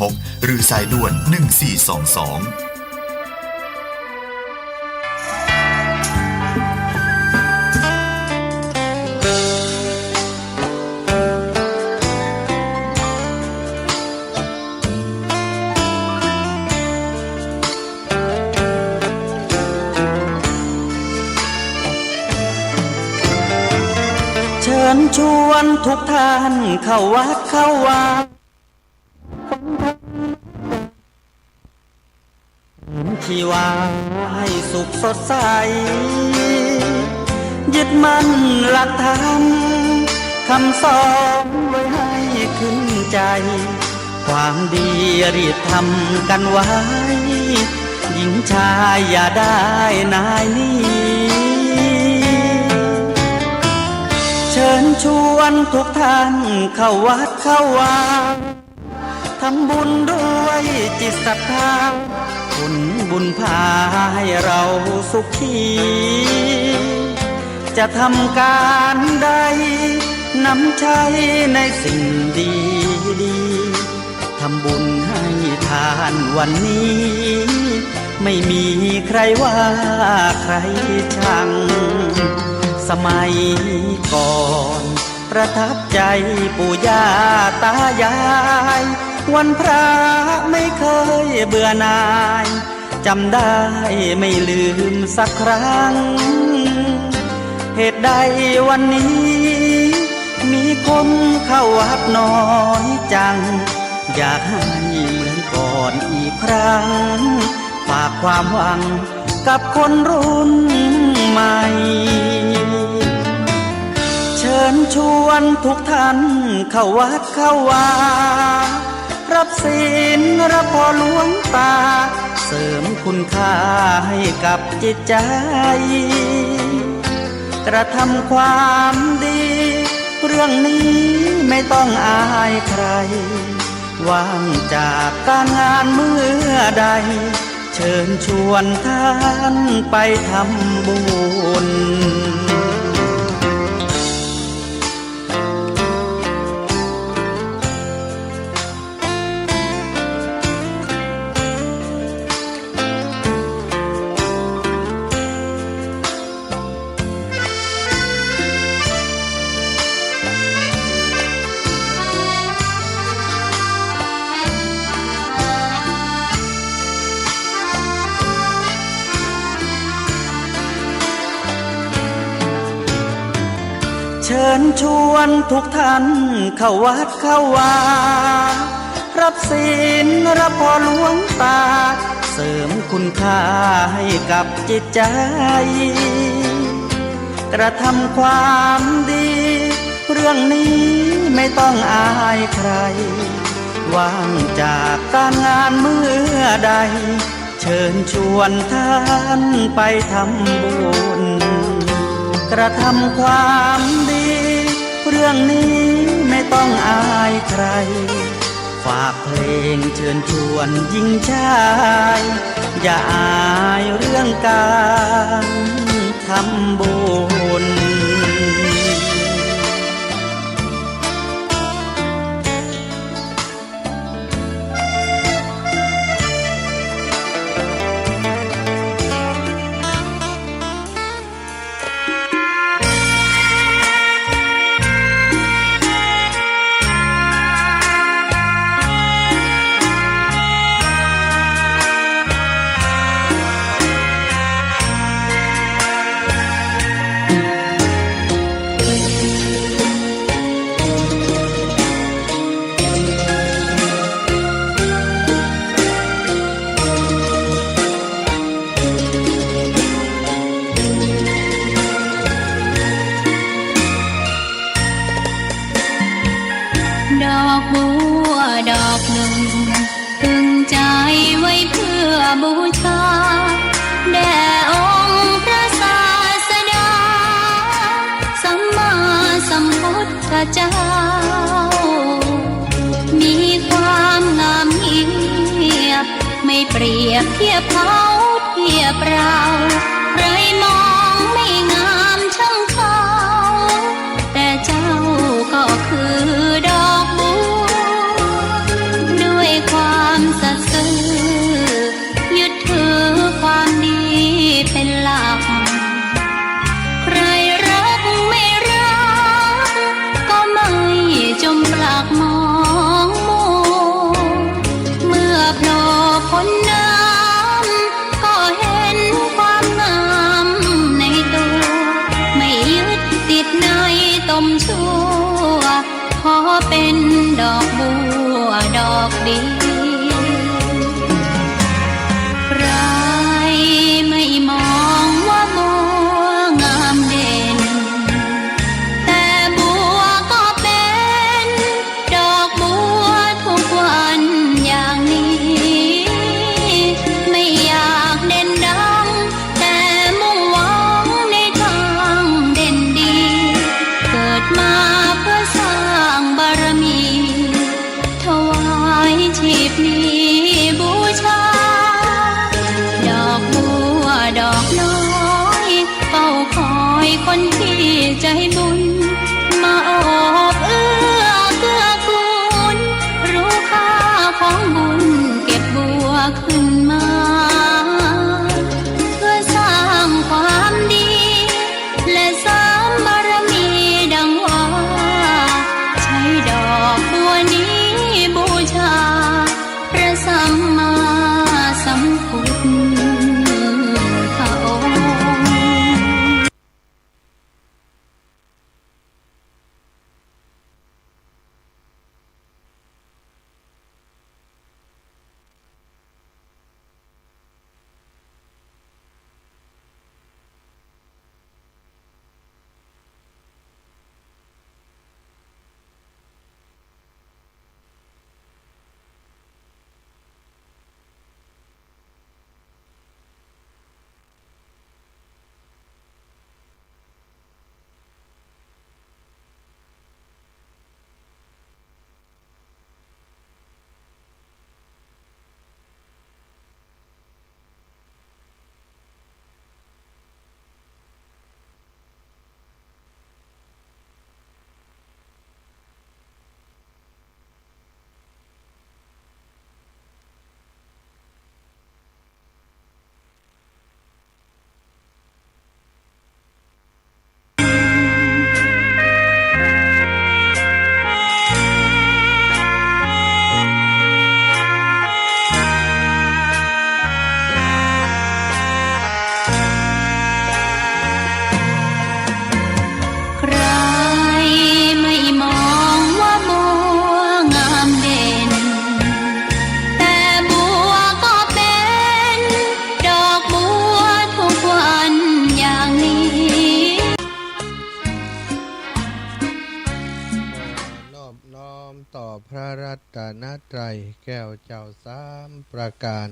053-140-774-6หรือสายด่วน1422ชวนทุกท่านเข้าวัดเข้าวาที่ว่าให้สุขสดใสยึดมั่นหลักธรรมคำสอนไว้ให้ขึ้นใจความดีรีบทำกันไว้หญิงชายอย่าได้นายนี้เชิญชวนทุกท่านเข้าวัดเข้าวาทำบุญด้วยจิตศรัทธาผลบุญพาให้เราสุขีจะทำการใดนำใช้ในสิ่งดีๆทำบุญให้ทานวันนี้ไม่มีใครว่าใครชังสมัยก่อนประทับใจปู่ย่าตายาย วันพระไม่เคยเบื่อหน่ายจำได้ไม่ลืมสักครั้งเหตุใดวันนี้มีคนเข้าวัดน้อยจังอยากให้เหมือนก่อนอีกครั้งฝากความหวังกับคนรุ่นใหม่เชิญชวนทุกท่านเข้าวัดเข้าวารับศีลรับพรหลวงตาเสริมคุณค่าให้กับจิตใจกระทำความดีเรื่องนี้ไม่ต้องอายใครว่างจากการงานเมื่อใดเชิญชวนท่านไปทำบุญเชิญชวนทุกท่านเข้าวัดเข้าวารับศีลรับพรหลวงตาเสริมคุณค่าให้กับจิตใจกระทำความดีเรื่องนี้ไม่ต้องอายใครว่างจากการงานเมื่อใดเชิญชวนท่านไปทำบุญกระทำความดีเรื่องนี้ไม่ต้องอายใครฝากเพลงเชิญชวนหญิงชายอย่าอายเรื่องการทำบุญดอกบัวดอกหนึ่งตึงใจไว้เพื่อบูชาแด่องค์พระศาสดาสัมมาสัมพุทธเจ้ามีความงามเงียบไม่เปรียบเทียบเขาเทียบเราใครมองไม่งามช่างเขาแต่เจ้าก็คือดอกบัวด้วยความสัตย์ซื่อยึดถือความดีเป็นหลักใครรักไม่รักก็ไม่จมปลักมองมัวเมื่อโผล่พ้นน้ำก็เห็นความงามในตัวไม่ยึดติดในตมชั่วขอเป็นดอกบัวดอกดีใครไม่มองว่าบัวงามเด่นแต่บัวก็เป็นดอกบัวทุกวันอย่างนี้ไม่อยากเด่นดังแต่มุ่งหวังในทางเด่นดีเกิดมาเพื่อสร้างบารมีถวายชี มต่อพระรัตนตรัยแก้วเจ้าสามประการ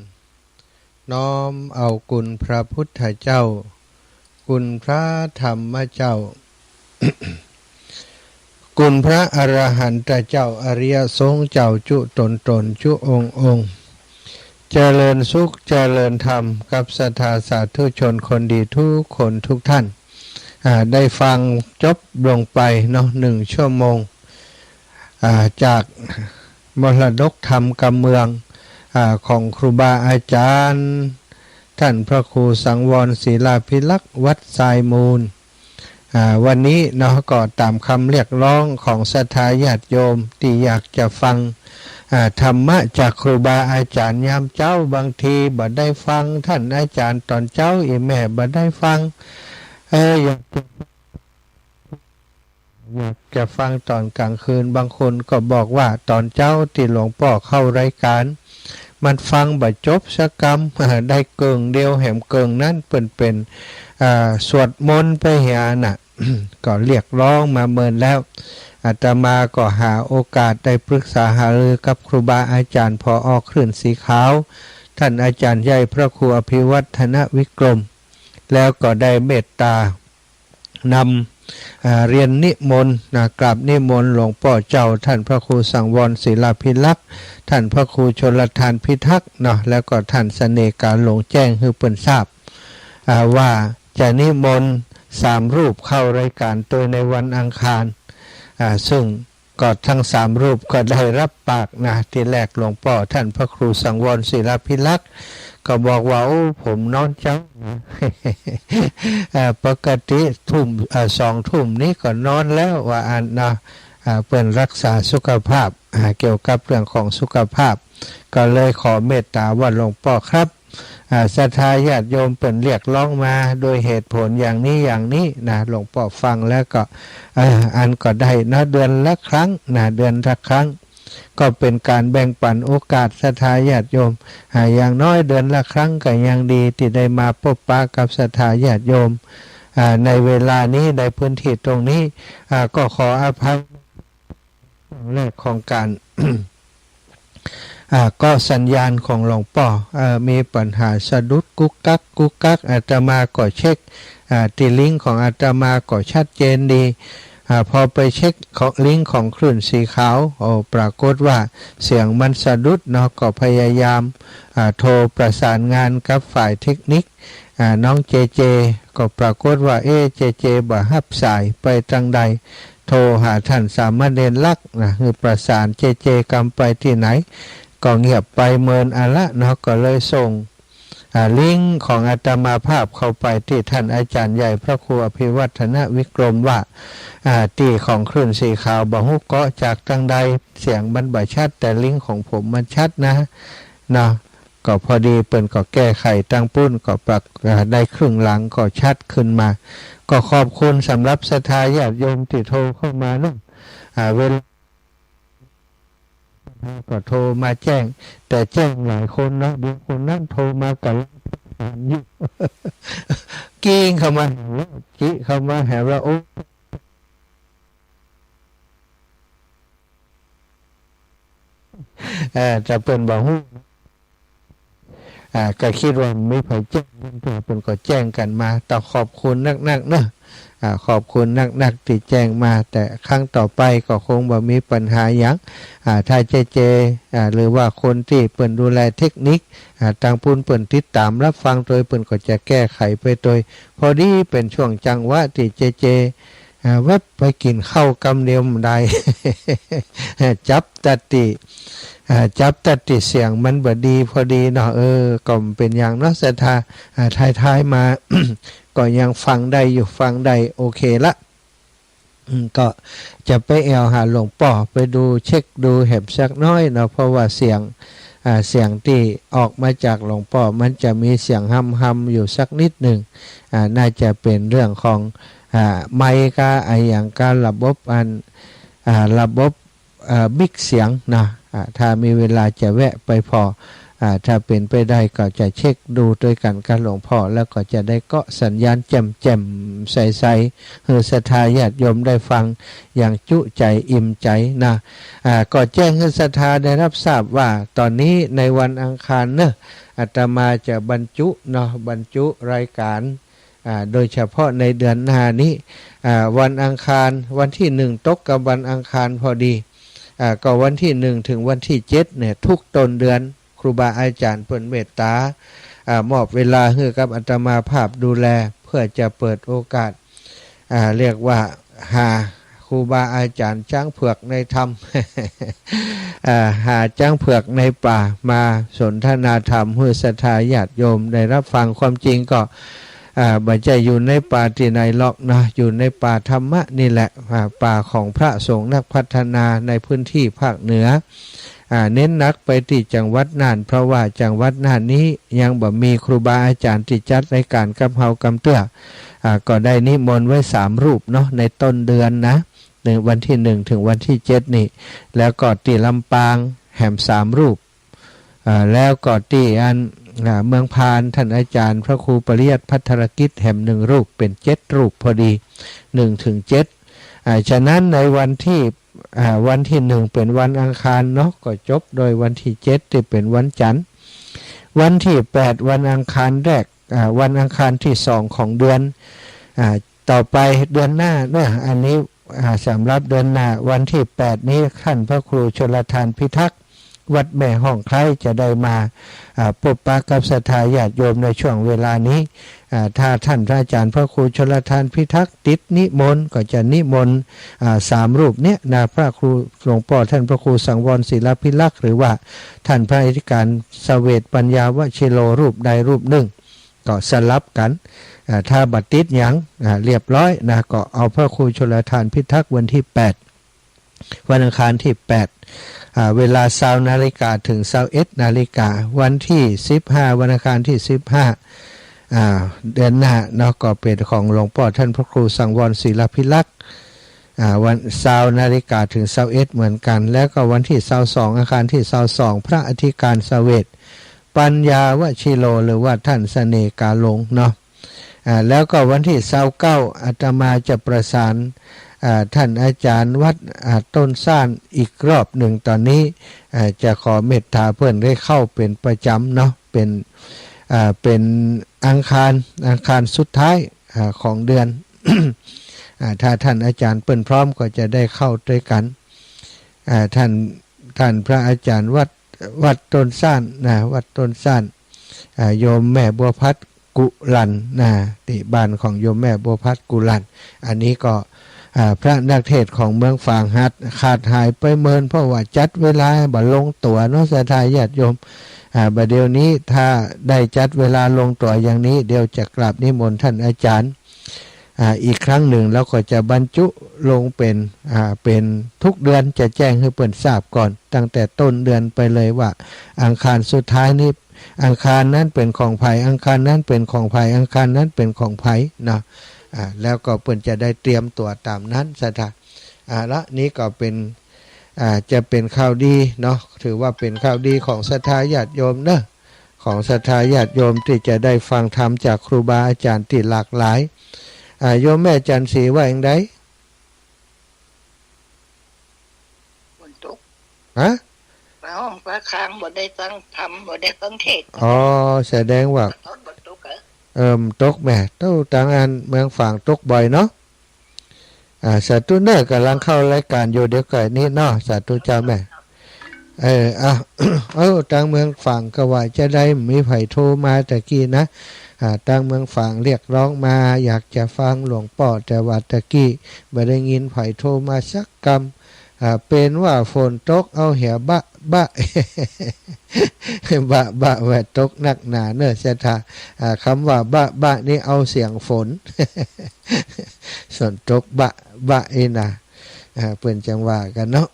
น้อมเอาคุณพระพุทธเจ้าคุณพระธรรมเจ้า คุณพระอรหันตเจ้าอริยสงฆ์เจ้าจุตนจุองค์เจริญสุขเจริญธรรมกับศรัทธาสาธุชนคนดีทุกคนทุกท่านได้ฟังจบลงไปเนาะ1 ชั่วโมงจากมรดกธรรมกำเมืองของครูบาอาจารย์ท่านพระครูสังวรศิลาภิลักษ์วัดทรายมูลวันนี้เนาะก็ตามคำเรียกร้องของศรัทธาญาติโยมที่อยากจะฟังธรรมะจากครูบาอาจารย์ยามเจ้าบางทีบ่ได้ฟังท่านอาจารย์ตอนเจ้าอีแม่บ่ได้ฟังอยากจะฟังตอนกลางคืนบางคนก็บอกว่าตอนเจ้าที่หลวงพ่อเข้ารายการมันฟังบ่จบสักคำได้เกิงเดียวแหมเกิงนั้นเป็นสวดมนต์ไปเหียน่ะ ก็เรียกร้องมาเมินแล้วอาตมาก็หาโอกาสได้ปรึกษาหารือกับครูบาอาจารย์พอคลื่นสีขาวท่านอาจารย์ใหญ่พระครูอภิวัฒนวิกรมแล้วก็ได้เมตตานำเรียนนิมนต์กราบนิมนต์หลวงพ่อเจ้าท่านพระครูสังวรศิลาภิลักษ์ท่านพระครูชลทานพิทักษ์เนาะแล้วก็ท่านเสน่ห์การหลงแจ้งให้เปิ้นทราบว่าจะนิมนต์3 รูปเข้ารายการโดยในวันอังคารซึ่งก็ทั้ง3 รูปก็ได้รับปากนะที่แรกหลวงพ่อท่านพระครูสังวรศิลาภิลักษ์ก็บอกว่าโอ้ผมนอนเจ้า ปกติ2 ทุ่มนี้ก็นอนแล้วว่าอันนะเพื่อนรักษาสุขภาพเกี่ยวกับเรื่องของสุขภาพก็เลยขอเมตตาว่าหลวงพ่อครับศรัทธาญาติโยมเป็นเรียกร้องมาโดยเหตุผลอย่างนี้นะหลวงพ่อฟังแล้วก็อันก็ได้นะเดือนละครั้งนะเดือนละครั้งก็เป็นการแบ่งปันโอกาสศรัทธาญาติโยมอย่างน้อยเดือนละครั้งก็ยังดีที่ได้มาพบปะกับศรัทธาญาติโยมในเวลานี้ในพื้นที่ตรงนี้ก็ขออภัยแรกของการ ก็สัญญาณของหลวงพ่อมีปัญหาสะดุดกุกกักอาตมาก็เช็คที่ลิงก์ของอาตมาก็ชัดเจนดีพอไปเช็คของลิงก์ของคลื่นสีขาวปรากฏว่าเสียงมันสะดุดเนาะก็พยายามโทรประสานงานกับฝ่ายเทคนิคน้องเจก็ปรากฏว่าเจบ่รับสายไปทางใดโทรหาท่านสามเณรลักษณ์คือประสานเจกำไปที่ไหนก็เงียบไปเมินอะละเนาะก็เลยส่งลิงก์ของอาตมาภาพเข้าไปที่ท่านอาจารย์ใหญ่พระครูอภิวัฒนวิกรมว่าตีของคลื่นสีขาวบ่ฮู้เกาะจากทางใดเสียงมันบ่ชัดแต่ลิงก์ของผมมันชัดนะก็พอดีเปิ้นก็แก้ไขตั้งปุ้นก็ปรับได้ครึ่งหลังก็ชัดขึ้นมาก็ขอบคุณสำหรับศรัทธาญาติโยมที่โทรเข้ามาเนาะเวลาก็โทรมาแจ้งแต่แจ้งหลายคนเนาะบางคนนั่นโทรมากับอยู่ กิ้งเข้ามากี้เข้ามาหาว่าโอ้จะเป็นบ่ฮู้ก็คิดว่าไม่ไผแจ้งเป็นก็แจ้งกันมาแต่ขอบคุณนักๆเนาะขอบคุณนักที่แจ้งมาแต่ครั้งต่อไปก็คงบ่มีปัญหาหยังถ้าเจหรือว่าคนที่เปิ้นดูแลเทคนิคทางปุ้นเปิ้นติดตามรับฟังโดยเปิ้นก็จะแก้ไขไปโดยพอดีเป็นช่วงจังหวะที่เจแวบไปกินข้าวกำเดียวได้ จับตัดเสียงมันบ่ดีพอดีเนาะก็เป็นอย่างเนาะศรัทธาท้ายมา ก็ยังฟังได้อยู่ฟังได้โอเคละก็จะไปหาหลวงพ่อไปดูเช็คดูเห็บสักน้อยเนาะเพราะว่าเสียงที่ออกมาจากหลวงพ่อมันจะมีเสียงฮัมอยู่สักนิดหนึ่งน่าจะเป็นเรื่องของไมค์ก็อย่างการระบบบิ๊กเสียงนะถ้ามีเวลาจะแวะไปพอ ถ้าเป็นไปได้ก็จะเช็คดูด้วยกันกับหลวงพ่อแล้วก็จะได้เกาะสัญญาณแจ่มๆใสๆให้ศรัทธาญาติโยมได้ฟังอย่างจุใจอิ่มใจนะก็แจ้งให้ศรัทธาได้รับทราบว่าตอนนี้ในวันอังคารเนอะอาตมาจะบรรจุรายการโดยเฉพาะในเดือนหน้านี้วันอังคารวันที่1ตกกับวันอังคารพอดีก็วันที่1ถึงวันที่7เนี่ยทุกต้นเดือนครูบาอาจารย์เพิ่นเมตตามอบเวลาให้กับอาตมาภาพดูแลเพื่อจะเปิดโอกาสเรียกว่าหาครูบาอาจารย์จ้างเผือกในธรรม หาจ้างเผือกในป่ามาสนทนาธรรมให้ศรัทธาญาติโยมได้รับฟังความจริงก็บัจจัยอยู่ในป่าที่ไหนหรอกนะอยู่ในป่าธรรมะนี่แหละป่าของพระสงฆ์นักพัฒนาในพื้นที่ภาคเหนือเน้นนักไปที่จังหวัดน่านเพราะว่าจังหวัดน่านนี้ยังบ่มีครูบาอาจารย์ที่จัดรายการกับเฮากำเตื้อก็ได้นิมนต์ไว้3รูปเนาะในต้นเดือนนะในวันที่1ถึงวันที่7นี่แล้วก็ที่ลำปางแห่ม3รูปแล้วก็ที่เมืองพานท่านอาจารย์พระครูปริยัติภัทรกิจแห่ม1รูปเป็น7รูปพอดี1ถึง7ฉะนั้นในวันที่1เป็นวันอังคารเนาะก็จบโดยวันที่7ที่เป็นวันจันทร์วันที่8วันอังคารแรกวันอังคารที่2ของเดือนต่อไปเดือนหน้าเนี่ยอันนี้สำหรับเดือนหน้าวันที่8นี้ท่านพระครูชลทานพิทักษ์วัดแม่ห้องไคล้จะได้มาพบปะกับศรัทธาญาติโยมในช่วงเวลานี้ถ้าท่านพระอาจารย์พระครูชลทานพิทักษ์ติดนิมนต์ก็จะนิมนต์3รูปเนี้ยนะพระครูหลวงพ่อท่านพระครูสังวรศิลปิลักษณ์หรือว่าท่านพระอธิการเสวตปัญญาวชิโลรูปใดรูปหนึ่งก็สลับกันถ้าบัดติดยังเรียบร้อยนะก็เอาพระครูชลทานพิทักษ์วันที่8วันอังคารที่8เวลา20 นาฬิกาถึง21 นาฬิกาวันที่15วันอังคารที่15เดือนหน้าเนาะก็เป็นของหลวงพ่อท่านพระครูสังวรศิลปิลักษณ์วัน20 นาฬิกาถึง21เหมือนกันแล้วก็วันที่22อังคารที่22พระอธิการเสวตปัญญาวชิโลหรือว่าท่านเสน่กาลงเนาะแล้วก็วันที่29อาตมาจะประสานท่านอาจารย์วัดต้นซ่านอีกรอบหนึ่งตอนนี้จะขอเมตตาเพื่อนได้เข้าเป็นประจำเนาะเป็นอังคารสุดท้ายของเดือน ถ้าท่านอาจารย์เปิ้นพร้อมก็จะได้เข้าด้วยกันท่านพระอาจารย์วัดต้นซ่านนะวัดต้นซ่านโยมแม่บัวพัดกุลันนะที่บ้านของโยมแม่บัวพัดกุลันอันนี้ก็พระนักเทศของเมืองฝางขาดหายไปเมินเพราะว่าจัดเวลาบ่ลงตัวเนาะศรัทธาญาติโยมบัดเดี๋ยวนี้ถ้าได้จัดเวลาลงตัวอย่างนี้เดี๋ยวจะกราบนิมนต์ท่านอาจารย์อีกครั้งหนึ่งแล้วก็จะบรรจุลงเป็นทุกเดือนจะแจ้งให้เพิ่นทราบก่อนตั้งแต่ต้นเดือนไปเลยว่าอังคารสุดท้ายนี้อังคารนั้นเป็นของไผอังคารนั้นเป็นของไผอังคารนั้นเป็นของไผเนาะแล้วก็เพิ่นจะได้เตรียมตัวตามนั้นศรัทธาละนี้ก็เป็นจะเป็นข่าวดีเนาะถือว่าเป็นข่าวดีของศรัทธาญาติโยมเนอะของศรัทธาญาติโยมที่จะได้ฟังธรรมจากครูบาอาจารย์ที่หลากหลายโยมแม่จันศรีว่าอย่างไรฝนตกฮะห้องพระค้างบ่ได้ฟังธรรมบ่ได้ฟังเทศน์อ๋อแสดงว่าตกแม่ตู้ต่างอันเมืองฝางตกบ่อยเนาะสาธุเนอร์กำลังเข้ารายการอยู่เดี๋ยวก่อนนี้เนาะสาธุเจ้าแม่ต่างเมืองฝางก็ว่าจะได้มีไผโทรมาตะกี้นะต่างเมืองฝางเรียกร้องมาอยากจะฟังหลวงพ่อแต่ว่าตะกี้บ่ได้ยินไผโทรมาสักคำเป็นว่าฝนตกเอาเหี่ยบะบะแวดตกหนักหนาเนอะศรัทธาคำว่าบะนี่เอาเสียงฝนส่วนตกบะเอนะเปิ้นจังว่ากันเนาะ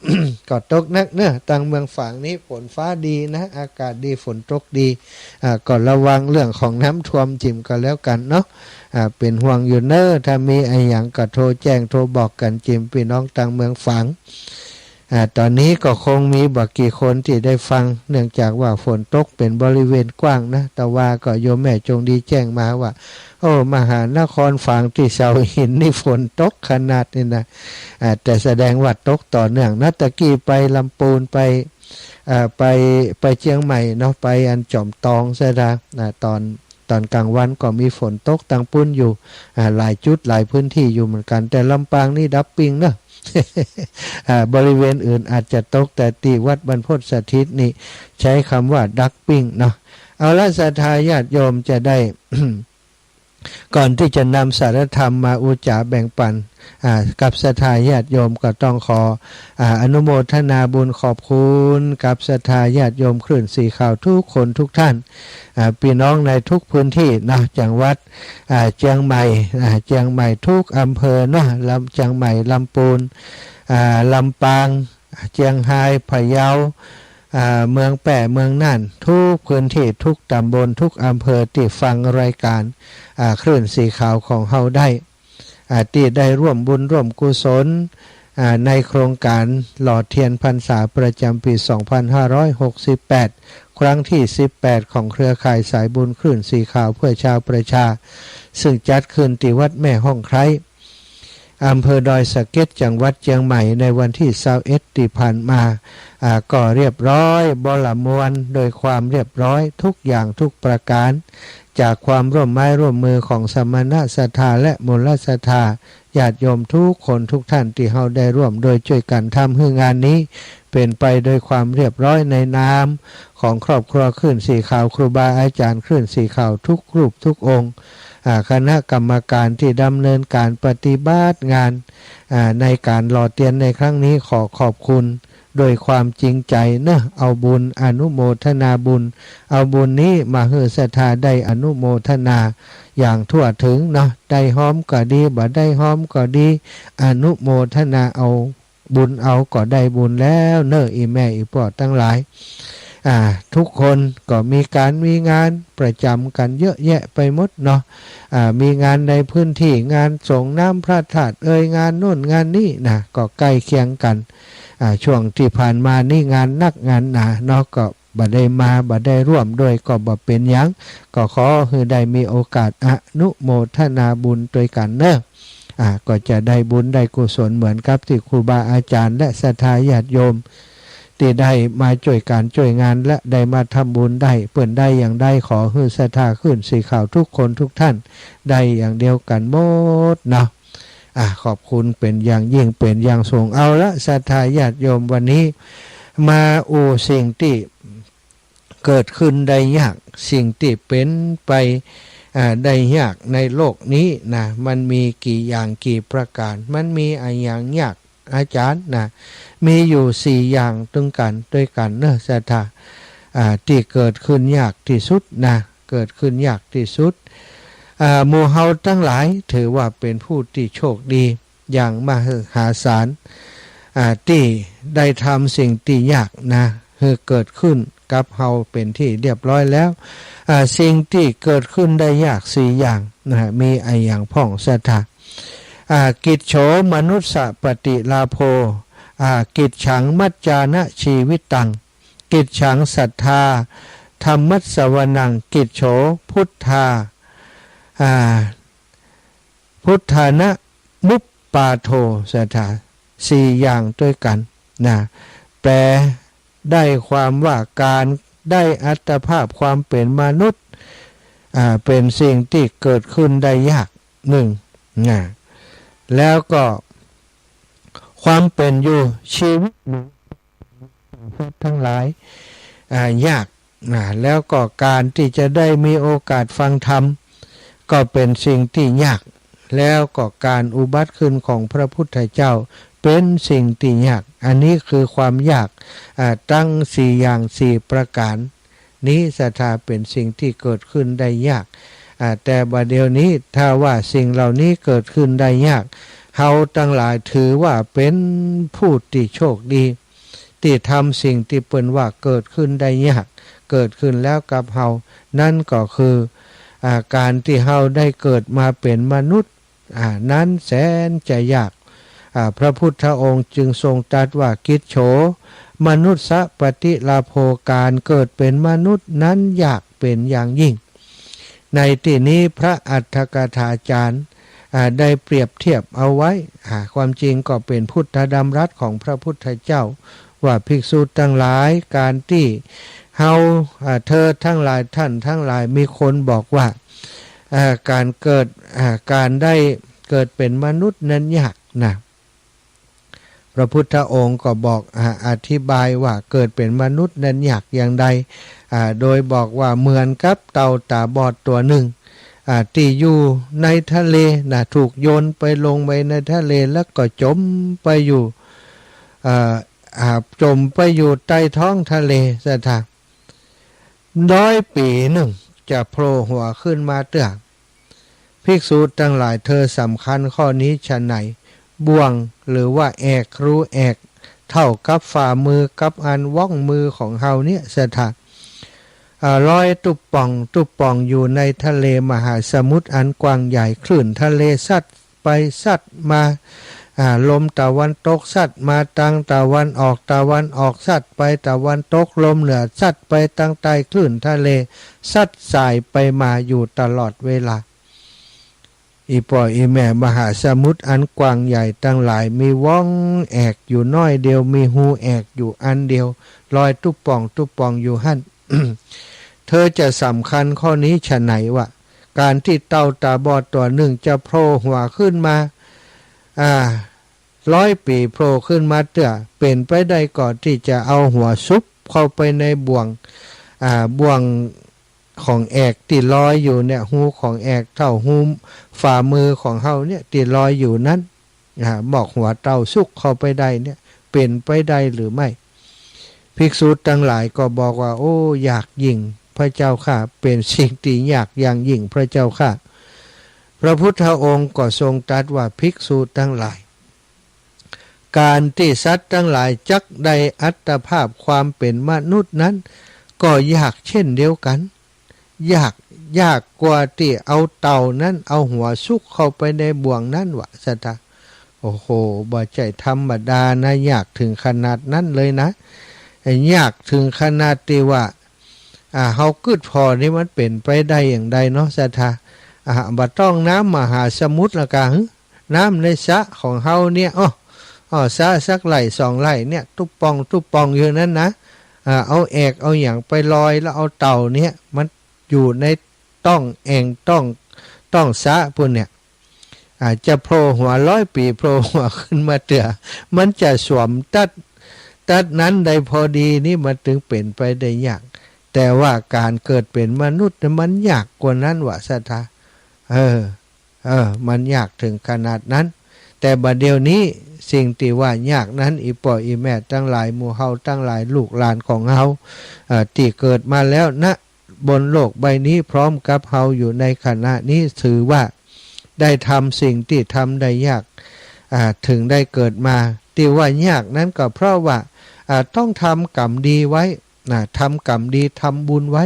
ก็ตกนักเนอะทางเมืองฝางนี้ฝนฟ้าดีนะอากาศดีฝนตกดีก็ระวังเรื่องของน้ำท่วมจิ่มก็แล้วกันเนาะเป็นห่วงอยู่เนอะถ้ามีไอ้หยังก็โทรแจ้งโทรบอกกันจิ่มพี่น้องทางเมืองฝาง ตอนนี้ก็คงมีบักกี่คนที่ได้ฟังเนื่องจากว่าฝนตกเป็นบริเวณกว้างนะแต่ว่าก็โยมแม่จงดีแจ้งมาว่าโอ้มหานครฝางที่เสาหินนี่ฝนตกขนาดนี้นะแต่แสดงว่าตกต่อเนื่องนะตะกี้ไปลำปูนไปเชียงใหม่เนาะไปอันจอมตองซะนะตอนกลางวันก็มีฝนตกตังปุ้นอยู่หลายจุดหลายพื้นที่อยู่เหมือนกันแต่ลำปางนี่ดับปิงเนาะ บริเวณอื่นอาจจะตกแต่ที่วัดบรรพตสถิตนี่ใช้คำว่าดักปิ้งเนาะเอาละศรัทธาญาติโยมจะได้ ก่อนที่จะนำสารธรรมมาอุจจาแบ่งปันกับศรัทธาญาติโยมก็ต้องขออนุโมทนาบุญขอบคุณกับศรัทธาญาติโยมคลื่นสีข่าวทุกคนทุกท่านพี่น้องในทุกพื้นที่นะจังหวัดเชียงใหม่ทุกอำเภอนะเชียงใหม่ลำปูนลำปางเชียงรายพะเยาเมืองแปะเมืองน่านทุกพื้นที่ทุกตำบลทุกอำเภอที่ฟังรายการคลื่นสีขาวของเฮาได้ที่ได้ร่วมบุญร่วมกุศลในโครงการหล่อเทียนพรรษาประจำปี 2568 ครั้งที่ 18 ของเครือข่ายสายบุญคลื่นสีขาวเพื่อชาวประชาซึ่งจัดขึ้นที่วัดแม่ห้องไคร้อำเภอดอยสะเก็ดจังหวัดเชียงใหม่ในวันที่21ที่ผ่านมาก็เรียบร้อยบ่ละมวลโดยความเรียบร้อยทุกอย่างทุกประการจากความร่วมไม้ร่วมมือของสมณศรัทธาและมูลศรัทธาญาติโยมทุกคนทุกท่านที่เฮาได้ร่วมโดยช่วยกันทำให้งานนี้เป็นไปโดยความเรียบร้อยในนามของครอบครัวคลื่นสีขาวครูบาอาจารย์คลื่นสีขาวทุกรูปทุกองค์คณะกรรมการที่ดำเนินการปฏิบัติงานในการหล่อเทียนในครั้งนี้ขอขอบคุณโดยความจริงใจนะเอาบุญอนุโมทนาบุญเอาบุญนี้มาให้ศรัทธาได้อนุโมทนาอย่างทั่วถึงเนาะได้หอมก็ดีบ่ได้หอมก็ดีอนุโมทนาเอาบุญเอาก็ได้บุญแล้วเนอะอีแม่อีพ่อทั้งหลายทุกคนก็มีการมีงานประจำกันเยอะแยะไปหมดเนาะมีงานในพื้นที่งานส่งน้ำพระธาตุงานโน่นงานนี้นะก็ใกล้เคียงกันช่วงที่ผ่านมานี่งานนักงานหนาเนาะก็บ่ได้มาบ่ได้ร่วมด้วยก็บ่เป็นหยังก็ขอให้ได้มีโอกาสอนุโมทนาบุญด้วยกันเนอะก็จะได้บุญได้กุศลเหมือนกับที่ครูบาอาจารย์และศรัทธาญาติโยมที่ได้มาช่วยการช่วยงานและได้มาทำบุญได้เปิ่นได้อย่างได้ขอให้ศรัทธาขึ้นสีขาวทุกคนทุกท่านได้อย่างเดียวกันหมดเนาะขอบคุณเป็นอย่างยิ่งเป็นอย่างสูงเอาละศรัทธาญาติโยมวันนี้มาสิ่งที่เกิดขึ้นได้ยากสิ่งที่เป็นไปได้ยากในโลกนี้นะมันมีกี่อย่างกี่ประการมันมีอย่างยากอาจารย์นะมีอยู่4อย่างด้วยกันเนอะศรัทธาที่เกิดขึ้นยากที่สุดนะเกิดขึ้นยากที่สุดหมู่เฮาทั้งหลายถือว่าเป็นผู้ที่โชคดีอย่างมหาศาลที่ได้ทำสิ่งที่ยากนะคือเกิดขึ้นกับเฮาเป็นที่เรียบร้อยแล้วสิ่งที่เกิดขึ้นได้ยาก4อย่างนะมีอย่างพ่องศรัทธากิจโฉมนุสสะปฏิลาโภกิจฉังมัจจานะชีวิตตังกิจฉังศรัทธาธรรมัสสวนังกิจโฉพุทธาพุทธานะมุปปาโทศรัทธา4อย่างด้วยกันนะแปลได้ความว่าการได้อัตภาพความเป็นมนุษย์เป็นสิ่งที่เกิดขึ้นได้ยาก1นะแล้วก็ความเป็นอยู่ชีวิตทั้งหลายยากแล้วก็การที่จะได้มีโอกาสฟังธรรมก็เป็นสิ่งที่ยากแล้วก็การอุบัติขึ้นของพระพุทธเจ้าเป็นสิ่งที่ยากอันนี้คือความยากตั้ง4อย่าง4ประการนี้ศรัทธาเป็นสิ่งที่เกิดขึ้นได้ยากแต่บัดเดี๋ยวนี้ถ้าว่าสิ่งเหล่านี้เกิดขึ้นได้ยากเฮาทั้งหลายถือว่าเป็นผู้ที่โชคดีที่ทำสิ่งที่เปิ้นว่าเกิดขึ้นได้ยากเกิดขึ้นแล้วกับเฮานั่นก็คือการที่เฮาได้เกิดมาเป็นมนุษย์นั้นแสนจะยาก พระพุทธองค์จึงทรงตรัสว่ากิจโฉมนุษย์ปฏิลาโภการเกิดเป็นมนุษย์นั้นอยากเป็นอย่างยิ่งในที่นี้พระอัฏฐกถาจารย์ได้เปรียบเทียบเอาไว้ความจริงก็เป็นพุทธดำรัสของพระพุทธเจ้าว่าภิกษุทั้งหลายการที่เธอทั้งหลายท่านทั้งหลายมีคนบอกว่าการได้เกิดเป็นมนุษย์นั้นยากนะพระพุทธองค์ก็บอกอธิบายว่าเกิดเป็นมนุษย์นั้นยากอย่างใดโดยบอกว่าเหมือนกับเต่าตาบอดตัวหนึ่งที่อยู่ในทะเลถูกโยนไปลงไปในทะเลแล้วก็จมไปอยู่ใต้ท้องทะเลซะทาง100 ปีหนึ่งจะโผล่หัวขึ้นมาเตือกภิกษุทั้งหลายเธอสำคัญข้อนี้ฉะไหนบ่วงหรือว่าแอกรู้แอกเท่ากับฝ่ามือกับอันว่องมือของเฮาเนี่ยซะทางลอยตุบป่องอยู่ในทะเลมหาสมุทรอันกว้างใหญ่คลื่นทะเลซัดไปซัดมาลมตะวันตกซัดมาทางตะวันออกซัดไปตะวันตกลมเหนือซัดไปทางใต้คลื่นทะเลซัดสายไปมาอยู่ตลอดเวลาอีป่ออีแม่มหาสมุทรอันกว้างใหญ่ตั้งหลายมีว่องแอกอยู่น้อยเดียวมีหูแอกอยู่อันเดียวลอยตุบป่องอยู่หั่น เธอจะสำคัญข้อนี้ฉะไหนวะการที่เต่าตาบอดตัวหนึ่งจะโผล่หัวขึ้นมา100 ปีโผล่ขึ้นมาเตื้อเป็นไปได้ก่อนที่จะเอาหัวซุบเข้าไปในบ่วงของแอกที่ลอยอยู่เนี่ยหูของแอกเท่าหูฝ่ามือของเฮาเนี่ยที่ลอยอยู่นั้นบอกหัวเต่าซุกเข้าไปได้เนี่ยเป็นไปได้หรือไม่ภิกษุทั้งหลายก็บอกว่าโอ้อยากยิ่งพระเจ้าค่ะเป็นสิ่งที่อยากอย่างยิ่งพระเจ้าค่ะพระพุทธองค์ก็ทรงตรัสว่าภิกษุทั้งหลายการที่สัตว์ทั้งหลายจักได้อัตภาพความเป็นมนุษย์นั้นก็ยากเช่นเดียวกันยากกว่าที่เอาเต่านั้นเอาหัวซุกเข้าไปในบ่วงนั้นวะสัตว์โอ้โหบ่ใจธรรมดานะยากถึงขนาดนั้นเลยนะยากถึงขนาดที่ว่าเฮากึดพอนี่มันเป็นไปได้อย่างใดเนาะสัทธาบ่ต้องน้ำมหาสมุทรละกะน้ำในสระของเฮาเนี่ยสระสักไหล2ไหลเนี่ยตุบป่องอยู่นั้นนะเอาแอกเอาอย่างไปลอยแล้วเอาเต่าเนี่ยมันอยู่ในต้องแอ่งต้องสระพุ่นเนี่ยจะโผล่หัว100 ปีโผล่หัวขึ้นมาเตื้อมันจะสวมตัดนั้นได้พอดีนี่มันถึงเป็นไปได้ยากแต่ว่าการเกิดเป็นมนุษย์มันยากกว่านั้นวะสัทธามันยากถึงขนาดนั้นแต่บัดเดี๋ยวนี้สิ่งที่ว่ายากนั้นอีป่ออีแม่ทั้งหลายหมู่เฮาทั้งหลายลูกหลานของเฮาที่เกิดมาแล้วณบนโลกใบนี้พร้อมกับเฮาอยู่ในขณะนี้ถือว่าได้ทำสิ่งที่ทำได้ยากถึงได้เกิดมาที่ว่ายากนั้นก็เพราะว่าต้องทำกรรมดีไว้ทำกรรมดีทำบุญไว้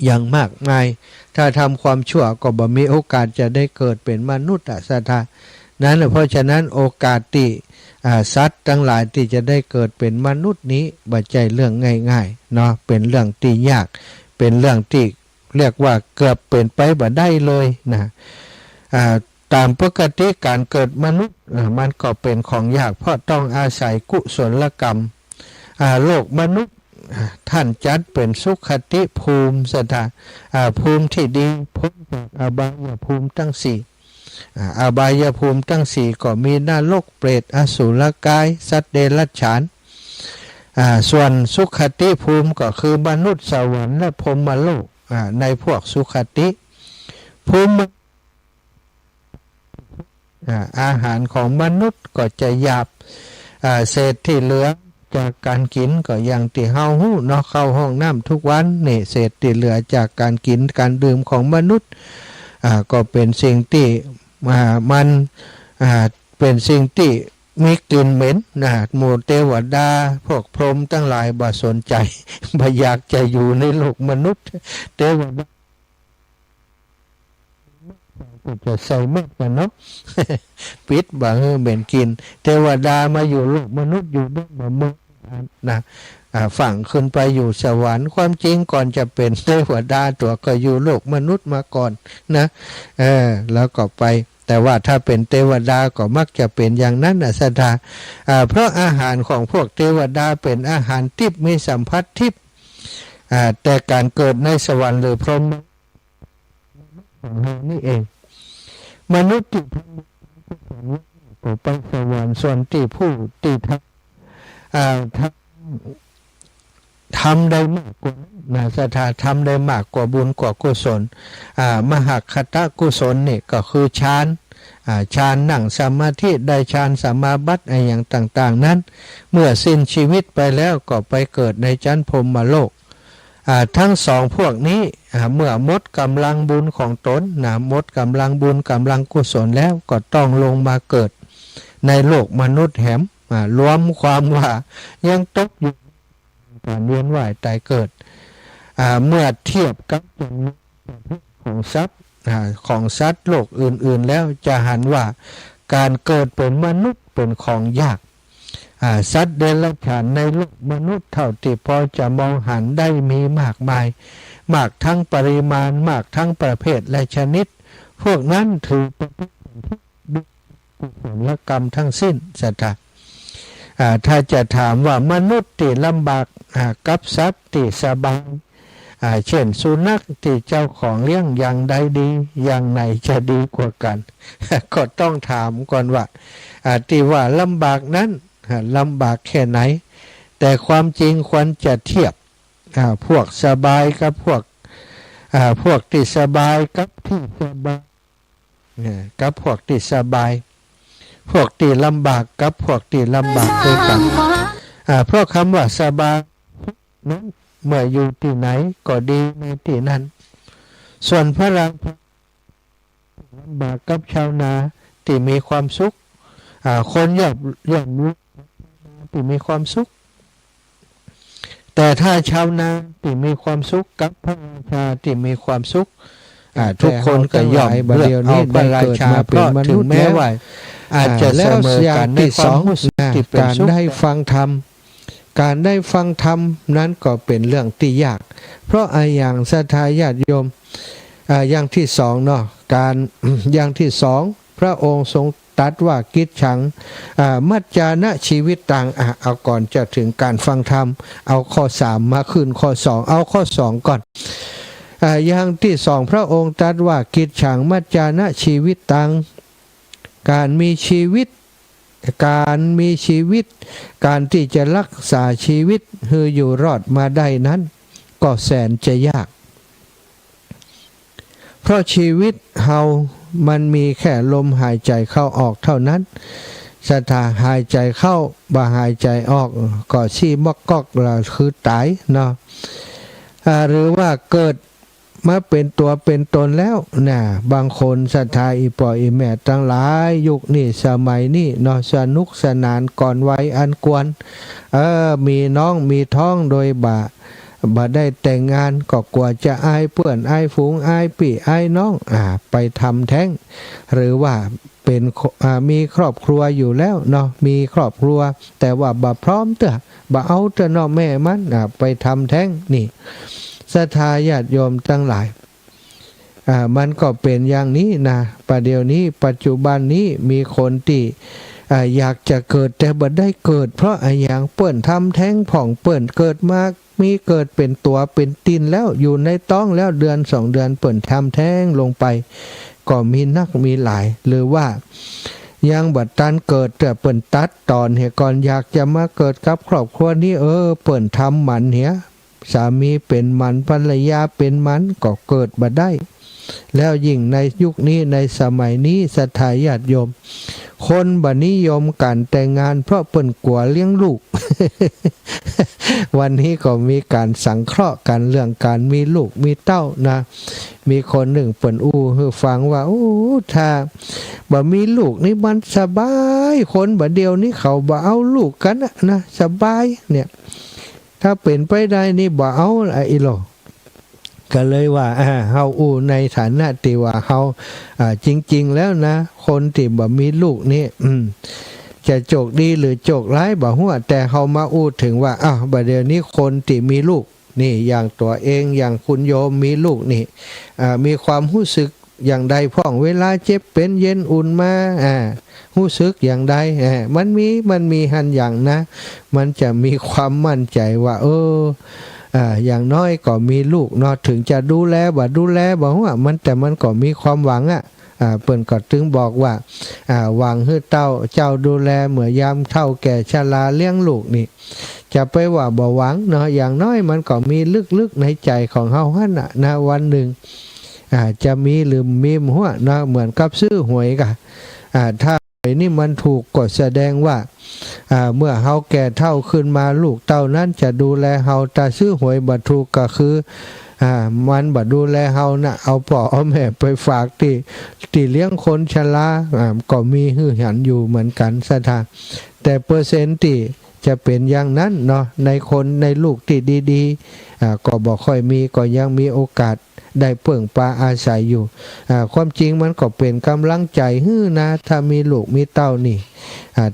อย่างมากมายถ้าทำความชั่วก็บ่มีโอกาสจะได้เกิดเป็นมนุษย์สัตว์นั้นเพราะฉะนั้นโอกาสที่สัตว์ทั้งหลายที่จะได้เกิดเป็นมนุษย์นี้บ่ใช่เรื่องง่ายๆเนาะเป็นเรื่องที่ยากเป็นเรื่องที่เรียกว่าเกือบเป็นไปบ่ได้เลยนะตามปกติการเกิดมนุษย์มันก็เป็นของยากเพราะต้องอาศัยกุศลกรรมโลกมนุษย์ท่านจัดเป็นสุขติภูมิสถานภูมิที่ดีพ้นจากอบายภูมิทั้ง4อบายภูมิทั้ง4ก็มีนรกเปรตอสุรกายสัตว์เดรัจฉานส่วนสุขติภูมิก็คือมนุษย์สวรรค์และพรหมโลกในพวกสุขติภูมิอาหารของมนุษย์ก็จะหยาบเศษที่เหลือจากการกินก็อย่างที่เฮาฮู้เนาะเข้าห้องน้ำทุกวันนี่เศษที่เหลือจากการกินการดื่มของมนุษย์ก็เป็นสิ่งที่มันเป็นสิ่งที่มีกลิ่นเหม็นหมู่เทวดาพวกพรหมทั้งหลายบ่สนใจบ่อยากจะอยู่ในโลกมนุษย์เทวดา ก็จะใส่เม็ดกันเนาะ ปิดบ่ให้เหม็นกินเทวดามาอยู่โลกมนุษย์อยู่ด้วยบ่มือนะฝั่งขึ้นไปอยู่สวรรค์ความจริงก่อนจะเป็นเทวดาตัวก็อยู่โลกมนุษย์มาก่อนนะแล้วก็ไปแต่ว่าถ้าเป็นเทวดาก็มักจะเป็นอย่างนั้นนะศรัทธาเพราะอาหารของพวกเทวดาเป็นอาหารทิพย์มีสัมผัสทิพย์แต่การเกิดในสวรรค์หรือพรหมของเรานี่เองมนุษย์ที่ไปสวรรค์ส่วนที่ผู้ที่ทำได้มากกว่านะศรัทธาทำได้มากกว่าบุญกว่ากุศลมหคตกุศลนี่ก็คือฌานนั่งสมาธิได้ฌานสมาบัติอย่างต่างๆนั้นเมื่อสิ้นชีวิตไปแล้วก็ไปเกิดในชั้นพรหมโลกทั้งสองพวกนี้เมื่อหมดกำลังบุญของตนหมดกำลังบุญกำลังกุศลแล้วก็ต้องลงมาเกิดในโลกมนุษย์แหมรวมความว่ายังตกอยู่การเวียนว่ายตายเกิดเมื่อเทียบกับจำนวนของสัตว์โลกอื่นๆแล้วจะหันว่าการเกิดเป็นมนุษย์เป็นของยากสัตว์เดรัจฉานในโลกมนุษย์เท่าที่พอจะมองหันได้มีมากมายมากทั้งปริมาณมากทั้งประเภทและชนิดพวกนั้นถือเป็นกุศลกรรมทั้งสิ้นสัตว์ถ้าจะถามว่ามนุษย์ที่ลำบากกับสัตว์ที่สบายเช่นสุนัขที่เจ้าของเลี้ยงอย่างใดดีอย่างไหนจะดีกว่ากัน ก็ต้องถามก่อนว่าที่ว่าลำบากนั้นลำบากแค่ไหนแต่ความจริงควรจะเทียบพวกสบายกับพวกที่สบายกับที่สบายกับพวกที่สบายพวกที่ลำบากกับพวกที่ลำบากด้วยกันเพราะคำว่าสบายนั้นเมื่ออยู่ที่ไหนก็ดีในที่นั้นส่วนพลังลำบากกับชาวนาที่มีความสุขคนย่อมรู้ที่มีความสุขแต่ถ้าชาวนาที่มีความสุขกับพระราชาที่มีความสุขทุกคนก็ย่อมเลือกเอาพระราชาเพราะถึงแม้ว่าอาจจะเสมอกันในความรู้สึกที่เป็นสุขการได้ฟังธรรมนั้นก็เป็นเรื่องที่ยากเพราะอย่างศรัทธาญาติโยมอย่างที่สองเนาะการอย่างที่สองพระองค์ทรงตรัสว่ากิจฉังมัจจานะชีวิตต่างเอาก่อนจะถึงการฟังธรรมเอาข้อ3มาขึ้นข้อ2เอาข้อ2ก่อนอย่างที่สองพระองค์ตรัสว่ากิจฉังมัจจานะชีวิตต่างการมีชีวิตการที่จะรักษาชีวิตให้อยู่รอดมาได้นั้นก็แสนจะยากเพราะชีวิตเฮามันมีแค่ลมหายใจเข้าออกเท่านั้นถ้าหายใจเข้าบ่หายใจออกก็ชี้มอกกอกละคือตายเนาะหรือว่าเกิดมาเป็นตัวเป็นตนแล้วนะบางคนศรัทธาอีป่ออีแม่ทั้งหลายยุคนี้สมัยนี้เนาะสนุกสนานก่อนวัยอันควรมีน้องมีท้องโดยบ่ได้แต่งงานก็กลัวจะอายเพื่อนอายฝูงอายพี่อายน้องไปทำแท้งหรือว่าเป็นมีครอบครัวอยู่แล้วเนาะมีครอบครัวแต่ว่าบ่พร้อมเถอะบ่เอาเถอะเนาะแม่มันไปทำแท้งนี่ศรัทธาญาติโยมทั้งหลายมันก็เป็นอย่างนี้นะประเดี๋ยวนี้ปัจจุบันนี้มีคนที่อยากจะเกิดแต่บ่ได้เกิดเพราะอย่างเปิ้นทำแท้งผ่องเปิ้นเกิดมามีเกิดเป็นตัวเป็นตินแล้วอยู่ในท้องแล้วเดือน2 เดือนเปิ้นทำแท้งลงไปก็มีนักมีหลายหรือว่ายังบัดตันเกิดแต่เปิ้นตัดตอนเหตุก่อนอยากจะมาเกิดกับครอบครัวนี้เปิ้นทำหมันเหียสามีเป็นมันภรรยาเป็นมันก็เกิดบ่ได้แล้วยิ่งในยุคนี้ในสมัยนี้ศรัทธาญาติโยมคนบ่นิยมการแต่งงานเพราะเปิ้นกลัวเลี้ยงลูก วันนี้ก็มีการสังเคราะห์กันเรื่องการมีลูกมีเต้านะมีคนหนึ่งเปิ้นให้ฟังว่าถ้าบ่มีลูกนี่มันสบายคนบ่เดียวนี้เขาบ่เอาลูกกันนะสบายเนี่ยถ้าเป็นไปได้นี่บ่เอาไอ้หรอ ก็เลยว่าเฮาอู้ในฐานะที่ว่าเฮาจริงๆแล้วนะคนที่บ่มีลูกนี่จะโชคดีหรือโชคร้ายบ่ฮู้แต่เฮามาอู้ถึงว่าบัดเดี๋ยวนี้คนที่มีลูกนี่อย่างตัวเองอย่างคุณโยมมีลูกนี่มีความรู้สึกอย่างใดพ่องเวลาเจ็บเป็นเย็นอุ่นมารู้สึกอย่างใดมันมีหันอย่างนะมันจะมีความมั่นใจว่าอย่างน้อยก็มีลูกเนาะถึงจะดูแลบ่ว่ามันแต่มันก็มีความหวังเปิ้นก็ถึงบอกว่าหวังให้เจ้าดูแลเมื่อยามเฒ่าแก่ชราเลี้ยงลูกนี่จะไปว่าบ่หวังเนาะอย่างน้อยมันก็มีลึกๆในใจของเฮาหั่นนะวันหนึ่งจะมีหรือมีหัวนะเหมือนกับซื้อหวยกะถ้าหวยนี่มันถูกก็แสดงว่าเมื่อเฮาแก่เฒ่าขึ้นมาลูกเต้านั้นจะดูแลเฮาแต่ซื้อหวยบ่ถูกก็คือมันบ่ดูแลเฮานะเอาพ่อเอาแม่ไปฝากที่เลี้ยงคนชราก็มีหื้อหันอยู่เหมือนกันซะทางแต่เปอร์เซ็นต์ที่จะเป็นอย่างนั้นเนาะในคนในลูกที่ดีๆก็บ่ค่อยมีก็ยังมีโอกาสได้เปิ่งปลาอาศัยอยู่ความจริงมันก็เป็นกำลังใจฮื้อนะถ้ามีลูกมีเต้านี่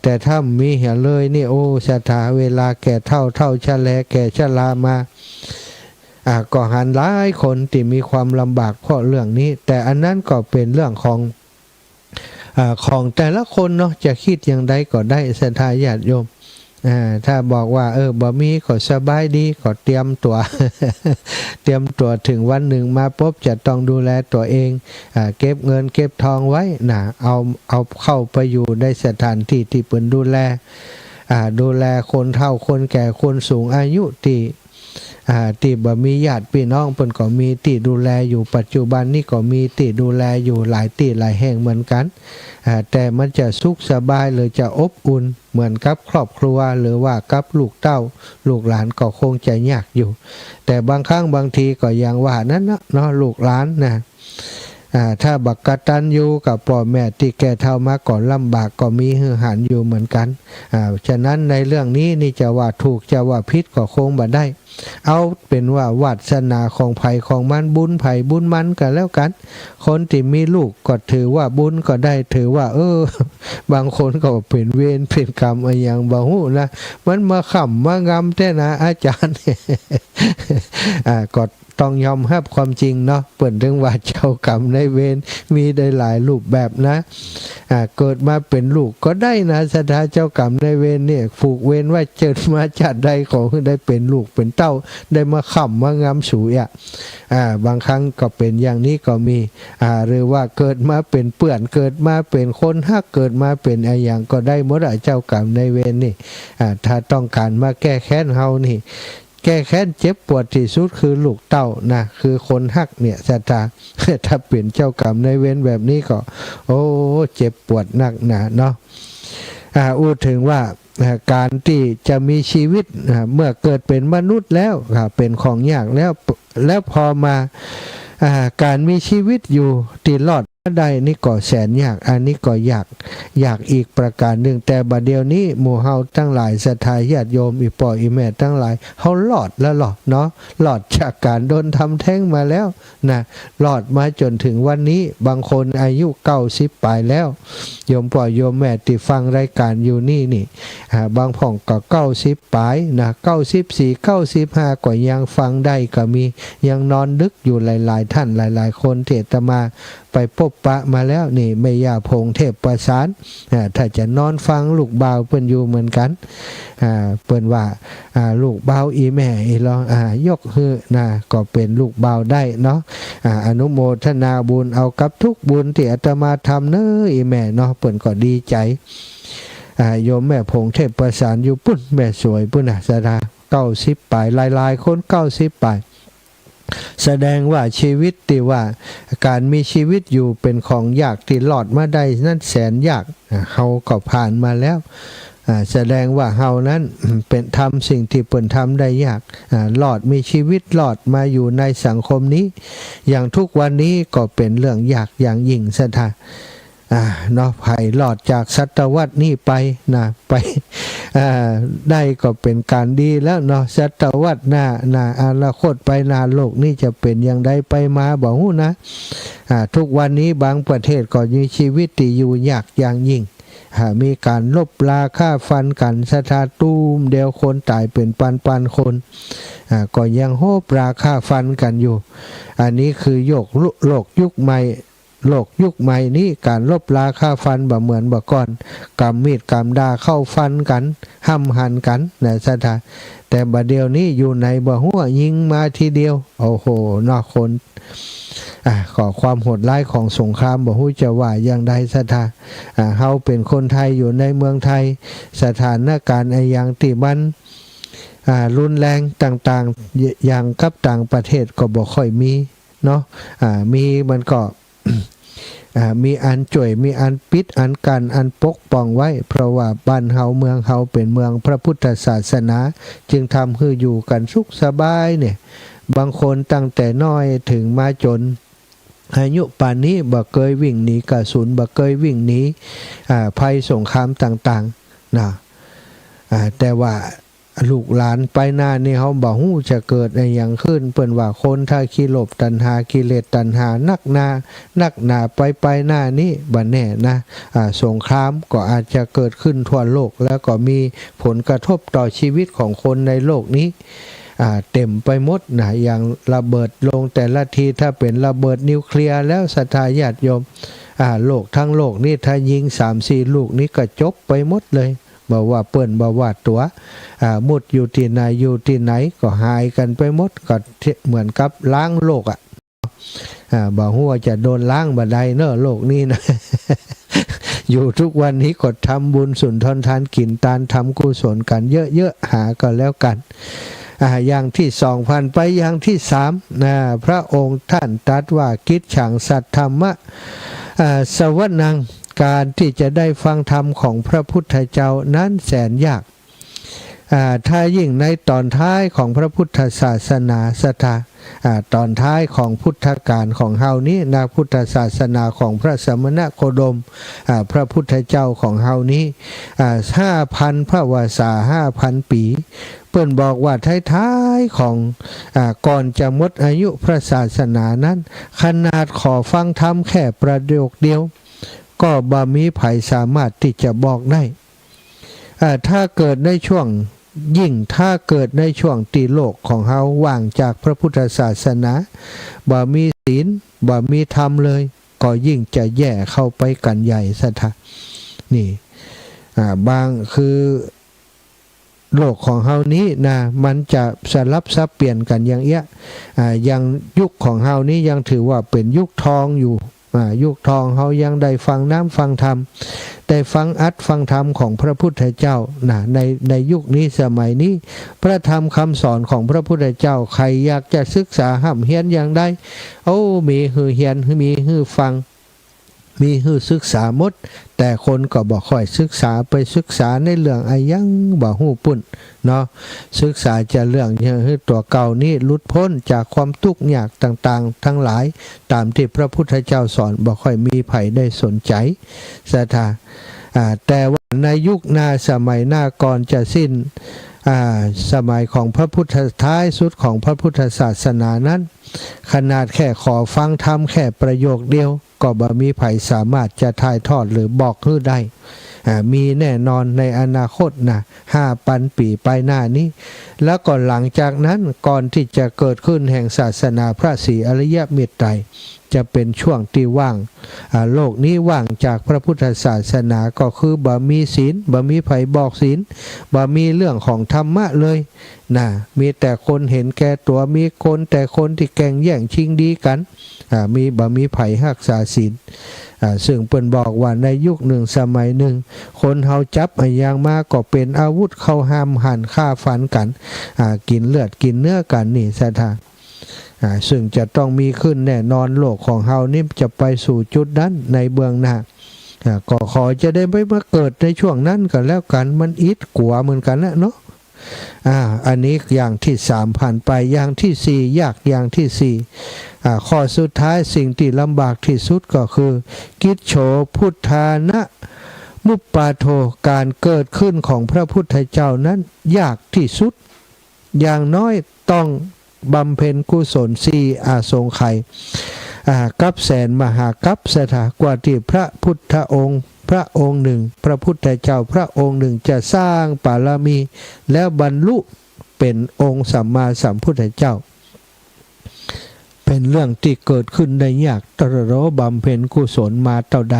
แต่ถ้ามีเหี่ยเลยนี่โอ้สถาเวลาแก่เท่าชะแลแก่ชรามาก็หันหลายคนที่มีความลำบากเพราะเรื่องนี้แต่อันนั้นก็เป็นเรื่องของแต่ละคนเนาะจะคิดอย่างใดก็ได้ศรัทธาญาติโยมถ้าบอกว่าบ่มีก็สบายดีก็เตรียมตัว ถึงวันหนึ่งมาปุ๊บจะต้องดูแลตัวเองเก็บเงินเก็บทองไว้นะเอาเข้าไปอยู่ในสถานที่ที่เปิ้นดูแลคนเฒ่าคนแก่คนสูงอายุที่บ่มีญาติพี่น้องเพิ่นก็มีที่ดูแลอยู่ปัจจุบันนี่ก็มีที่ดูแลอยู่หลายที่หลายแห่งเหมือนกันแต่มันจะสุขสบายหรือจะอบอุ่นเหมือนกับครอบครัวหรือว่ากับลูกเต้าลูกหลานก็คงจะยากอยู่แต่บางครั้งบางทีก็อย่างว่านั้นเนาะลูกหลานนะถ้าบักกตัญญูกับพ่อแม่ที่แก่เฒ่ามาก่อนลำบากก็มีหื้อหันอยู่เหมือนกันฉะนั้นในเรื่องนี้นี่จะว่าถูกจะว่าผิดก็คงบ่ได้เอาเป็นว่าวาสนาของไผของมันบุญไผบุญมันกันแล้วกันคนที่มีลูกก็ถือว่าบุญก็ได้ถือว่าบางคนก็เป็นเวรเป็นกรรมอย่างบ่ฮู้นะมันมาขำมางำแท้นะอาจารย์ ก็ต้องยอมรับความจริงเนาะเปิ่นถึงว่าเจ้ากรรมในเวรมีได้หลายรูปแบบนะเกิดมาเป็นลูกก็ได้นะสถาเจ้ากรรมในเวรเนี่ยผูกเวรว่าเกิดมาชาติใดขอให้ได้เป็นลูกเป็นเต้าได้มาขำมางำสูบางครั้งก็เป็นอย่างนี้ก็มีหรือว่าเกิดมาเป็นเปื่อนเกิดมาเป็นคนฮักเกิดมาเป็นอะไรอย่างก็ได้หมดเจ้ากรรมในเวรนี่ถ้าต้องการมาแก้แค้นเฮานี่แก้แค้นเจ็บปวดที่สุดคือลูกเต้านะคือคนฮักเนี่ยศรัทธา ถ้าเปลี่ยนเจ้ากรรมในเวรแบบนี้ก็โอ้เจ็บปวดหนักหนาเนาะอู้ถึงว่าการที่จะมีชีวิตเมื่อเกิดเป็นมนุษย์แล้วเป็นของยากแล้วพอมาการมีชีวิตอยู่ที่รอดได้นี่ก็แสนยากอันนี้ก็ยากอีกประการหนึ่งแต่บัดเดี๋ยวนี้หมู่เฮาทั้งหลายศรัทธาญาติโยมอีพ่ออีแม่ทั้งหลายเฮารอดแล้วหรอเนาะรอดจากการโดนทำแท้งมาแล้วนะรอดมาจนถึงวันนี้บางคนอายุ90ปลายแล้วโยมพ่อโยมแม่ที่ฟังรายการอยู่นี่บางพ่องก็90ปลายนะ94 95ก็ยังฟังได้ก็มียังนอนดึกอยู่หลายๆท่านหลายๆคนที่อาตมาไปพบปะมาแล้วนี่แม่ย่าพงเทพประสานถ้าจะนอนฟังลูกบ่าวเปิ้นอยู่เหมือนกันเปิ้นว่าลูกบ่าวอีแม่อีลองยกฮือนะก็เป็นลูกบ่าวได้เนาะอนุโมทนาบุญเอากับทุกบุญที่อาตมาทำเน้ออีแม่เนาะเปิ้นก็ดีใจโยมแม่พงเทพประสานอยู่ปุ้นแม่สวยปุ้นสดา90ปลายหลายๆคน90ปลายแสดงว่าชีวิตที่ว่าการมีชีวิตอยู่เป็นของยากที่หลอดมาได้นั่นแสนยากเฮาก็ผ่านมาแล้วแสดงว่าเฮานั้นเป็นทำสิ่งที่เปิ้นทำได้ยากหลอดมีชีวิตหลอดมาอยู่ในสังคมนี้อย่างทุกวันนี้ก็เป็นเรื่องยากอย่างยิ่งศรัทธา เนาะไผ่หลอดจากศตวรรษนี้ไปนะไปได้ก็เป็นการดีแล้วเนาะศตวรรษหน้าอนาคตไปหน้าโลกนี่จะเป็นอย่างไรไปมาบ่ฮู้นะทุกวันนี้บางประเทศก็มีชีวิตที่อยู่ยากอย่างยิ่งมีการลบราฆ่าฟันกันสถาตูมเดียวคนตายเป็นปันคนก็ยังโหบราฆ่าฟันกันอยู่อันนี้คือโลกยุคใหม่โลกยุคใหม่นี้การลบราฆ่าฟันบ่เหมือนบ่ก่อนกำมีดกำดาเข้าฟันกันห้ำหันกันนะสถาแต่บัดเดียวนี้อยู่ในบ่หัวยิงมาทีเดียวโอ้โหนอกคนขอความโหดร้ายของสงครามบ่ฮู้จะว่าอย่างใดสถาเฮาเป็นคนไทยอยู่ในเมืองไทยสถานการณ์อย่างที่มันรุนแรงต่างๆอย่างกับต่างประเทศก็บ่ค่อยมีเนาะมีมันก็มีอันจ่วยมีอันปิดอันกันอันปกป้องไว้เพราะว่าบ้านเฮาเมืองเฮาเป็นเมืองพระพุทธศาสนาจึงทำให้อยู่กันสุขสบายเนี่ยบางคนตั้งแต่น้อยถึงมาจนอายุป่านนี้บ่เคยวิ่งหนีกระสุนบ่เคยวิ่งหนีภัยสงครามต่างๆนะแต่ว่าลูกหลานไปหน้านี่เขาบอกฮู้จะเกิดอะไรอย่างขึ้นเปิ้นว่าคนถ้ากิเลสตัณหากิเลสตัณหานักหนาไปหน้านี้บ่แน่นะสงครามก็อาจจะเกิดขึ้นทั่วโลกแล้วก็มีผลกระทบต่อชีวิตของคนในโลกนี้เต็มไปหมดนะอย่างระเบิดลงแต่ละทีถ้าเป็นระเบิดนิวเคลียร์แล้วศรัทธาญาติโยมโลกทั้งโลกนี่ถ้ายิง 3-4 ลูกนี้ก็จบไปหมดเลยบ่ว่าเปิ้นบ่ว่าตัวมุดอยู่ที่ไหนอยู่ที่ไหนก็หายกันไปหมดก็เหมือนกับล้างโลกบ่ฮู้ว่าจะโดนล้างบ่ได้เนอะโลกนี้นะ อยู่ทุกวันนี้ก็ทำบุญสุนทรทานกินทานทำกุศลกันเยอะๆหาก็แล้วกันอย่างที่2,000ไปอย่างที่3พระองค์ท่านตรัสว่ากิจฉังสัตธรรมะสวนังการที่จะได้ฟังธรรมของพระพุทธเจ้านั้นแสนยากถ้ายิ่งในตอนท้ายของพระพุทธศาสนาศรัทธาตอนท้ายของพุทธกาลของเฮานี้นะพุทธศาสนาของพระสมณโคดมพระพุทธเจ้าของเฮานี้5,000 พระวาสา 5,000 ปีเปิ้นบอกว่าท้ายๆของก่อนจะหมดอายุพระศาสนานั้นขนาดขอฟังธรรมแค่ประโยคเดียวก็บ่มีไผสามารถที่จะบอกได้ถ้าเกิดในช่วงถ้าเกิดในช่วงที่โลกของเฮาว่างจากพระพุทธศาสนาบ่มีศีลบ่มีธรรมเลยก็ยิ่งจะแย่เข้าไปกันใหญ่ซะท่านี่บางคือโลกของเฮานี้นะมันจะสลับซับเปลี่ยนกันอย่างเงี้ยยังยุคของเฮานี้ยังถือว่าเป็นยุคทองอยู่ยุคทองเฮายังได้ฟังน้ำฟังธรรมได้ฟังอัดฟังธรรมของพระพุทธเจ้าในยุคนี้สมัยนี้พระธรรมคำสอนของพระพุทธเจ้าใครอยากจะศึกษาห้ำเฮียนอย่างใดมีฮือเฮียนมีฮือฟังมีฮือศึกษาหมดแต่คนก็บ่ค่อยศึกษาไปศึกษาในเรื่องอายังบ่ฮู้ปุ่นเนาะศึกษาจะเรื่องตัวเก่านี้หลุดพ้นจากความทุกข์ยากต่างๆทั้งหลายตามที่พระพุทธเจ้าสอนบ่ค่อยมีไผได้สนใจศรัทธาแต่ว่าในยุคหน้าสมัยหน้าก่อนจะสิ้นสมัยของพระพุทธท้ายสุดของพระพุทธศาสนานั้นขนาดแค่ขอฟังธรรมแค่ประโยคเดียวก็บ่มีไผสามารถจะถ่ายทอดหรือบอกให้ได้มีแน่นอนในอนาคตนะ5,000 ปีไปหน้านี้แล้วก็หลังจากนั้นก่อนที่จะเกิดขึ้นแห่งศาสนาพระศรีอริยเมตไตรจะเป็นช่วงที่ว่างโลกนี้ว่างจากพระพุทธศาสนาก็คือบ่มีศีลบ่มีไผบอกศีลบ่มีเรื่องของธรรมะเลยนะมีแต่คนเห็นแก่ตัวมีคนแต่คนที่แข่งแย่งชิงดีกันบ่มีไผรักษาศีลซึ่งเปิ้นบอกว่าในยุคหนึ่งสมัยหนึ่งคนเฮาจับอย่างมาก็เป็นอาวุธเข้าห้ามหั่นฆ่าฟันกันกินเลือดกินเนื้อกันนี่ซะท่าซึ่งจะต้องมีขึ้นแน่นอนโลกของเฮานี่จะไปสู่จุดนั้นในเบื้องหน้าก็ขอจะได้ไม่มาเกิดในช่วงนั้นกันแล้วกันมันอิดกลัวเหมือนกันแหละเนาะ อันนี้อย่างที่3ผ่านไปอย่างที่4ยากอย่างที่4ข้อสุดท้ายสิ่งที่ลำบากที่สุดก็คือกิจโฉพุทธานะมุปปาโทการเกิดขึ้นของพระพุทธเจ้านั้นยากที่สุดอย่างน้อยต้องบำเพ็ญกุศล4อาสงไขยกับแสนมหากัปสถากว่าที่พระพุทธองค์พระองค์หนึ่งพระพุทธเจ้าพระองค์หนึ่งจะสร้างบารมีแล้วบรรลุเป็นองค์สัมมาสัมพุทธเจ้าเป็นเรื่องที่เกิดขึ้นได้ยากตระโรบำเพ็ญกุศลมาเท่าใด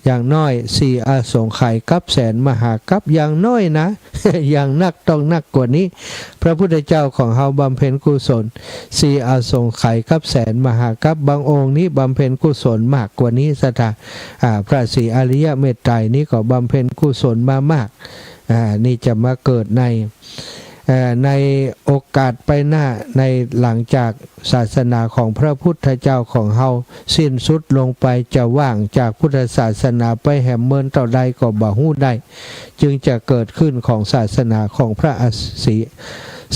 อย่างน้อย4อาสงไขยกับแสนมหากัปอย่างน้อยนะ อย่างนักต้องนักกว่านี้พระพุทธเจ้าของเฮาบำเพ็ญกุศล4อาสงไขยกับแสนมหากัปบางองค์นี้บำเพ็ญกุศลมากกว่านี้สถาพระศรีอริยเมตไตรนี้ก็บำเพ็ญกุศลมามากนี่จะมาเกิดในโอกาสไปหน้าในหลังจากศาสนาของพระพุทธเจ้าของเฮาสิ้นสุดลงไปจะว่างจากพุทธศาสนาไปแหมเมินต่อใดก็บ่ฮู้ได้จึงจะเกิดขึ้นของศาสนาของพระศ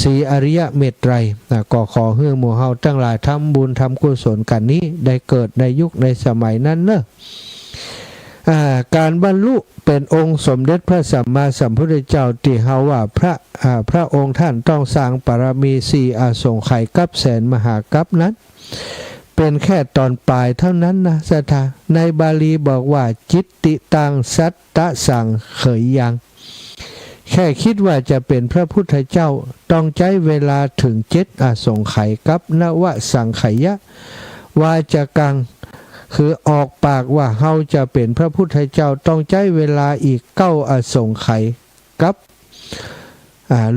รีอริยเมตไตรก็ขอให้หมู่เฮาทั้งหลายทำบุญทำกุศลกันนี้ได้เกิดในยุคในสมัยนั้นเนอะการบรรลุเป็นองค์สมเด็จพระสัมมาสัมพุทธเจ้าที่เฮาว่าพระองค์ท่านต้องสร้างบารมี4อาสงไขยกับแสนมหากัปนั้นเป็นแค่ตอนปลายเท่านั้นนะสถาในบาลีบอกว่าจิตติตังสัตตะสังเขยยังแค่คิดว่าจะเป็นพระพุทธเจ้าต้องใช้เวลาถึง7อาสงไขยกับนวสังไขยะวาจกังคือออกปากว่าเฮาจะเป็นพระพุทธเจ้าต้องใช้เวลาอีก9อาสงไขยกับ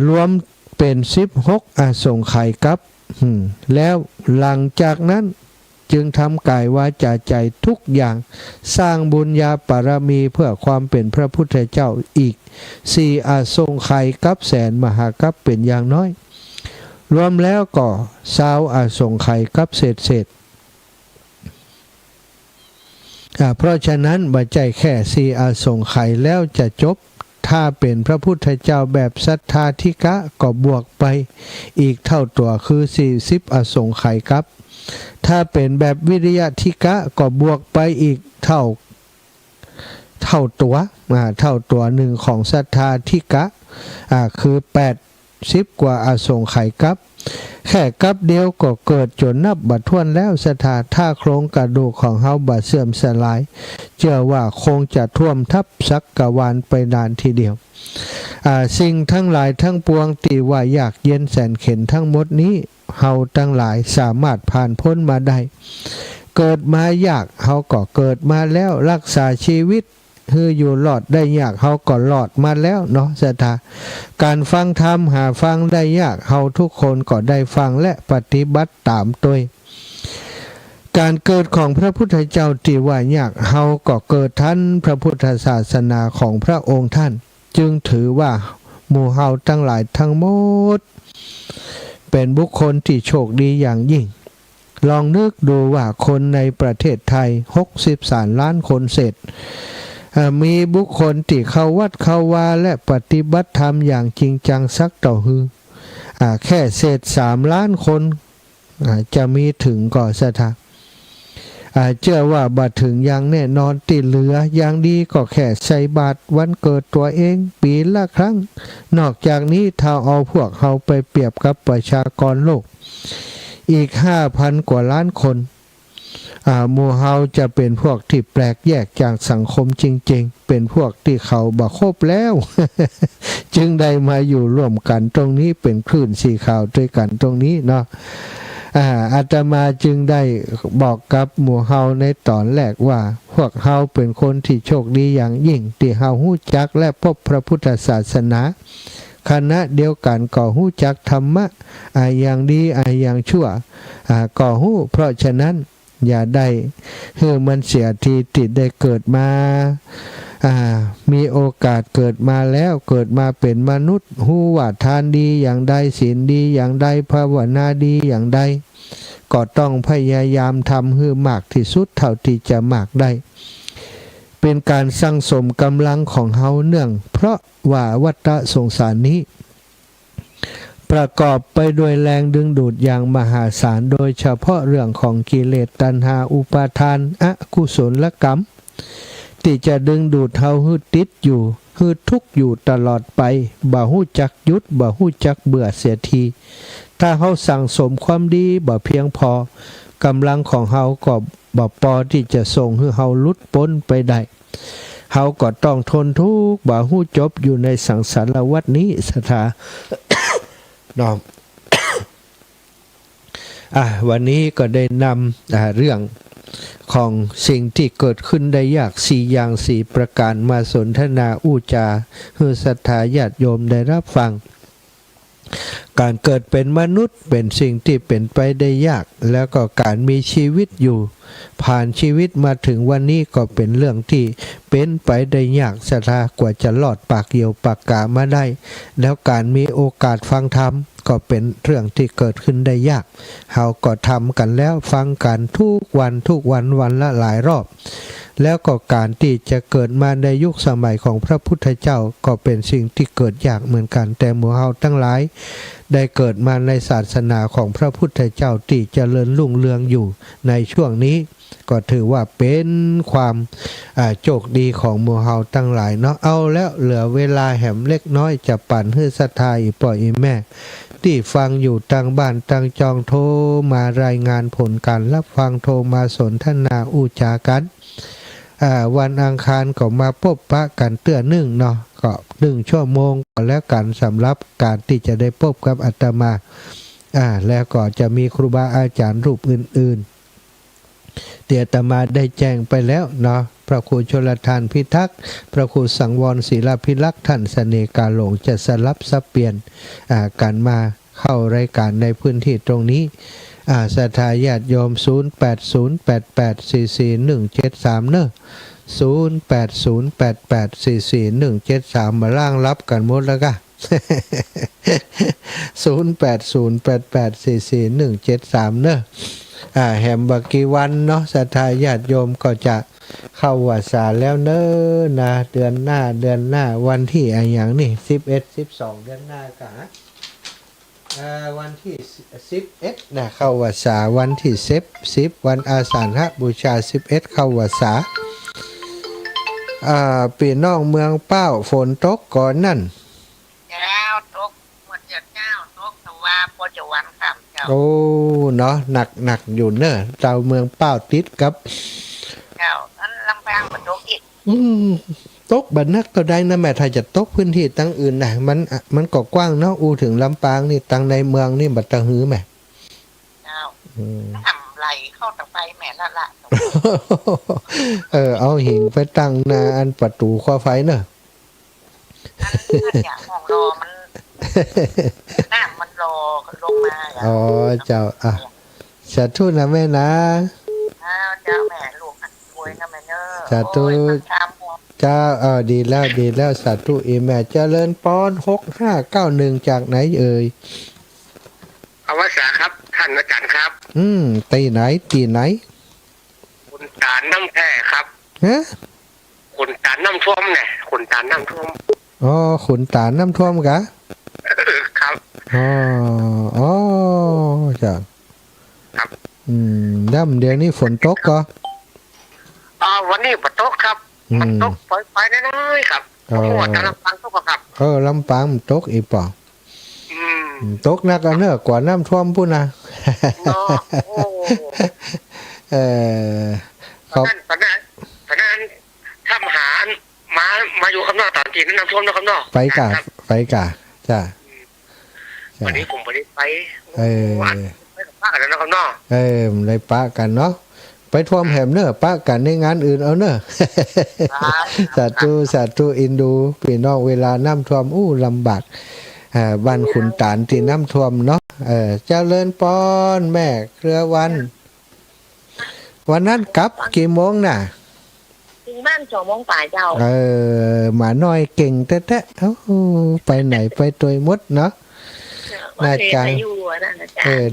รวมเป็น16อาสงไขยกับแล้วหลังจากนั้นจึงทำกายวาจาใจทุกอย่างสร้างบุญญาบารมีเพื่อความเป็นพระพุทธเจ้าอีก4อาสงไขยกับแสนมหากัปเป็นอย่างน้อยรวมแล้วก็20อาสงไขยกับเศษเพราะฉะนั้นบ่ใจแค่4อาสงไขยแล้วจะจบถ้าเป็นพระพุทธเจ้าแบบสัทธาธิกะก็บวกไปอีกเท่าตัวคือ40อาสงไขยครับถ้าเป็นแบบวิริยะธิกะก็บวกไปอีกเท่าตัวหนึ่งของสัทธาธิกะคือ80กว่าอาสงไขยครับแค่กับเดียวก็เกิดจนนับบัดถ้วนแล้วสถาถ้าโครงกระดูกของเฮาบาเสื่อมสลายเชื่อว่าคงจะท่วมทับสักกะวาลไปนานทีเดียวสิ่งทั้งหลายทั้งปวงที่ว่าอยากเย็นแสนเข็ญทั้งหมดนี้เฮาทั้งหลายสามารถผ่านพ้นมาได้เกิดมายากเฮาก็เกิดมาแล้วรักษาชีวิตคืออยู่รอดได้ยากเฮาก็รอดมาแล้วเนาะสถาการฟังธรรมหาฟังได้ยากเฮาทุกคนก็ได้ฟังและปฏิบัติตามตัวการเกิดของพระพุทธเจ้าที่ว่ายากเฮาก็เกิดทันพระพุทธศาสนาของพระองค์ท่านจึงถือว่าหมู่เฮาทั้งหลายทั้งหมดเป็นบุคคลที่โชคดีอย่างยิ่งลองนึกดูว่าคนในประเทศไทย63ล้านคนเศษมีบุคคลที่เข้าวัดเข้าวาและปฏิบัติธรรมอย่างจริงจังสักต่อฮือแค่เศษ3ล้านคนจะมีถึงก่อสถาเชื่อว่าบัดถึงอย่างแน่นอนติเหลืออย่างดีก็แค่ใส่บาตรวันเกิดตัวเองปีละครั้งนอกจากนี้ถ้าเอาพวกเฮาไปเปรียบกับประชากรโลกอีก 5,000 กว่าล้านคนหมู่เฮาจะเป็นพวกที่แปลกแยกจากสังคมจริงๆเป็นพวกที่เขาบ่ครบแล้ว จึงได้มาอยู่ร่วมกันตรงนี้เป็นคลื่นสีขาวด้วยกันตรงนี้เนาะอาตมาจึงได้บอกกับหมู่เฮาในตอนแรกว่าพวกเฮาเป็นคนที่โชคดีอย่างยิ่งที่เฮาฮู้จักและพบพระพุทธศาสนาคณะเดียวกันก็ฮู้จักธรรมะอย่างดีอย่างชั่วก็ฮู้เพราะฉะนั้นอย่าได้ให้มันเสียทีติดได้เกิดมามีโอกาสเกิดมาแล้วเกิดมาเป็นมนุษย์ฮู้ว่าทานดีอย่างใดศีลดีอย่างใดภาวนาดีอย่างใดก็ต้องพยายามทำให้มากที่สุดเท่าที่จะมากได้ เป็นการสั่งสมกำลังของเฮาเนื่องเพราะว่าวัฏสงสารนี้ประกอบไปด้วยแรงดึงดูดอย่างมหาศาลโดยเฉพาะเรื่องของกิเลสตัณหาอุปาทานอกุศลกรรมที่จะดึงดูดเฮาให้ติดอยู่ให้ทุกข์อยู่ตลอดไปบ่ฮู้จักหยุดบ่ฮู้จักเบื่อเสียทีถ้าเฮาสั่งสมความดีบ่เพียงพอกำลังของเฮาก็บ่พอที่จะส่งให้เฮาหลุดพ้นไปได้เฮาก็ต้องทนทุกข์บ่ฮู้จบอยู่ในสังสารวัฏนี้สถา น้องวันนี้ก็ได้นำเรื่องของสิ่งที่เกิดขึ้นได้ยาก4อย่าง4ประการมาสนทนาอู้จาให้ศรัทธาญาติโยมได้รับฟังการเกิดเป็นมนุษย์เป็นสิ่งที่เป็นไปได้ยากแล้วก็การมีชีวิตอยู่ผ่านชีวิตมาถึงวันนี้ก็เป็นเรื่องที่เป็นไปได้ยากศรัทธากว่าจะรอดปากเหี่ยวปากกามาได้แล้วการมีโอกาสฟังธรรมก็เป็นเรื่องที่เกิดขึ้นได้ยากเฮาก็ทำกันแล้วฟังกันทุกวันวันละหลายรอบแล้วก็การที่จะเกิดมาในยุคสมัยของพระพุทธเจ้าก็เป็นสิ่งที่เกิดยากเหมือนกันแต่หมู่เฮาทั้งหลายได้เกิดมาในศาสนาของพระพุทธเจ้าที่เจริญรุ่งเรืองอยู่ในช่วงนี้ก็ถือว่าเป็นความโชคดีของหมู่เฮาทั้งหลายเนาะเอาแล้วเหลือเวลาแหมเล็กน้อยจะปั่นให้ศรัทธาอีป่ออีแม่ที่ฟังอยู่ทางบ้านทางจองโทรมารายงานผลการรับฟังโทรมาสนทนาอู้จากันวันอังคารก็มาพบปะกันเตื้อหนึ่งเนาะก็1 ชั่วโมงก็แล้วกันสำหรับการที่จะได้พบกับอาตมาแล้วก็จะมีครูบาอาจารย์รูปอื่นๆที่อาตมาได้แจ้งไปแล้วเนาะพระครูชลทานพิทักษ์พระครูสังวรศิลพิลักษ์ท่านเสน่กาหลงจะสลับสับเปลี่ยนการมาเข้ารายการในพื้นที่ตรงนี้ศรัทธาญาติโยม0808844173เนอะ0808844173มาล่างรับกันหมดแล้วก็0808844173เนอะแหมบักกี่วันเนาะศรัทธาญาติโยมก็จะเข้าวัดสาแล้วเนอะนะเดือนหน้าวันที่อย่างนี้11-12เดือนหน้ากะวันที่11นะเข้าวัดสาวันที่10วันอาสาฬหบูชา11เข้าวัดสาปีน้องเมืองเป้าฝนตกก่อนนั่นเจ้าตกหมดเจ้าตกแต่ว่าพอจะวันครับเจ้าโอ้เนาะหนักอยู่เนอะเจ้าเมืองเป้าติดกับเจ้านั้นลำปางมันตกอีกตกบัดนักก็ได้นะแม่ถ้าจะตกพื้นที่ตั้งอื่นนะมันก็กว้างเนาะถึงลำปางนี่ตั้งในเมืองนี่บัดตะหือแม่เจ้าทำไหลเข้าตะไฟแม่ละเอาหิงไปตั้งหน้าอันประตูข้อไฟเนอะอย่างห้องรอมันน้ำมันรอลงมาเจ้าสาธุนะแม่นะเจ้าแม่ลูกรวยนะแม่เนอะสาธุเจ้าดีแล้วสาธุอีแม่เจริญปอน6591จากไหนเอ่ยอวสานครับท่านอาจารย์ครับตีไหนคุณตาน้ำแท้ครับคุณตาน้ำท่วมเนี่ยคุณตาน้ำท่วมคุณตาน้ำท่วมกะครับจ้ะครับน้ำเดี๋ยวนี้ฝนตกก็วันนี้ฝนตกครับมันตกไปน้อยๆครับหัวตาลำปางตกครับลำปางมันตกอีกป่ะตกนักกันเนอะกว่าน้ำท่วมพุ่นนะตอนนั้นทำหามาอยู่ข้างนอกตอนที่น้ำท่วมนะข้างนอกไปกะจ้ะวันนี้ผมไปป้ากันแล้วนะข้างนอกเลยป้ากันเนาะไปท่วมแหมเนอะป้ากันในงานอื่นเอาเนอะสาธุอินดูพี่น้องเวลาน้ำท่วมลำบากบ้านขุนตาลที่น้ำท่วมเนาะเจริญปอนแม่เครือวันนั้นกลับกี่โมงน่ะถึงบ้าน2 โมงป่ายเจ้าหมาน้อยเก่งแท้ๆไปไหนไปตัวมดเนาะนายจัง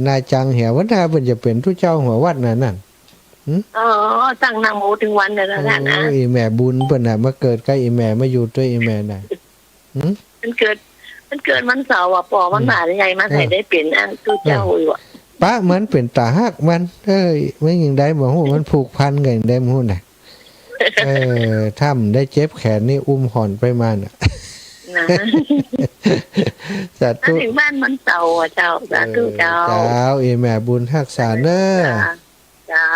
นายจังเหี่ยววันนาเป็นจะเป็นทุเจ้าหัววัดนั่น อ๋อตั้งนางโมถึงวันเลยแล้วนะ อีแม่บุญเพิ่นน่ะมาเกิดกับอีแม่มาอยู่ด้วยอีแม่น่ะมันเกิดวันเสาร์อ่ะปอมันหมาใหญ่มาใส่ได้เปลี่ยนอันตู้เจ้าอยู่อ่ะ ป้าเหมือนเป็นตาฮักมันไม่ยังได้บ่ฮู้มันผูกพันกันได้บ่ฮู้น่ะถ้ามันได้เจ็บแขนนี่อุ้มหอนไปมาน่ะสาธุถึงบ้านมันเสาร์อ่ะเจ้าสาธุเจ้าอีแม่บุญรักษาเด้อเจ้า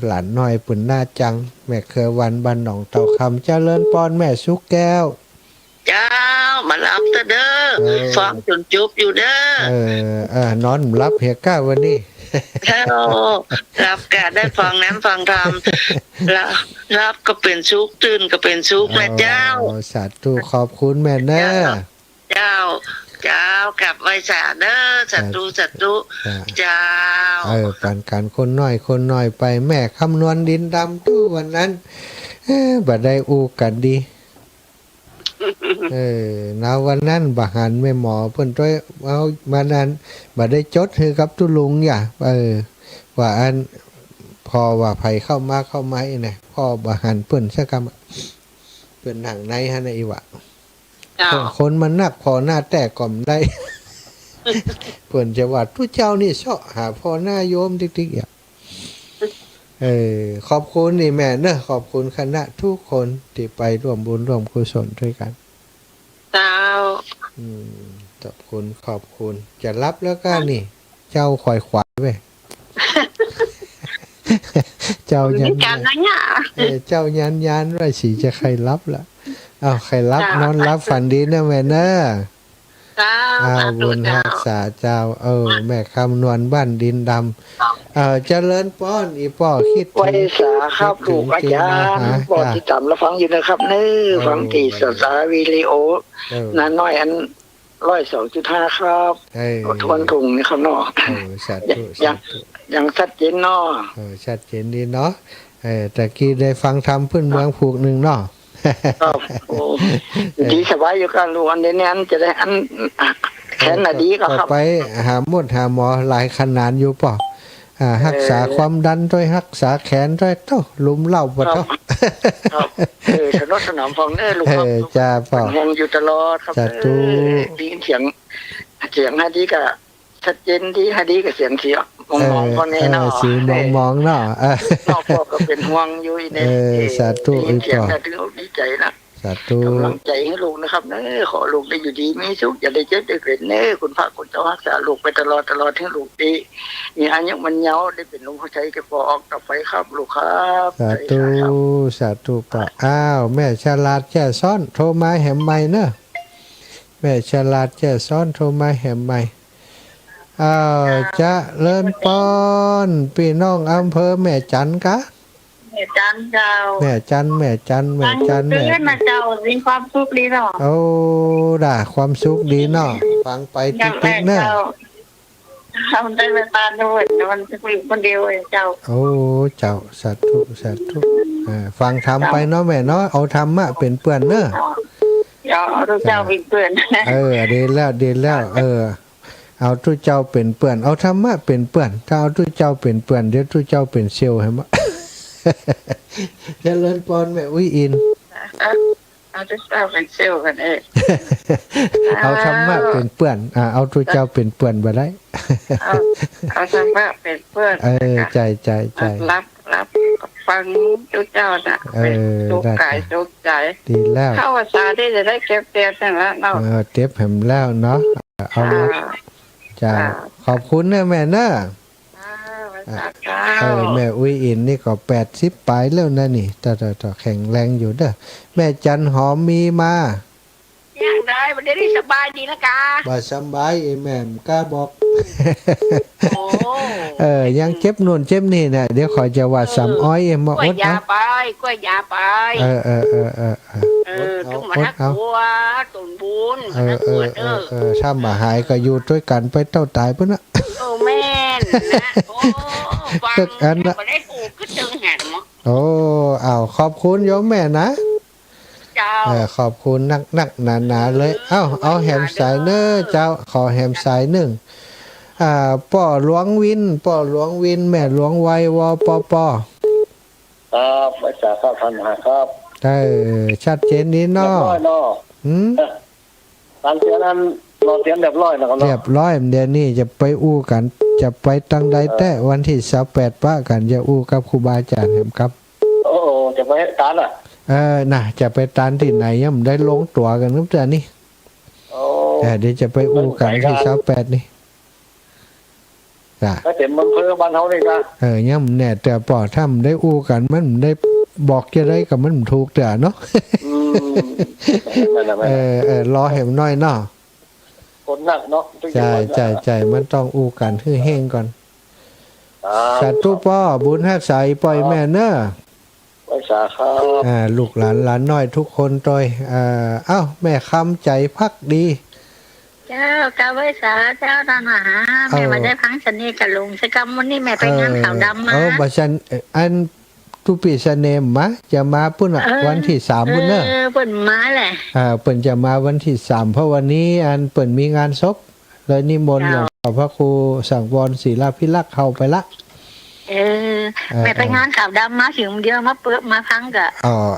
หลานน้อยปุ่นหน้าจังแม่เคยวันบ้านหนองเต่าคำเจ้าเลินปอนแม่สุกแก้วเจ้ามารับเด้อฟังจนจุบอยู่เด้อนอนรับเฮียก้าวันนี้รับกะได้ฟังน้ำฟังธรรมรับก็เป็นสุขตื่นก็เป็นสุขแม่เจ้าสาธุขอบคุณแม่เด้อเจ้ากลับไว้สาเด้อสัตว์เจ้าปันการคนน้อยไปแม่คำนวณดินดำทุกวันนั้นบ่ได้อู้กันดีณวันนั้นบะหันแม่หมอเพิ่นต้อยเอามานั้นบ่ได้จดให้กับตุลุงอย่าว่าอันพอว่าไผเข้ามาเนี่ยพ่อบะหันเพิ่นซะกำเพิ่นหนังในหั่นน่ะอีว่าคนมันนักพอหน้าแตกก่อมได้เพิ่นจะว่าทุกเจ้านี่เสาะหาพ่อหน้าโยมติ๊กๆอ่ะขอบคุณนี่แม่เนอะขอบคุณคณะทุกคนที่ไปร่วมบุญร่วมกุศลด้วยกันเจ้าขอบคุณจะรับแล้วก็นี่เจ้าคอยขวายไว้เจ้ายันเจ้ายันว่าสิจะใครรับล่ะใครรับนอนรับฝันดีนะแม่เนอะบุญรักษาเจ้าแม่คำนวณบ้านดินดำเจริญป้อนอีป่อคิดไว้สาครับลูกอาจารย์บอกที่ต่ำแล้วฟังอยู่นะครับฟังที่สาวิดีโอน้าน้อยอัน102.5ครับทวนถุงนี่ครับเนาะยังชัดเจนเนาะชัดเจนดีเนาะแต่กี้ได้ฟังธรรมพื้นเมืองผูกหนึ่งเนาะครับดีสบายอยู่กันลูกอันนี้อันจะได้อันแขนน่ะดีก็ครับไปหาหมอหลายขนาดอยู่ป่ะรักษาความดันด้วยรักษาแขนด้วยเท่าลุมเหล้าบ่เท่าถนนสนามฟังลูกครับจ้าป่ะห่วงอยู่ตลอดครับดีเสียงให้ดีก็ชัดเจนดีให้ดีก็เสียงมองคนนี้เนาะสีมองเนาะพ่อก็เป็นห่วงอยู่ในสาธุอีกต่อดีใจนะสาธุกำลังใจให้ลูกนะครับขอลูกได้อยู่ดีมีสุขอย่าได้เจ็บได้เกิดคุณพระคุณเจ้ารักษาลูกไปตลอดให้ลูกดีมีอายุมันเยาว์ได้เป็นลมหายใจแก่ปอออกต่อไปครับลูกครับสาธุป่ะแม่ฉลาดแจ้ซ้อนโทรมาแหมใหม่เนอะแม่ฉลาดแจ้ซ้อนโทรมาแหมใหม่จะเลิ่นป้อนพี่น้องอำเภอแม่จันกะแม่จันเจ้าแม่จันแม่เจ้ามีความสุขดีเนาะด่าความสุขดีเนาะฟังไปติ๊กๆเนอะทำได้ไม่ตาด้วยมันจะคุยคนเดียวเจ้าเจ้าสาธุฟังทำไปเนาะแม่เนาะเอาธรรมะเป็นเปื่อนเนอะเจ้าเป็นเปื่อนดีแล้วเอาตู้เจ้าเป็นเปื่อนเอาธรรมะเป็นเปื่อนถ้าเอาตู้เจ้าเป็นเปื่อนเดี๋ยวตู้เจ้าเป็นเซลให้มั้ยเจริญพรแม่อุ้ยอินเอาตู้เจ้าเป็นเซลกันเอาธรรมะเป็นเปื่อนเอาตู้เจ้าเป็นเปื่อนบ่ได้เอาธรรมะเป็นเปื่อนใจรับฟังตู้เจ้าน่ะเป็นสุขกายสุขใจดีแล้วเข้าภาษาที่จะได้เก็บนั่นแหละเนาะเก็บแหมแล้วเนาะเอาจ้าขอบคุณนะแม่เนอะแม่อุ้ยอินนี่ก็80ปลายแล้วนะนี่ต่อแข็งแรงอยู่เด้อแม่จันหอมมีมายังได้วันนี้สบายดีละกาบ่สบายแม่กล้าบอกยังเจ็บนู่นเจ็บนี่น่ะเดี๋ยวขอจะว่าสำอ้อยมาอดยาไปกล้วยยาไปทุกมันกลัวตุ่นบุญถ้ามาหายก็อยู่ด้วยกันไปเต้าตายเพิ่นน่ะแม่นนะฟังอันน่ะบ่ได้กูคือตึงหันมั้งขอบคุณโยมแม่นะขอบคุณนักหนาๆเลยเอาแหมสายเน้อเจ้าขอแหมสาย1 ป่อหลวงวินแม่หลวงไววปปครับไม่ทราบครับท่านครับชัดเจนนี้เนาะการเสียนั้นเราเตรียมเรียบร้อยนะครับเรียบร้อยเดี๋ยวนี้จะไปอู้กันจะไปตั้งใดแต่วันที่28ป้ากันจะอู้กับครูบาอาจารย์ครับโอ้จะไปตานน่ะจะไปตานที่ไหนยังได้ลงตัวกันครับจ้ะนี่เดี๋ยวจะไปอู้กันที่28นี่ถ้าเต็มอำเภอบ้านเฮานี่ก็ย่ำแน่แต่ป่อถ้ำได้อู้กันมันได้บอกจะได้กับมันถูกแต่เนาะรอเห็นน้อยเนาะคนหนักเนาะใจมันต้องอู้กันให้แห้งก่อนสาธุพ่อบุญฮักษาปล่อยแม่เนอะไปสาครับลูกหลานน้อยทุกคนตอยแม่คำใจพักดีเจ้ากาไว้สาเจ้าตาหาแม่มาได้พังชนีกับลุงสกรรมวันนี้แม่ไปงานขาวดำมาบัชันอันทุปีชเนมมาจะมาปุ่นวันที่3ปุ่นเนอะเปิ่นมาแหละเปิ่นจะมาวันที่3เพราะวันนี้อันเปิ่นมีงานศพเลยนิมนต์หลวงพระครูสังวรศิลาภิลักษ์เข้าไปละแม่ไปงานขาวดำมาถึงเดียวมาเปิดมาพังกะ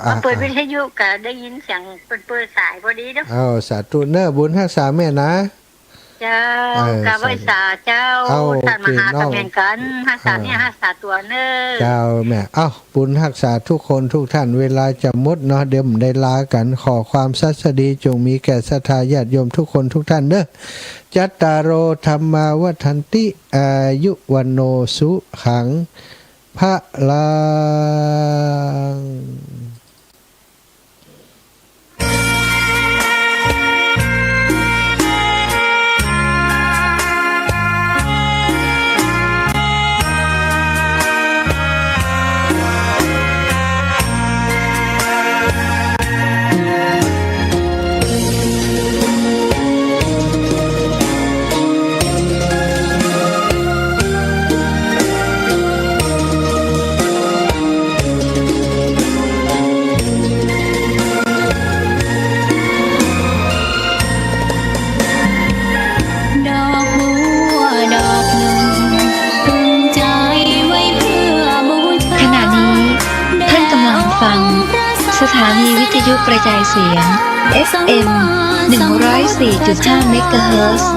มาเปิดวิทยุกะได้ยินเสียงเปิดสายพอดีเนาะสาธุเนอะบุญรักษาแม่นะเจ้ากาไว้สาเจ้าท่านมหาตำแหน่งกันรักษาเนี่ยรักษาตัวเนอะเจ้าแม่บุญรักษาทุกคนทุกท่านเวลาจะหมดเนาะเดี๋ยวได้ลากันขอความสัสดีจงมีแก่ศรัทธาญาติโยมทุกคนทุกท่านเนอะจัตตารโอธัมมาวัฏันติอายุวันโนสุขังพระลังสถานีวิทยุกระจายเสียง FM 104.5 เมกะเฮิรตซ์